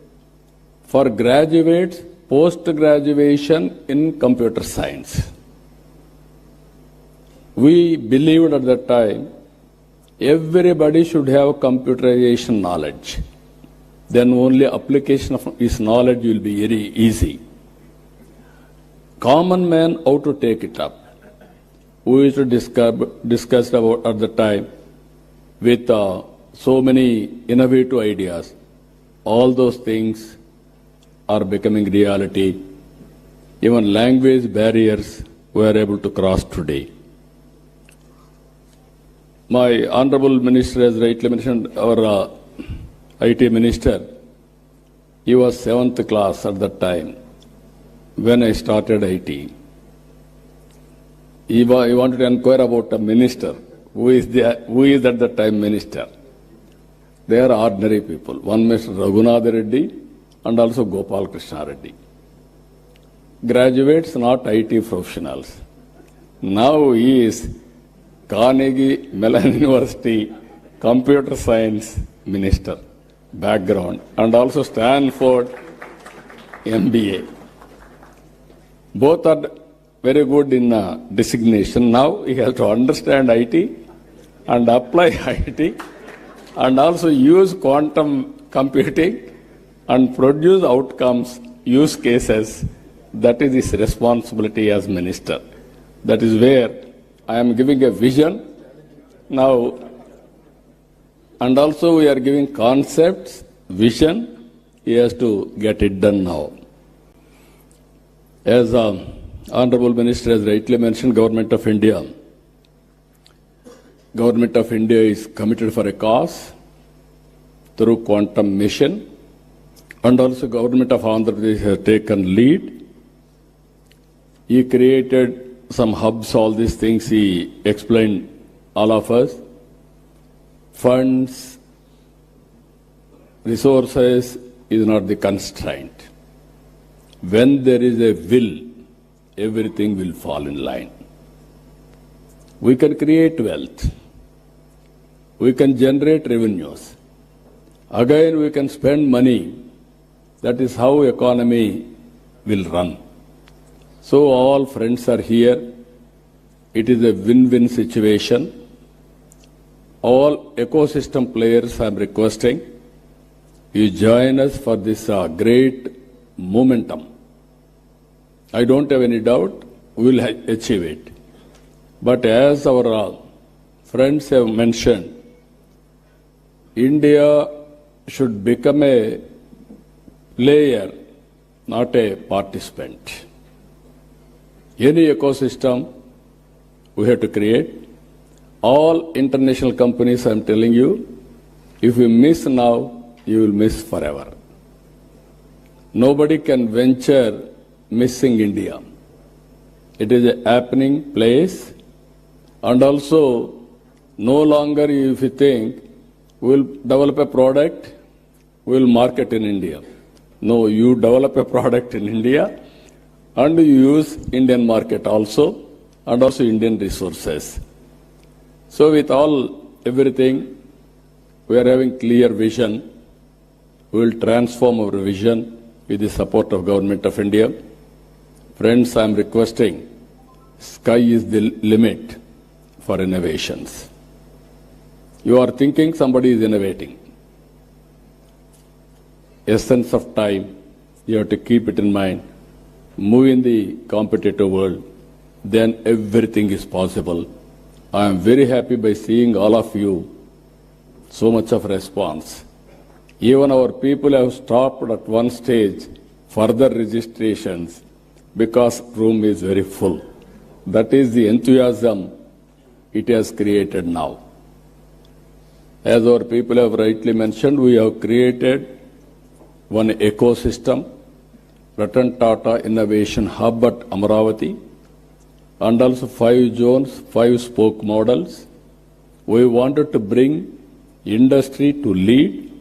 for graduates post-graduation in computer science. We believed at that time everybody should have computerization knowledge. Then only application of his knowledge will be very easy. Common man, how to take it up. We used to discuss about at the time with so many innovative ideas. All those things are becoming reality. Even language barriers we are able to cross today. My Honorable Minister has rightly mentioned, our IT Minister, he was 7th class at that time when I started IT. He wanted to inquire about a minister. Who is at that time minister? They are ordinary people. One Mr. Raghunath Reddy and also Gopal Krishna Reddy. Graduates, not IT professionals. Now he is Carnegie Mellon University Computer Science Minister background and also Stanford MBA. Both are very good in designation. Now he has to understand IT and apply IT and also use quantum computing and produce outcomes, use cases. That is his responsibility as minister. That is where I am giving a vision now, and also we are giving concepts, vision. He has to get it done now. As Honorable Minister has rightly mentioned, Government of India is committed for a cause through quantum mission, and also Government of Andhra Pradesh has taken lead. He created some hubs, all these things he explained all of us. Funds, resources is not the constraint. When there is a will, everything will fall in line. We can create wealth. We can generate revenues. Again, we can spend money. That is how economy will run. So all friends are here. It is a win-win situation. All ecosystem players, I am requesting, you join us for this great momentum. I don't have any doubt we will achieve it. But as our friends have mentioned, India should become a player, not a participant. Any ecosystem we have to create. All international companies, I am telling you, if you miss now, you will miss forever. Nobody can venture missing India. It is a happening place, and also no longer if you think we will develop a product, we will market in India. No, you develop a product in India and you use Indian market also and also Indian resources. So with everything, we are having clear vision. We will transform our vision with the support of Government of India. Friends, I am requesting, sky is the limit for innovations. You are thinking somebody is innovating. Essence of time, you have to keep it in mind. Move in the competitive world, then everything is possible. I am very happy by seeing all of you, so much of response. Even our people have stopped at one stage further registrations because room is very full. That is the enthusiasm it has created now. As our people have rightly mentioned, we have created one ecosystem, Ratan Tata Innovation Hub at Amaravati, and also 5 zones, 5 spoke models. We wanted to bring industry to lead,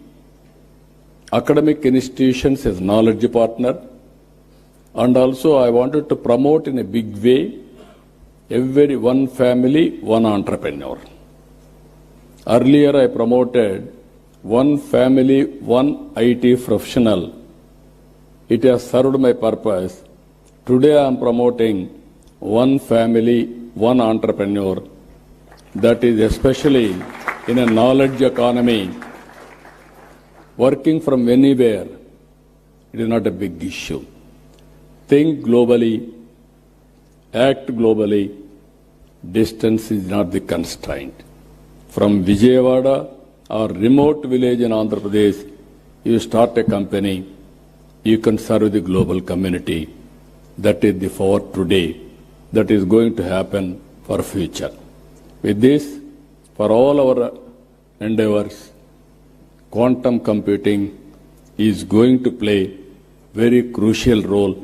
academic institutions as knowledge partner, and also I wanted to promote in a big way every one family, one entrepreneur. Earlier I promoted one family, one IT professional. It has served my purpose. Today I am promoting one family, one entrepreneur. That is especially in a knowledge economy, working from anywhere. It is not a big issue. Think globally, act globally. Distance is not the constraint. From Vijayawada or remote village in Andhra Pradesh, you start a company, you can serve the global community. That is the for today. That is going to happen for future. With this, for all our endeavors, quantum computing is going to play very crucial role.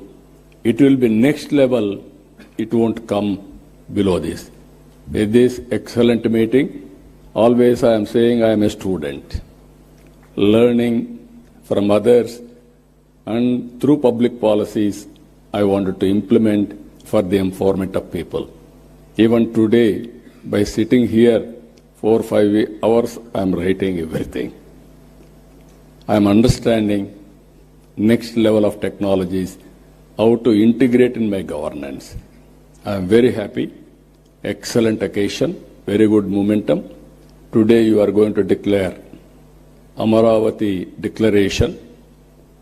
It will be next level. It won't come below this. With this excellent meeting, always I am saying I am a student, learning from others, and through public policies, I wanted to implement for the empowerment of people. Even today, by sitting here 4 or 5 hours, I am writing everything. I am understanding next level of technologies, how to integrate in my governance. I am very happy. Excellent occasion, very good momentum. Today you are going to declare Amaravati declaration.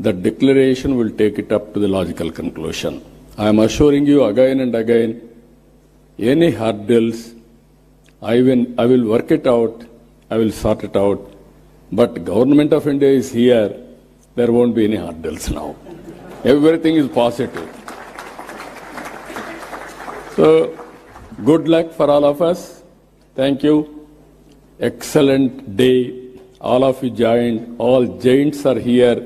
That declaration will take it up to the logical conclusion. I am assuring you again and again, any hurdles, I will work it out, I will sort it out. But Government of India is here, there won't be any hurdles now. Everything is positive. So, good luck for all of us. Thank you. Excellent day. All of you joined. All giants are here.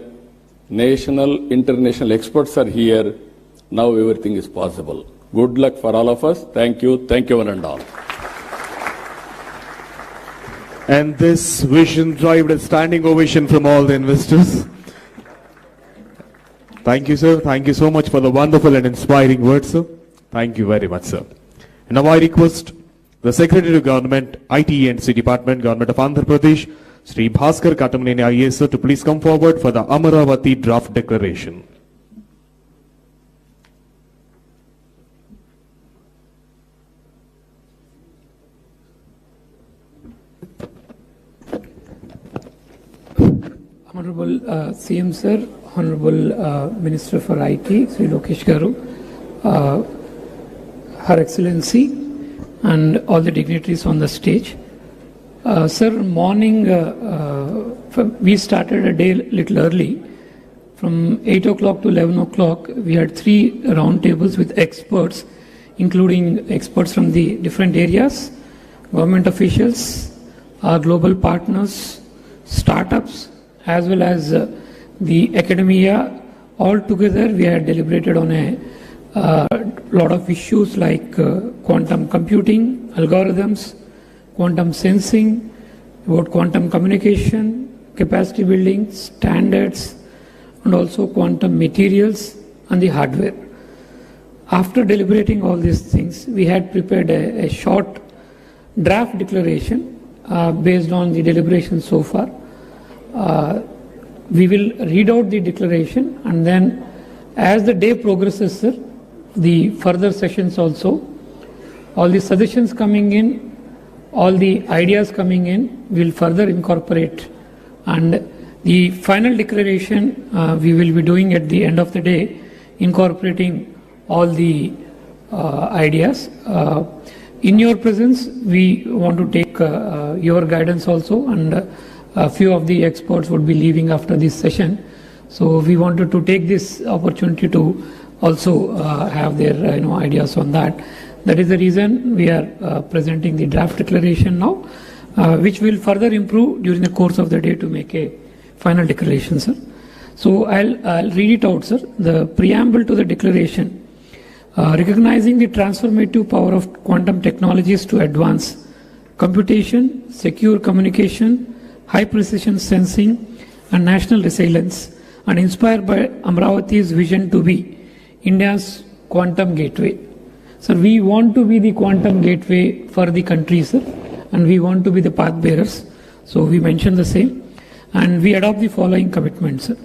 National, international experts are here. Now everything is possible. Good luck for all of us. Thank you. Thank you one and all. And this vision derived a standing ovation from all the investors. Thank you, sir. Thank you so much for the wonderful and inspiring words, sir. Thank you very much, sir. And now I request the Secretary of Government, IT and C Department, Government of Andhra Pradesh, Sri Bhaskar Katamaneni IAS, sir, to please come forward for the Amaravati draft declaration. Honorable CM Sir, Honorable Minister for IT, Sri Lokesh Garu, Her Excellency, and all the dignitaries on the stage. Sir, morning, we started a day little early. From 8 o'clock to 11 o'clock, we had 3 roundtables with experts, including experts from the different areas, government officials, our global partners, startups, as well as the academia. All together, we had deliberated on a lot of issues like quantum computing, algorithms, quantum sensing, about quantum communication, capacity building, standards, and also quantum materials and the hardware. After deliberating all these things, we had prepared a short draft declaration based on the deliberations so far. We will read out the declaration, and then as the day progresses, sir, the further sessions also, all the suggestions coming in, all the ideas coming in, will further incorporate, and the final declaration we will be doing at the end of the day, incorporating all the ideas. In your presence, we want to take your guidance also, and a few of the experts would be leaving after this session. So we wanted to take this opportunity to also have their ideas on that. That is the reason we are presenting the draft declaration now, which will further improve during the course of the day to make a final declaration, sir. So I'll read it out, sir. The preamble to the declaration, recognizing the transformative power of quantum technologies to advance computation, secure communication, high precision sensing, and national resilience, and inspired by Amaravati's vision to be India's quantum gateway. Sir, we want to be the quantum gateway for the country, sir, and we want to be the path bearers. So we mentioned the same, and we adopt the following commitments, sir.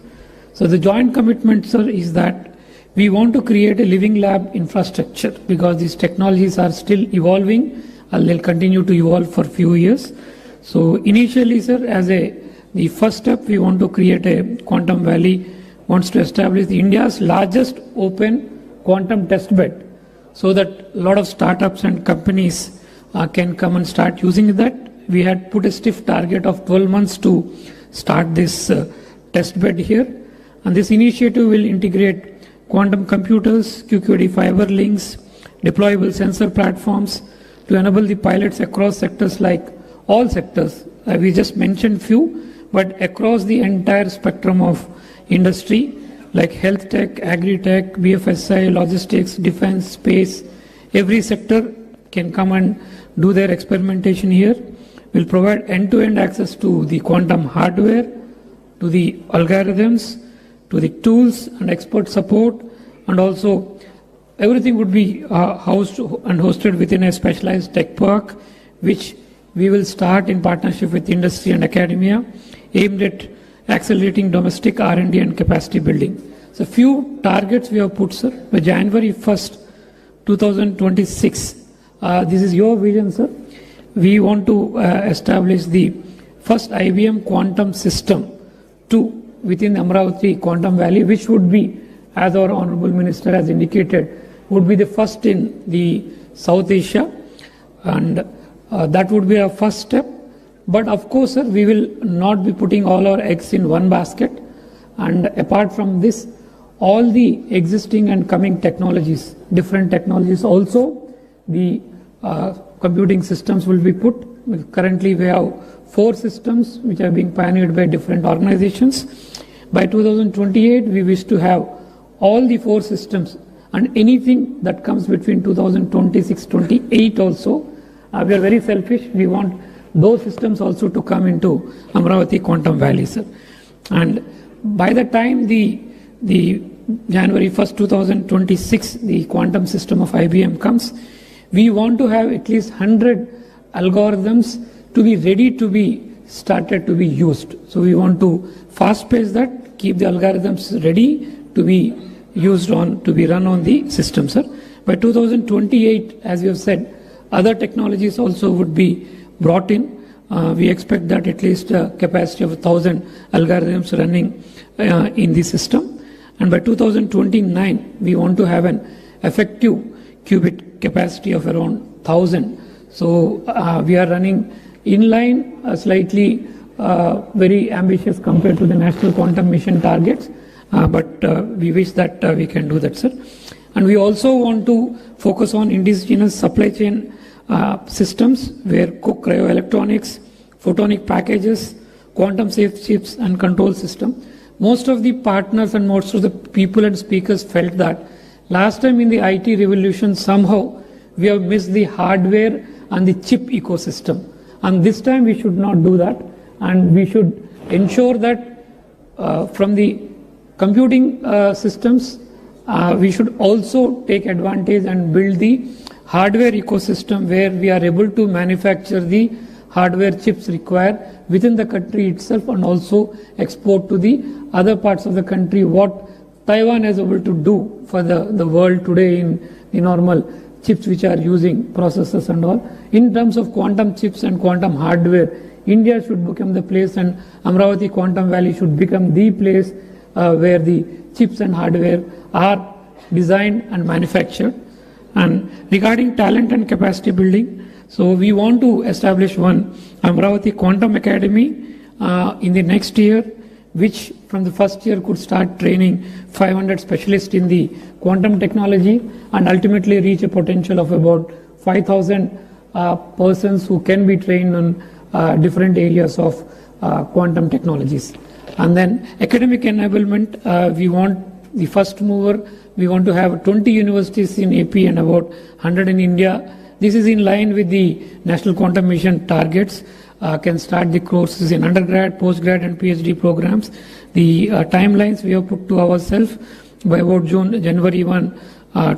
So the joint commitment, sir, is that we want to create a living lab infrastructure because these technologies are still evolving and they'll continue to evolve for a few years. So initially, sir, as the first step, we want to create a Quantum Valley, wants to establish India's largest open quantum test bed, so that a lot of startups and companies can come and start using that. We had put a stiff target of 12 months to start this test bed here, and this initiative will integrate quantum computers, QQD fiber links, deployable sensor platforms to enable the pilots across sectors like all sectors. We just mentioned few, but across the entire spectrum of industry, like health tech, agri-tech, BFSI, logistics, defense, space, every sector can come and do their experimentation here. We'll provide end-to-end access to the quantum hardware, to the algorithms, to the tools and expert support, and also everything would be housed and hosted within a specialized tech park, which we will start in partnership with industry and academia, aimed at accelerating domestic R&D and capacity building. So few targets we have put, sir. By January 1st, 2026, this is your vision, sir. We want to establish the first IBM quantum system within Amravati Quantum Valley, which would be, as our Honorable Minister has indicated, would be the first in the South Asia, and that would be our first step. But of course, sir, we will not be putting all our eggs in one basket. And apart from this, all the existing and coming technologies, different technologies also, the computing systems will be put. Currently, we have 4 systems which are being pioneered by different organizations. By 2028, we wish to have all the 4 systems, and anything that comes between 2026-28 also. We are very selfish. We want those systems also to come into Amravati Quantum Valley, sir. And by the time the January 1st, 2026, the quantum system of IBM comes, we want to have at least 100 algorithms to be ready to be started to be used. So we want to fast pace that, keep the algorithms ready to be used on, to be run on the system, sir. By 2028, as you have said, other technologies also would be brought in. We expect that at least a capacity of 1,000 algorithms running in the system. And by 2029, we want to have an effective qubit capacity of around 1,000. So we are running in line, slightly very ambitious compared to the National Quantum Mission targets, but we wish that we can do that, sir. And we also want to focus on indigenous supply chain systems where cryoelectronics, photonic packages, quantum safe chips and control system. Most of the partners and most of the people and speakers felt that last time in the IT revolution somehow we have missed the hardware and the chip ecosystem. And this time we should not do that, and we should ensure that from the computing systems we should also take advantage and build the hardware ecosystem where we are able to manufacture the hardware chips required within the country itself and also export to the other parts of the country, what Taiwan is able to do for the world today in the normal chips which are using processors and all. In terms of quantum chips and quantum hardware, India should become the place, and Amravati Quantum Valley should become the place where the chips and hardware are designed and manufactured. And regarding talent and capacity building, so we want to establish one Amravati Quantum Academy in the next year, which from the first year could start training 500 specialists in the quantum technology and ultimately reach a potential of about 5,000 persons who can be trained on different areas of quantum technologies. And then academic enablement, we want the first mover. We want to have 20 universities in AP and about 100 in India. This is in line with the National Quantum Mission targets. Can start the courses in undergrad, postgrad and PhD programs. The timelines we have put to ourselves by about January 1,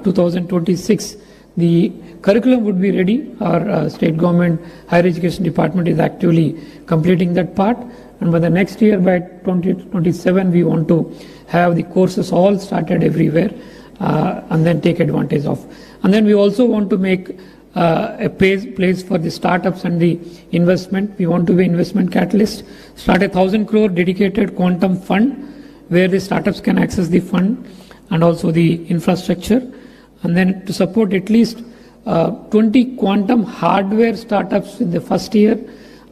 2026. The curriculum would be ready. Our state government higher education department is actively completing that part. And by the next year, by 2027, we want to have the courses all started everywhere and then take advantage of. And then we also want to make a place for the startups and the investment. We want to be investment catalyst. Start 1,000 crore dedicated quantum fund where the startups can access the fund and also the infrastructure. And then to support at least 20 quantum hardware startups in the first year,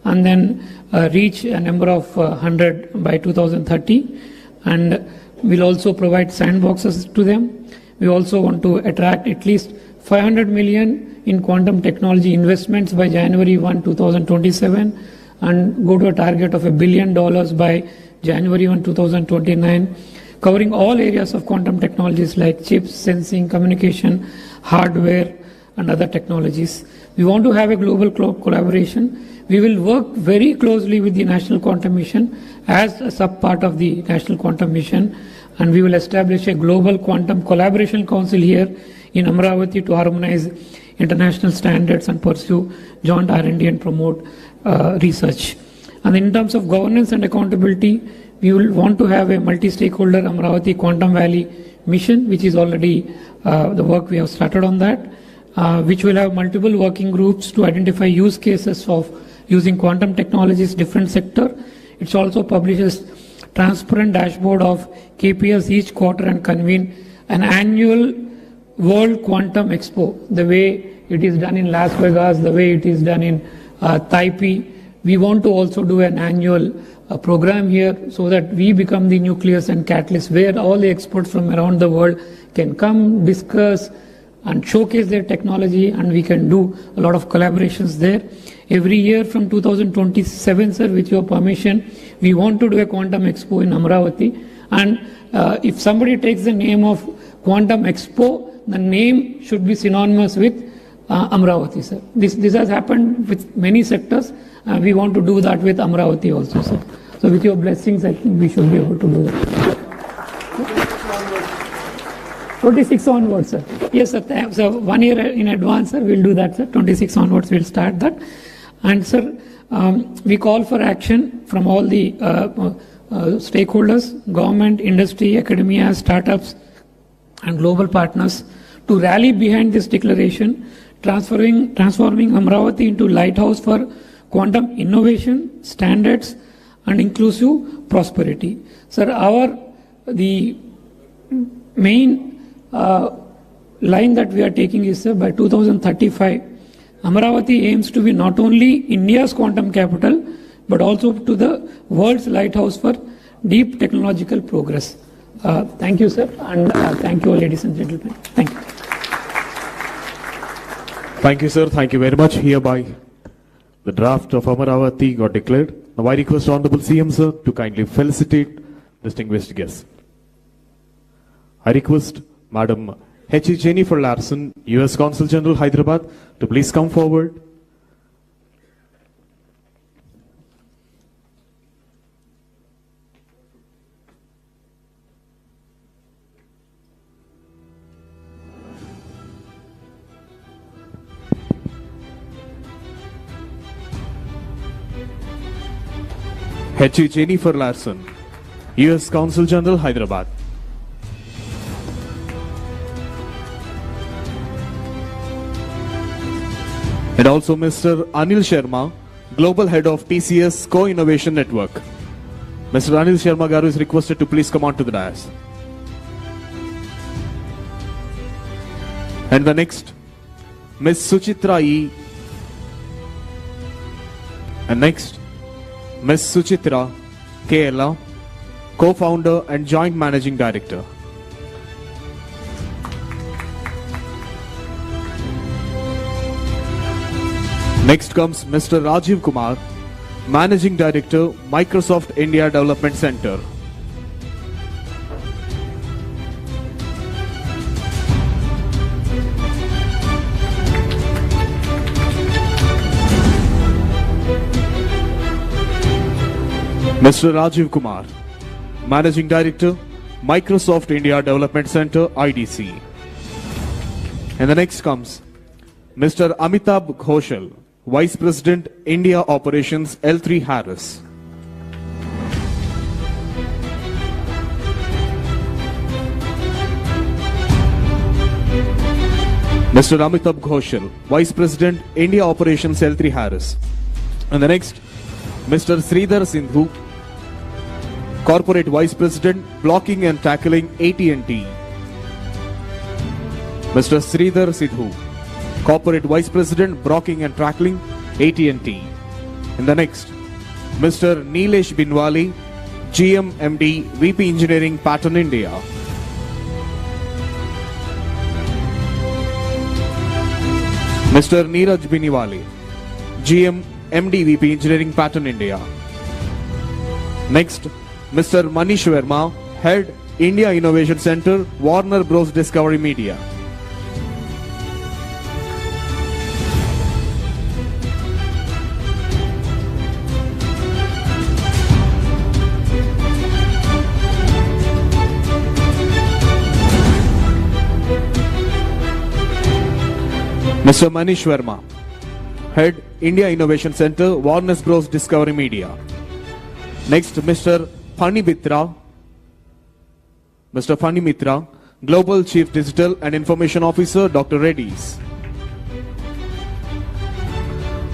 and then reach a number of 100 by 2030. And we'll also provide sandboxes to them. We also want to attract at least 500 million in quantum technology investments by January 1, 2027, and go to a target of $1 billion by January 1, 2029, covering all areas of quantum technologies like chips, sensing, communication, hardware, and other technologies. We want to have a global collaboration. We will work very closely with the National Quantum Mission as a sub-part of the National Quantum Mission, and we will establish a global quantum collaboration council here in Amravati to harmonize international standards and pursue joint R&D and promote research. And in terms of governance and accountability, we will want to have a multi-stakeholder Amravati Quantum Valley mission, which is already the work we have started on that, which will have multiple working groups to identify use cases of using quantum technologies, different sector. It also publishes transparent dashboard of KPIs each quarter and convene an annual World Quantum Expo, the way it is done in Las Vegas, the way it is done in Taipei. We want to also do an annual program here so that we become the nucleus and catalyst where all the experts from around the world can come, discuss, and showcase their technology, and we can do a lot of collaborations there. Every year from 2027, sir, with your permission, we want to do a Quantum Expo in Amravati. And if somebody takes the name of Quantum Expo, the name should be synonymous with Amravati, sir. This has happened with many sectors. We want to do that with Amravati also, sir. So with your blessings, I think we should be able to do that. 26 onwards, sir. Yes, sir. So 1 year in advance, sir, we'll do that, sir. 26 onwards, we'll start that. And, sir, we call for action from all the stakeholders, government, industry, academia, startups, and global partners to rally behind this declaration, transforming Amravati into lighthouse for quantum innovation, standards, and inclusive prosperity. Sir, the main line that we are taking is, sir, by 2035, Amravati aims to be not only India's quantum capital, but also to the world's lighthouse for deep technological progress. Thank you, sir, and thank you all, ladies and gentlemen. Thank you. Thank you, sir. Thank you very much. Hereby, the draft of Amravati got declared. Now I request Honorable CM, sir, to kindly felicitate distinguished guests. I request Madam H.E. Jennifer Larson, U.S. Consul General, Hyderabad, to please come forward. H.E. Jennifer Larson, U.S. Consul General, Hyderabad. And also Mr. Anil Sharma, Global Head of TCS Co-Innovation Network. Mr. Anil Sharma Garu is requested to please come on to the dais. And the next, Ms. Suchitra E. And next, Ms. Suchitra K. Co-founder and Joint Managing Director. Next comes Mr. Rajiv Kumar, Managing Director, Microsoft India Development Center. Mr. Rajiv Kumar, Managing Director, Microsoft India Development Center, IDC. And the next comes Mr. Amitabh Ghoshal, Vice President, India Operations, L3 Harris. Mr. Amitabh Ghoshal, Vice President, India Operations, L3 Harris. And the next, Mr. Sridhar Sindhu, Corporate Vice President, Blocking and Tackling, AT&T. Mr. Sridhar Sindhu, Corporate Vice President, Blocking and Tackling, AT&T. And the next, Mr. Nilesh Binwali, GM MD, VP Engineering, Pattern India. Mr. Neeraj Biniwale, GM MDVP Engineering Pattern India. Next, Mr. Manish Verma, Head India Innovation Center, Warner Bros. Discovery Media. Mr. Manish Verma, Head India Innovation Center, Warner Bros. Discovery Media. Next, Mr. Phani Mitra, Global Chief Digital and Information Officer, Dr. Reddy's.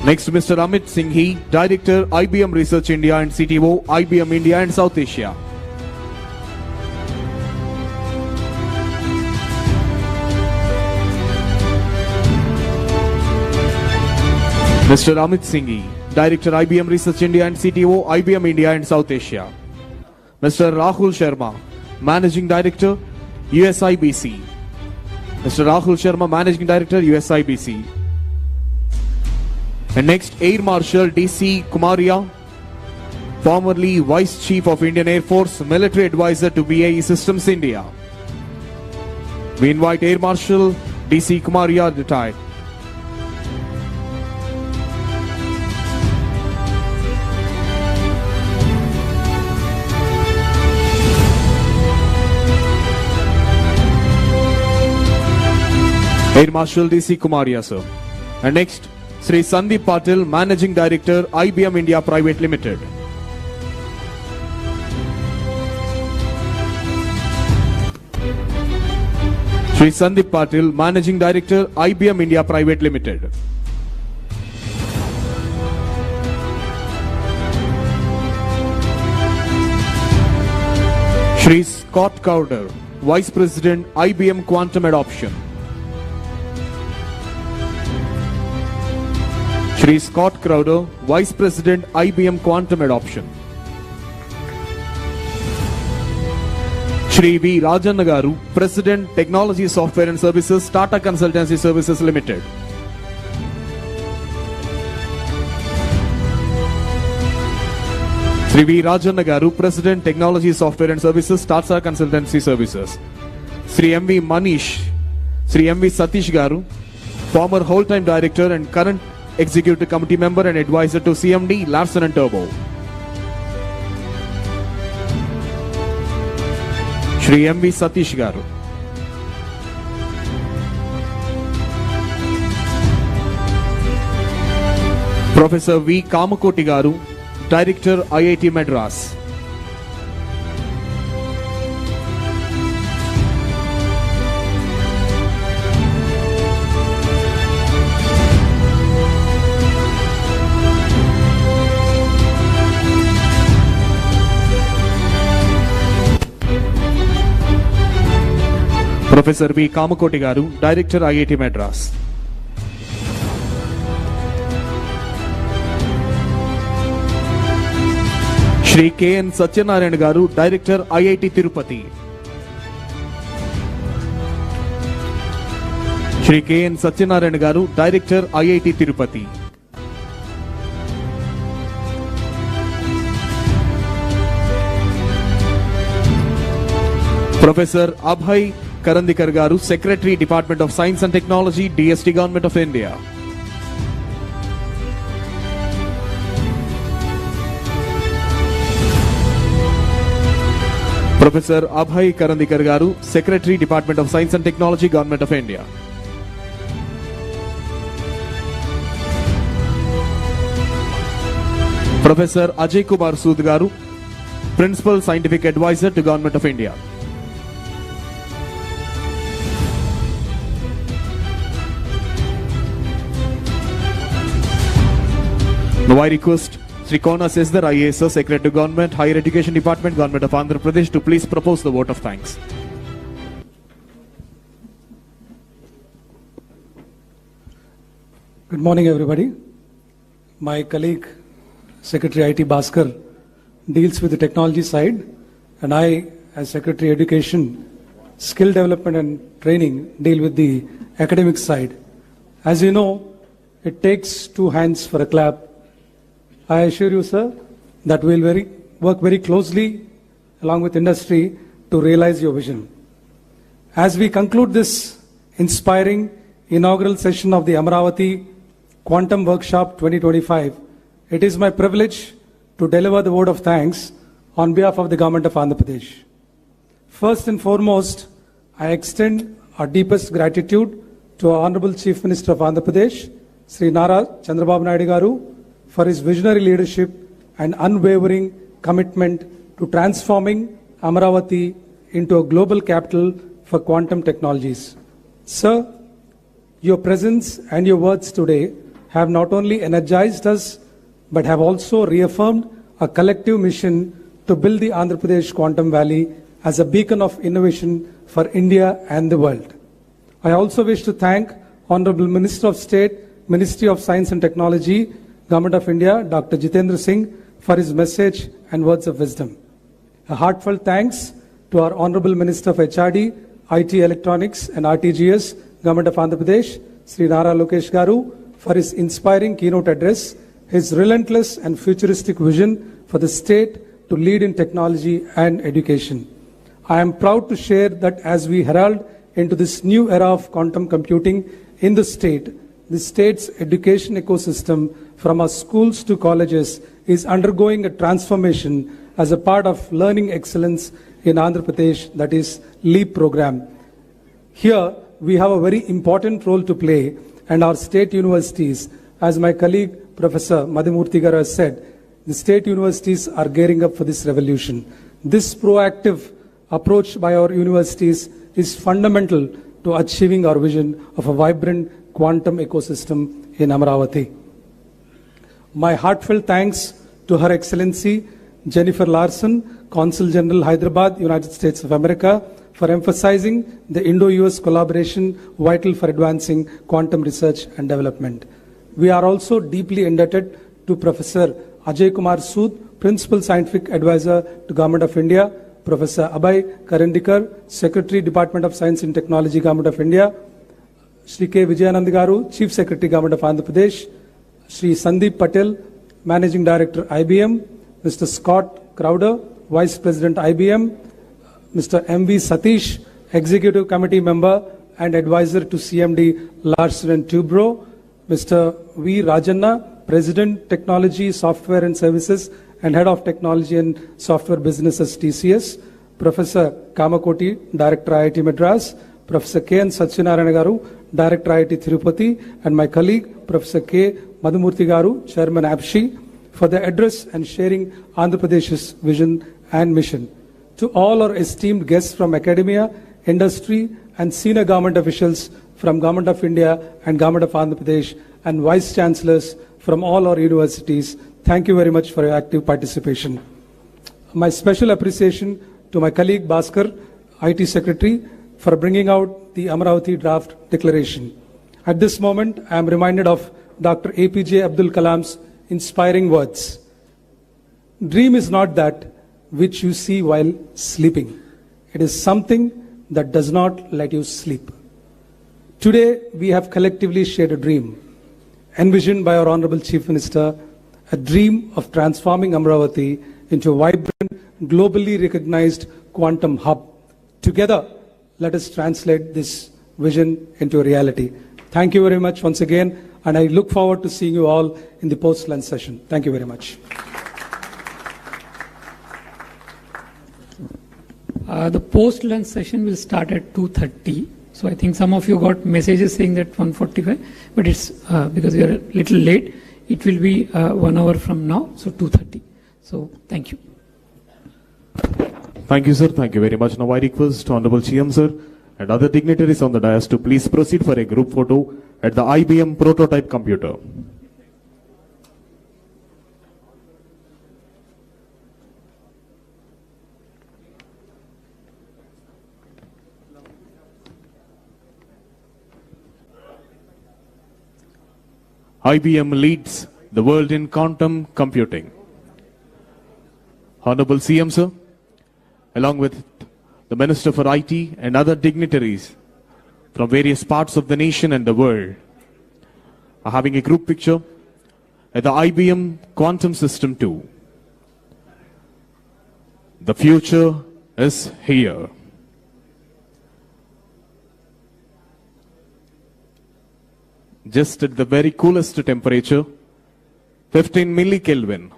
Next, Mr. Amit Singhi, Director, IBM Research India and CTO, IBM India and South Asia. Mr. Amit Singhi, Director, IBM Research India and CTO, IBM India and South Asia. Mr. Rahul Sharma, Managing Director, USIBC. Mr. Rahul Sharma, Managing Director, USIBC. And next, Air Marshal DC Kumaria, formerly Vice Chief of Indian Air Force, Military Advisor to BAE Systems India. We invite Air Marshal DC Kumaria, retired. Air Marshal DC Kumaria, sir. And next, Sri Sandeep Patil, Managing Director, IBM India Private Limited. Sri Sandeep Patil, Managing Director, IBM India Private Limited. Sri Scott Cowder, Vice President, IBM Quantum Adoption. Sri Scott Crowder, Vice President, IBM Quantum Adoption. Sri V. Rajanagaru, President, Technology Software and Services, Tata Consultancy Services Limited. Sri V. Rajanagaru, President, Technology Software and Services, Tata Consultancy Services. Sri M. V. Manish, Sri M. V. Satish Garu, former whole-time Director and current Executive Committee Member and Advisor to CMD, Larsen & Toubro. Shri M.V. Satish Garu. Professor V. Kamakoti Garu, Director, IIT Madras. Professor V. Kamakoti Garu, Director, IIT Madras. Shri K. N. Satyanarayan Garu, Director, IIT Tirupati. Shri K. N. Satyanarayan Garu, Director, IIT Tirupati. Professor Abhay Karandikar Garu, Secretary, Department of Science and Technology, DST, Government of India. Professor Abhay Karandikar Garu, Secretary, Department of Science and Technology, Government of India. Professor Ajay Kumar Sood Garu, Principal Scientific Advisor to Government of India. Now I request Sri Kona Sesdar IAS, Secretary to Government, Higher Education Department, Government of Andhra Pradesh, to please propose the vote of thanks. Good morning, everybody. My colleague, Secretary IT Bhaskar, deals with the technology side, and I, as Secretary Education, Skill Development and Training, deal with the academic side. As you know, it takes two hands for a clap. I assure you, sir, that we'll work very closely along with industry to realize your vision. As we conclude this inspiring inaugural session of the Amaravati Quantum Workshop 2025, it is my privilege to deliver the word of thanks on behalf of the Government of Andhra Pradesh. First and foremost, I extend our deepest gratitude to our Honorable Chief Minister of Andhra Pradesh, Sri Nara Chandrababu Naidu Garu, for his visionary leadership and unwavering commitment to transforming Amaravati into a global capital for quantum technologies. Sir, your presence and your words today have not only energized us, but have also reaffirmed a collective mission to build the Andhra Pradesh Quantum Valley as a beacon of innovation for India and the world. I also wish to thank Honorable Minister of State, Ministry of Science and Technology, Government of India, Dr. Jitendra Singh, for his message and words of wisdom. A heartfelt thanks to our Honorable Minister of HRD, IT Electronics and RTGS, Government of Andhra Pradesh, Sri Nara Lokesh Garu, for his inspiring keynote address, his relentless and futuristic vision for the state to lead in technology and education. I am proud to share that as we herald into this new era of quantum computing in the state's education ecosystem from our schools to colleges is undergoing a transformation as a part of learning excellence in Andhra Pradesh, that is LEAP program. Here, we have a very important role to play, and our state universities, as my colleague Professor Madhumurthy Garu has said, the state universities are gearing up for this revolution. This proactive approach by our universities is fundamental to achieving our vision of a vibrant quantum ecosystem in Amaravati. My heartfelt thanks to Her Excellency Jennifer Larson, Consul General Hyderabad, United States of America, for emphasizing the Indo-US collaboration vital for advancing quantum research and development. We are also deeply indebted to Professor Ajay Kumar Sood, Principal Scientific Advisor to Government of India, Professor Abhay Karandikar, Secretary, Department of Science and Technology, Government of India, Shri K. Vijayanand Garu, Chief Secretary, Government of Andhra Pradesh, Shri Sandeep Patel, Managing Director, IBM, Mr. Scott Crowder, Vice President, IBM, Mr. M.V. Satish, Executive Committee Member and Advisor to CMD Larsen & Toubro, Mr. V. Rajanna, President, Technology, Software and Services and Head of Technology and Software Businesses, TCS, Professor Kamakoti, Director, IIT Madras, Professor K. N. Satyanarayana Garu, Director, IIT Tirupati, and my colleague, Professor K. Madhumurthy Garu, Chairman, APSHI, for the address and sharing Andhra Pradesh's vision and mission. To all our esteemed guests from academia, industry, and senior government officials from Government of India and Government of Andhra Pradesh, and Vice Chancellors from all our universities, thank you very much for your active participation. My special appreciation to my colleague Bhaskar, IT Secretary, for bringing out the Amaravati Draft Declaration. At this moment, I am reminded of Dr. APJ Abdul Kalam's inspiring words. Dream is not that which you see while sleeping. It is something that does not let you sleep. Today, we have collectively shared a dream, envisioned by our Honorable Chief Minister, a dream of transforming Amaravati into a vibrant, globally recognized quantum hub. Together, let us translate this vision into a reality. Thank you very much once again, and I look forward to seeing you all in the post-lunch session. Thank you very much. The post-lunch session will start at 2:30. So I think some of you got messages saying that 1:45, but it's because we are a little late. It will be 1 hour from now, so 2:30. So thank you. Thank you, sir. Thank you very much. Now I request Honorable CM, sir, and other dignitaries on the dais to please proceed for a group photo at the IBM prototype computer. IBM leads the world in quantum computing. Honorable CM, sir, along with the Minister for IT and other dignitaries from various parts of the nation and the world, are having a group picture at the IBM Quantum System 2. The future is here. Just at the very coolest temperature, 15 millikelvin.